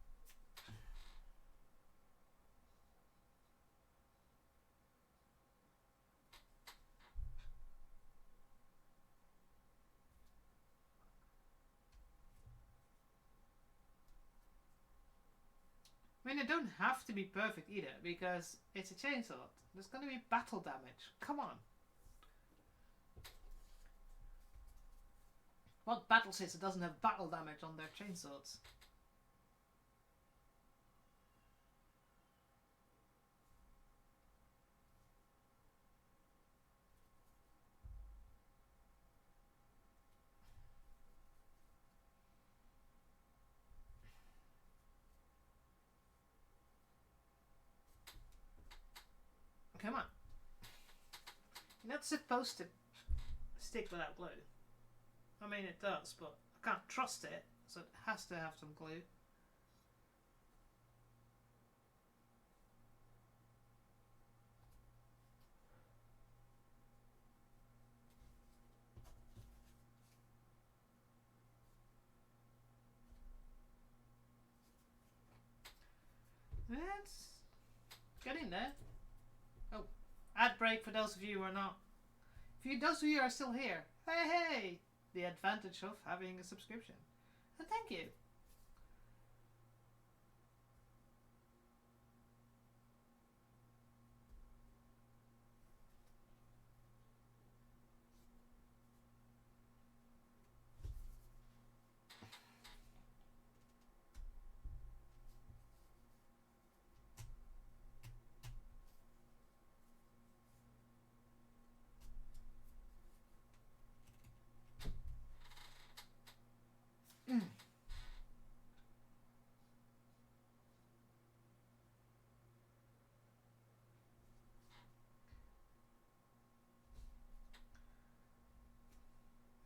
I mean, it don't have to be perfect either, because it's a chainsaw. There's going to be battle damage. Come on. What battle system doesn't have battle damage on their chainsaws? Come on. You're not supposed to stick without glue. I mean, it does, but I can't trust it, so it has to have some glue. Let's get in there. Oh, ad break for those of you who are not. Those of you who are still here, hey! The advantage of having a subscription. And thank you.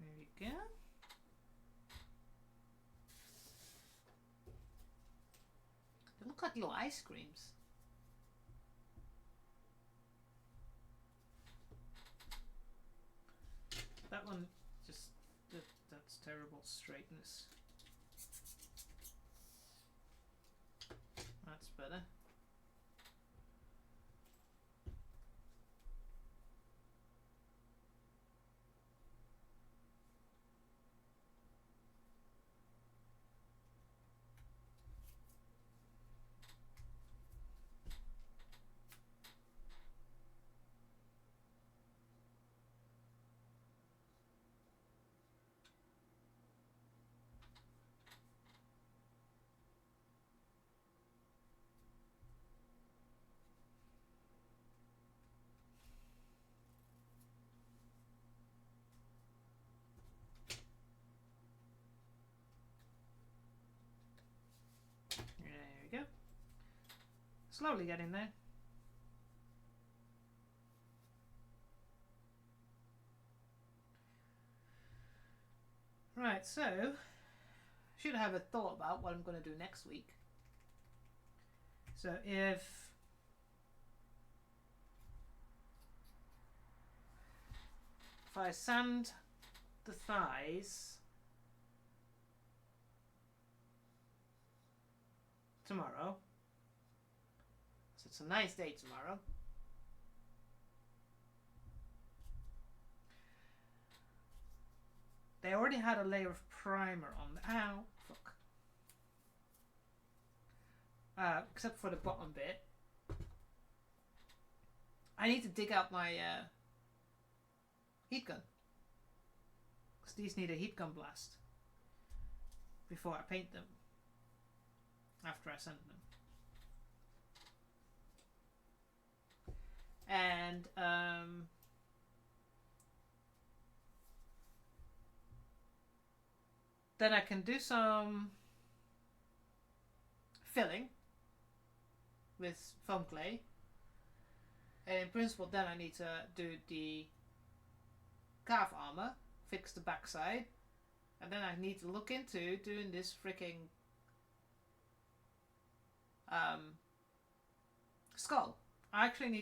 There we go. They look like little ice creams. That one just that's terrible straightness. That's better. Slowly getting there. Right, so should have a thought about what I'm going to do next week. So if I sand the thighs tomorrow, so it's a nice day tomorrow. They already had a layer of primer on the ow, fuck. Except for the bottom bit. I need to dig out my heat gun. Because these need a heat gun blast before I paint them. After I sand them. And then I can do some filling with foam clay, and in principle then I need to do the calf armor, fix the backside, and then I need to look into doing this freaking skull.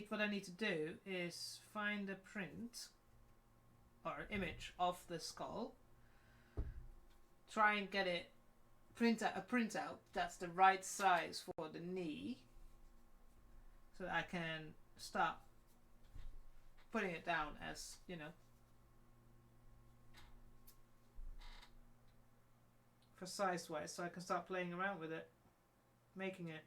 What I need to do is find a print or an image of the skull, try and get it a printout that's the right size for the knee, so that I can start putting it down as, you know, for size wise, so I can start playing around with it, making it.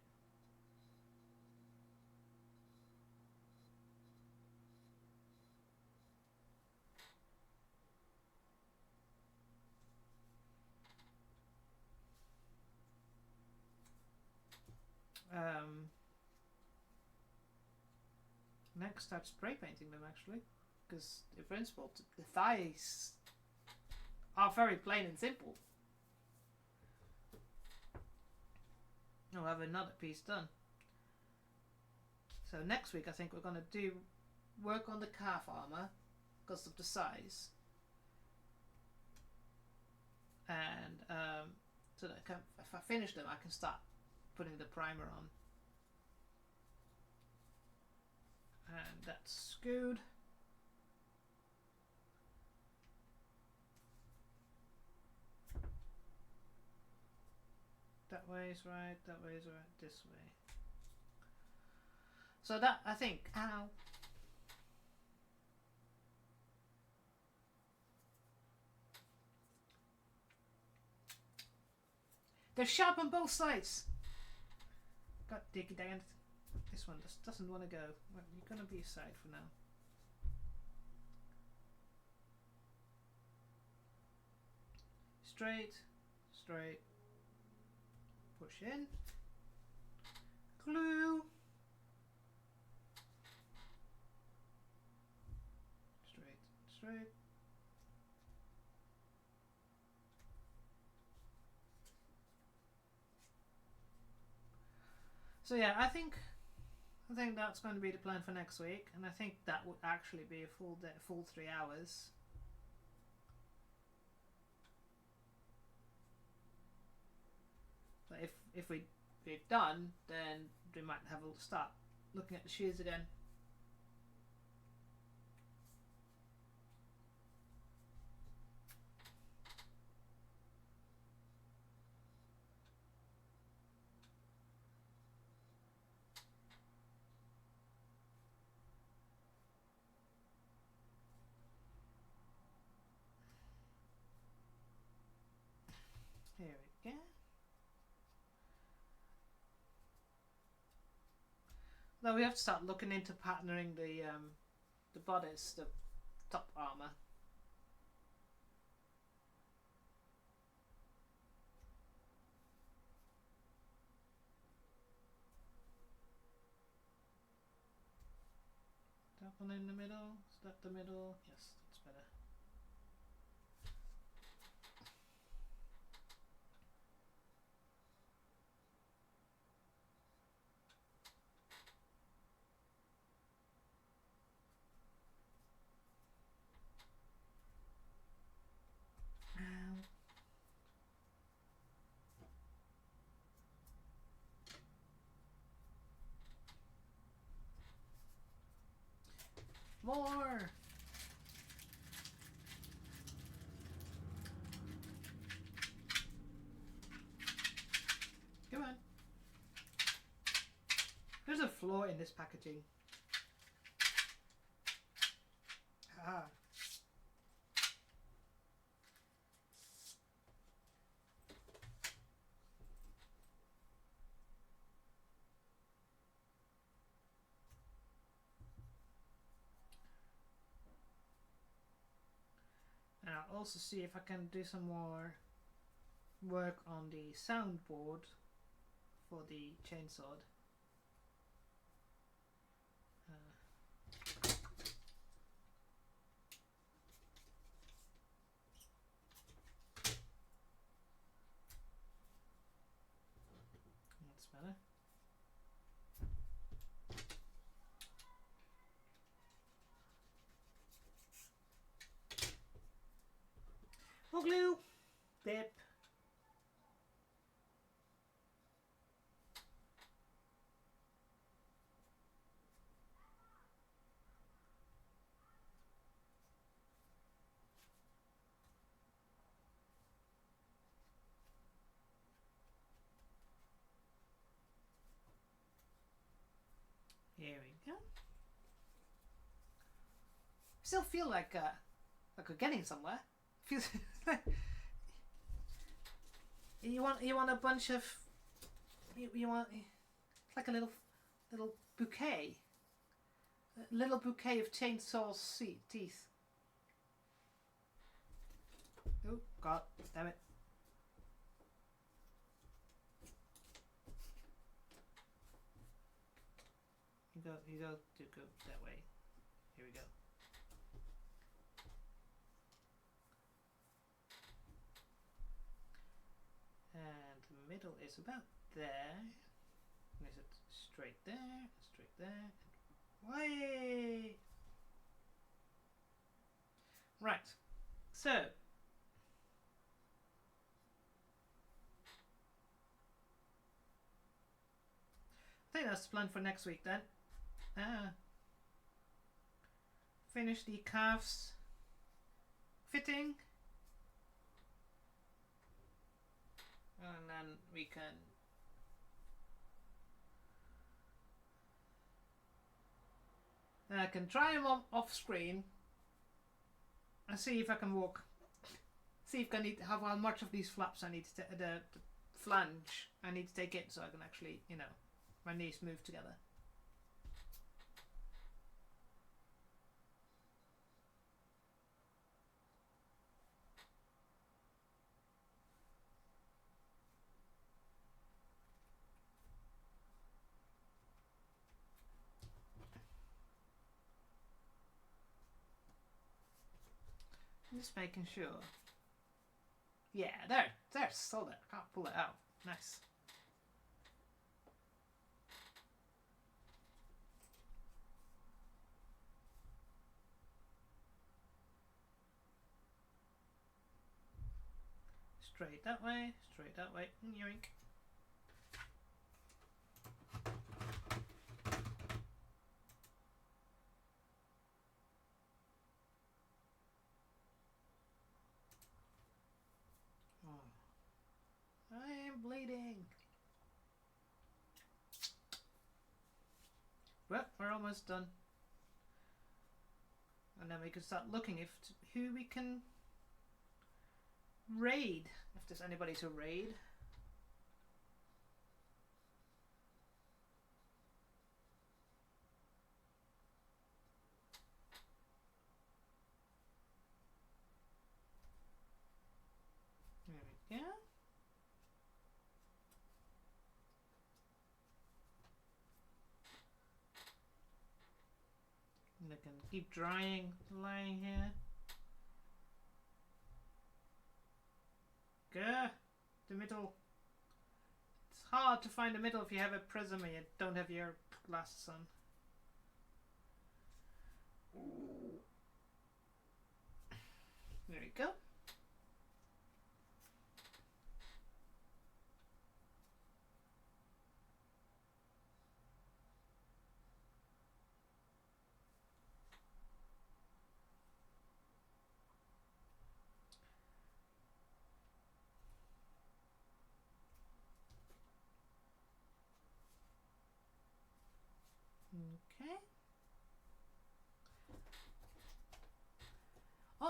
Next, start spray painting them actually, because in principle the thighs are very plain and simple. I'll have another piece done. So next week I think we're going to do work on the calf armor because of the size, and so that if I finish them I can start putting the primer on. And that's good. That way is right, that way is right, this way. So that, I think, ow. They're sharp on both sides. God diggy dang it. This one just doesn't want to go. Well, you're going to be aside for now. Straight, straight. Push in. Glue. Straight, straight. So yeah, I think that's going to be the plan for next week, and I think that would actually be a full day, full 3 hours. But if we've done, then we might have a start looking at the shoes again. Here we go. Now we have to start looking into patterning the bodice, the top armor. That one in the middle. Is that the middle? Yes, that's better. More! Come on. There's a flaw in this packaging. Ah. And I'll also see if I can do some more work on the soundboard for the chainsaw. That's better. More glue. Dip. Here we go. Still feel like we're getting somewhere. Feels you want a bunch of you want like a little bouquet, a little bouquet of chainsaw teeth. Oh God, damn it! You go that way. Here we go. And the middle is about there. And is it straight there? Straight there. Way. Right. So. I think that's the plan for next week then. Finish the calves fitting. And then we can I can try them off screen and see if I can walk. See if I need how much of these flaps I need to the flange I need to take in so I can actually, you know, my knees move together. I'm just making sure. Yeah, there, sold it. I can't pull it out. Nice. Straight that way, straight that way. Yoink. I am bleeding. Well, we're almost done. And then we can start looking if who we can raid. If there's anybody to raid. There we go. And I can keep drying, lying here. Go, the middle. It's hard to find the middle if you have a prism and you don't have your glasses on. There you go.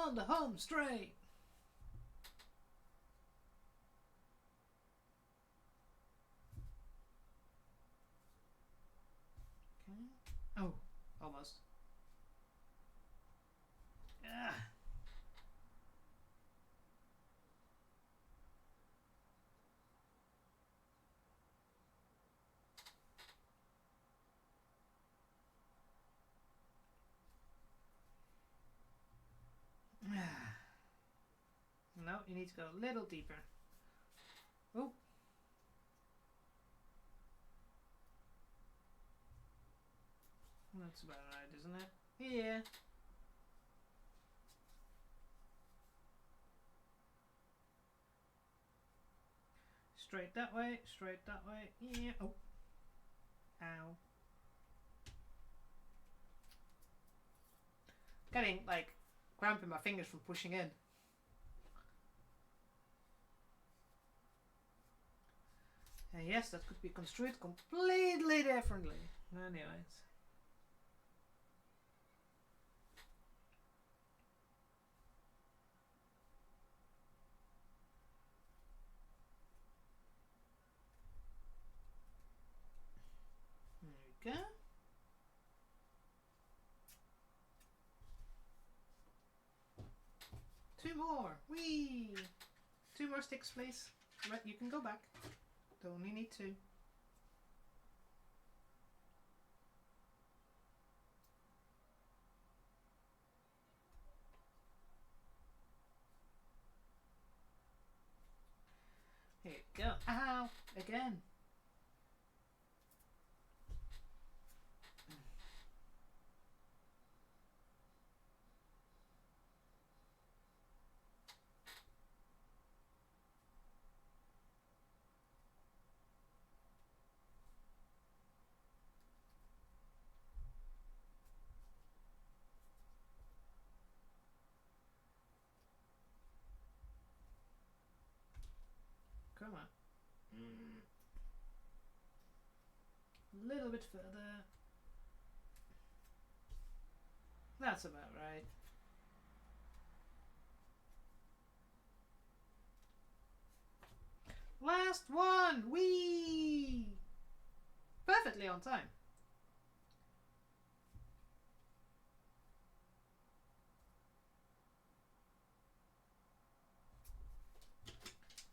on the home straight. Okay. Oh, almost. Ah. No, you need to go a little deeper. Oh. That's about right, isn't it? Yeah. Straight that way, straight that way. Yeah. Oh. Ow. Getting, like, cramping my fingers from pushing in. And yes, that could be construed completely differently. Anyways. There we go. Two more. Whee! 2 more sticks, please. Right, you can go back. Only need 2. Here you go. Ow! Again. Come on. A little bit further. That's about right. Last one! Whee! Perfectly on time.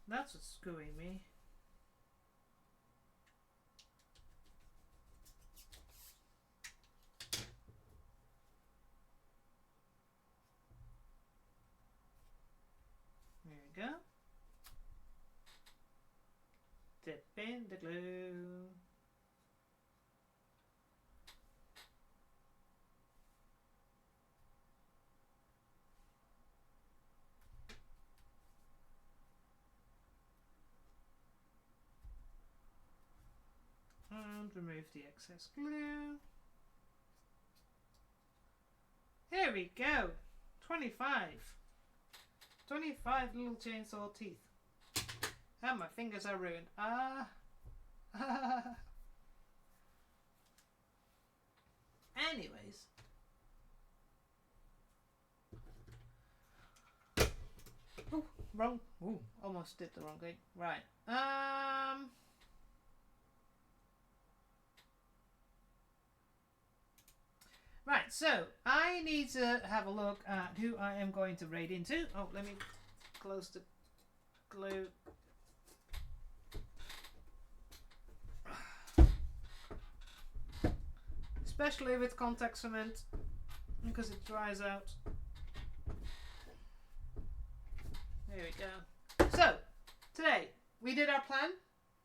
That's what's screwing me. There we go. Dip in the glue. And remove the excess glue. Here we go. 25. 25 little chainsaw teeth. And my fingers are ruined. Ah. Anyways. Ooh, wrong. Ooh, almost did the wrong thing. Right. Right, so I need to have a look at who I am going to raid into. Oh, let me close the glue. Especially with contact cement, because it dries out. There we go. So, today, we did our plan.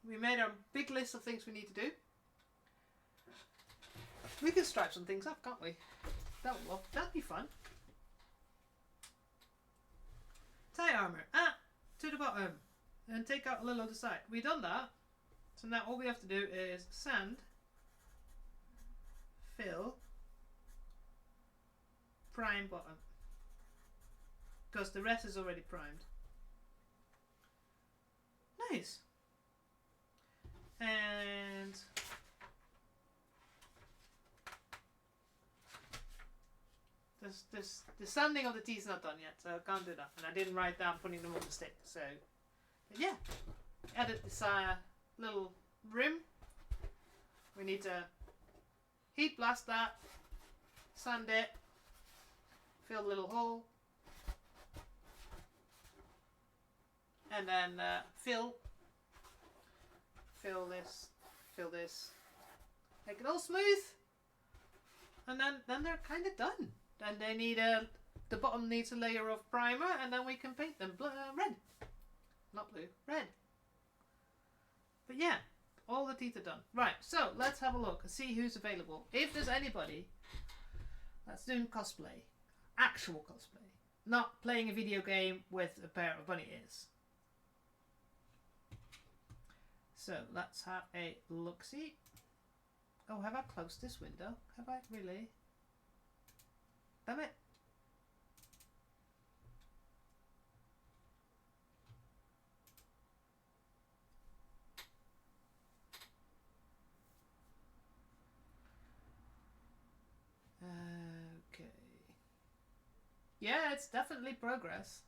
We made our big list of things we need to do. We can stripe some things up, can't we? That'd be fun. Tie armor. To the bottom. And take out a little of the side. We've done that. So now all we have to do is sand, fill, prime bottom. Because the rest is already primed. Nice. And the sanding of the teeth is not done yet, so I can't do that. And I didn't write down putting them on the stick. So, but yeah, added this little rim. We need to heat blast that, sand it, fill a little hole, and then fill this, make it all smooth, and then they're kind of done. Then they need the bottom needs a layer of primer, and then we can paint them red, not blue, red. But yeah, all the teeth are done. Right, so let's have a look and see who's available. If there's anybody that's doing cosplay, actual cosplay, not playing a video game with a pair of bunny ears. So let's have a look-see. Oh, have I closed this window? Have I really? Damn it. Okay. Yeah, it's definitely progress.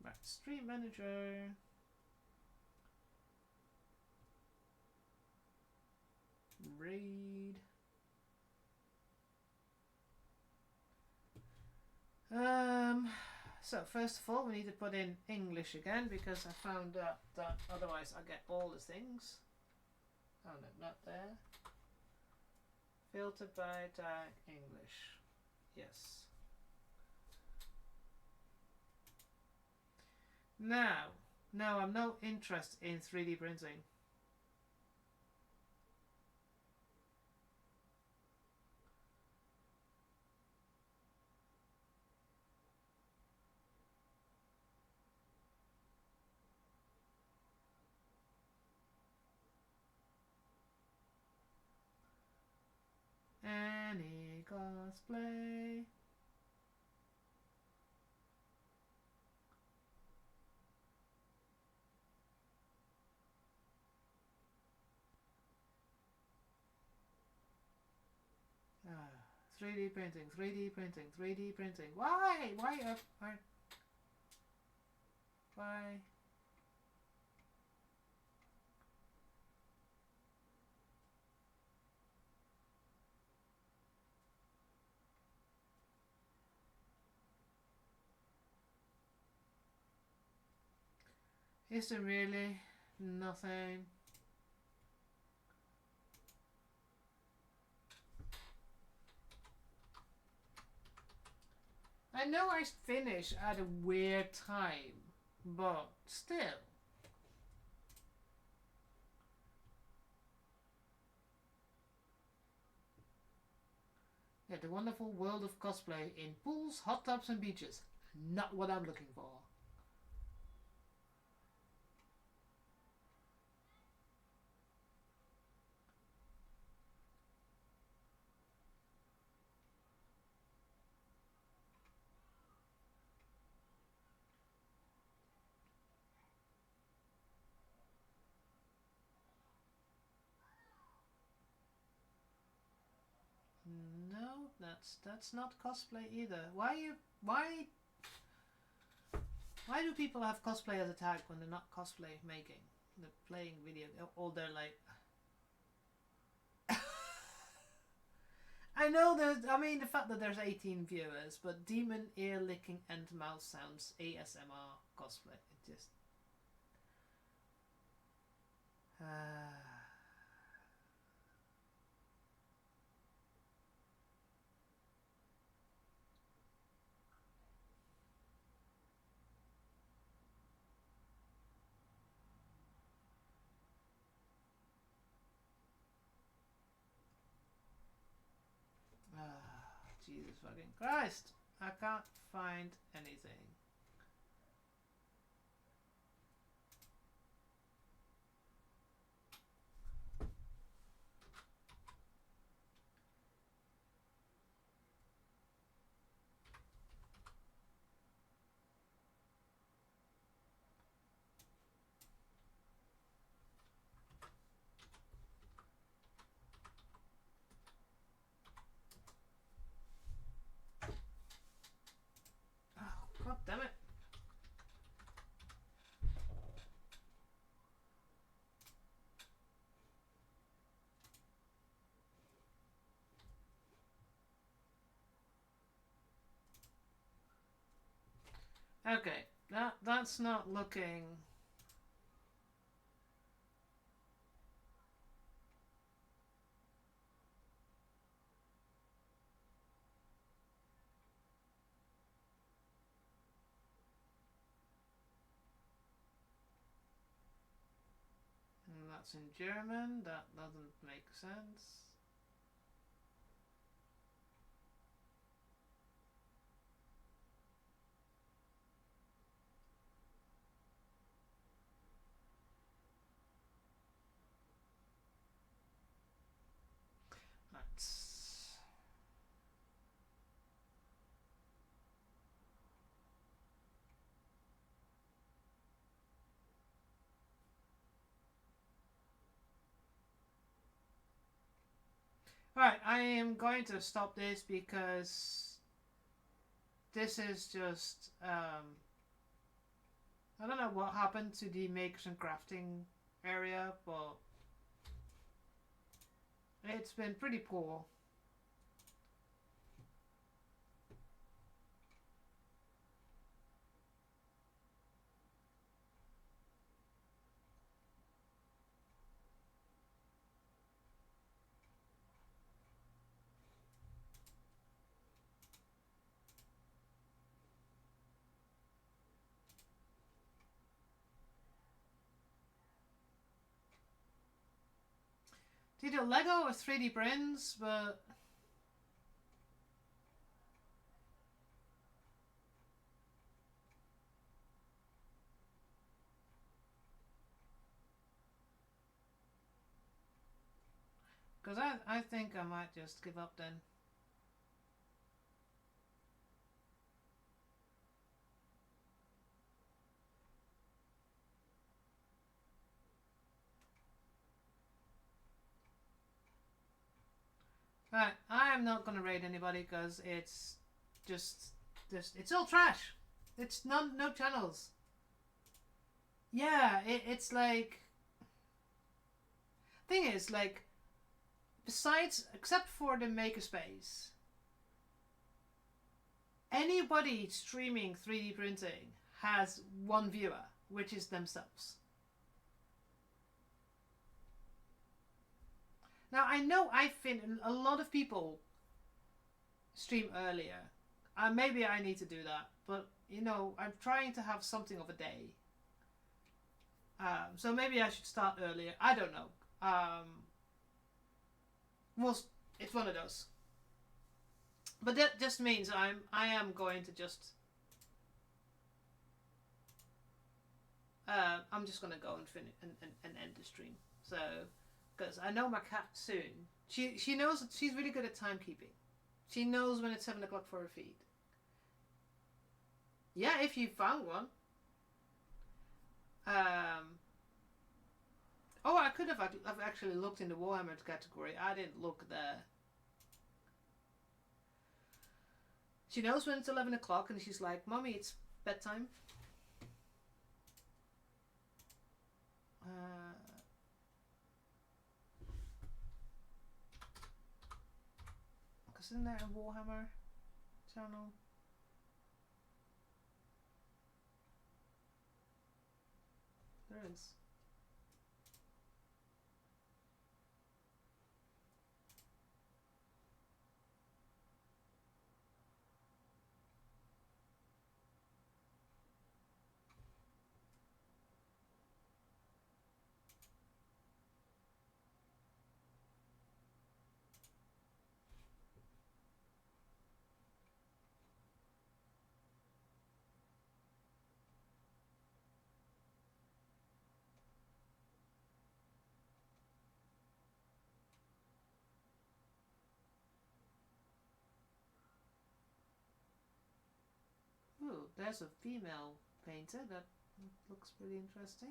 Right, Stream Manager. Raid. So first of all, we need to put in English again, because I found out that otherwise I get all the things. Oh no, not there. Filter by tag English. Yes. Now, no, I'm no interest in 3D printing. Any cosplay. Ah, 3D printing, 3D printing, 3D printing. Why? Why? Is there really nothing? I know I finish at a weird time, but still. Yeah, the wonderful world of cosplay in pools, hot tubs and beaches. Not what I'm looking for. No, that's not cosplay either. Why do people have cosplay as a tag when they're not cosplay making? They're playing video, or they're like. I know I mean the fact that there's 18 viewers, but demon ear licking and mouse sounds ASMR cosplay. It just. Jesus fucking Christ! I can't find anything. Okay, that's not looking. And that's in German. That doesn't make sense. That's. Alright, I am going to stop this because this is just I don't know what happened to the makers and crafting area, but it's been pretty poor. Do you do Lego or 3D prints? But because I think I might just give up then. Right, I am not gonna raid anybody because it's just it's all trash. It's no channels. Yeah, it's like thing is like besides except for the makerspace, anybody streaming 3D printing has one viewer, which is themselves. Now I know I've been a lot of people stream earlier. Maybe I need to do that, but you know I'm trying to have something of a day. So maybe I should start earlier. I don't know. Well, it's one of those. But that just means I am going to just I'm just gonna go and finish and end the stream. So because I know my cat soon. She knows she's really good at timekeeping. She knows when it's 7 o'clock for her feed. Yeah, if you found one. Oh, I could have. I've actually looked in the Warhammer category. I didn't look there. She knows when it's 11 o'clock, and she's like, "Mommy, it's bedtime." Because isn't there a Warhammer channel? There is. Ooh, there's a female painter that looks pretty interesting.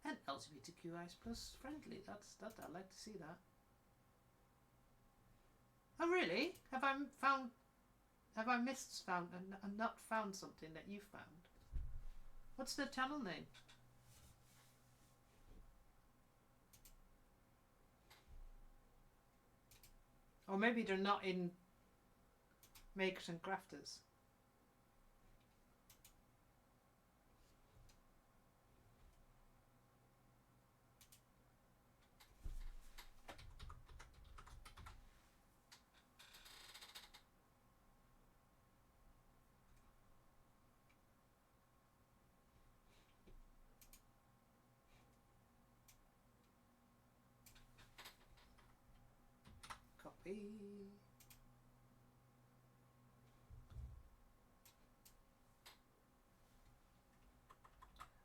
And LGBTQI plus friendly. That's that. I'd like to see that. Oh really? Have I found? Have I missed found and not found something that you found? What's the channel name? Or maybe they're not in makers and crafters. Copy.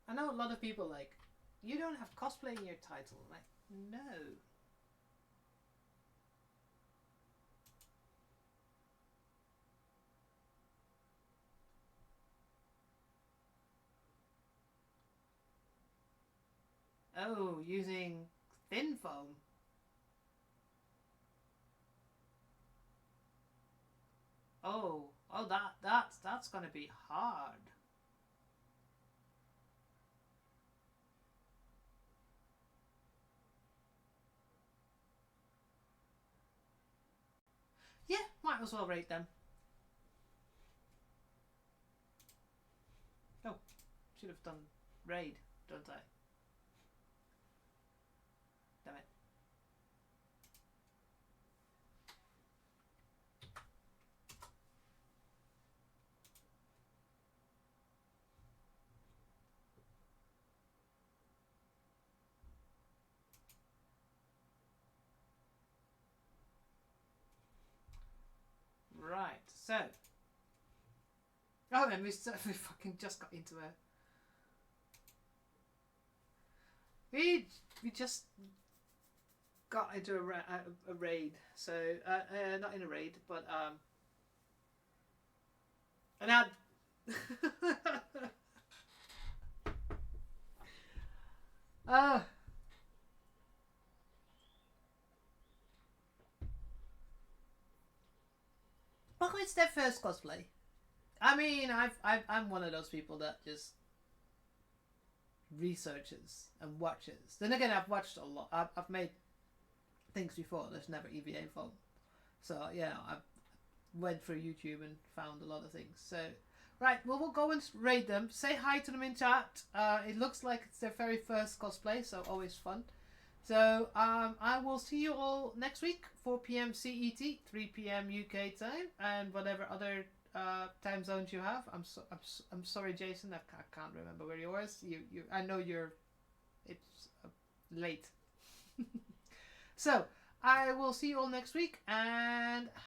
I know a lot of people like, you don't have cosplay in your title. Like, no. Oh, using thin foam. Oh, that's gonna be hard. Yeah, might as well rate them. Oh, should have done raid, don't I? Damn it. Right, so. Oh, and we fucking just got into a. We just got into a raid. So not in a raid, but an ad. Well, it's their first cosplay. I mean, I'm one of those people that just researches and watches. Then again, I've watched a lot. I've made things before. There's never EVA phone. So yeah, I went through YouTube and found a lot of things. So right, well, we'll go and rate them. Say hi to them in chat. It looks like it's their very first cosplay, so always fun. So I will see you all next week, 4 p.m. CET, 3 p.m. UK time, and whatever other time zones you have. I'm sorry, Jason. I can't remember where yours. You I know you're. It's late. So I will see you all next week, and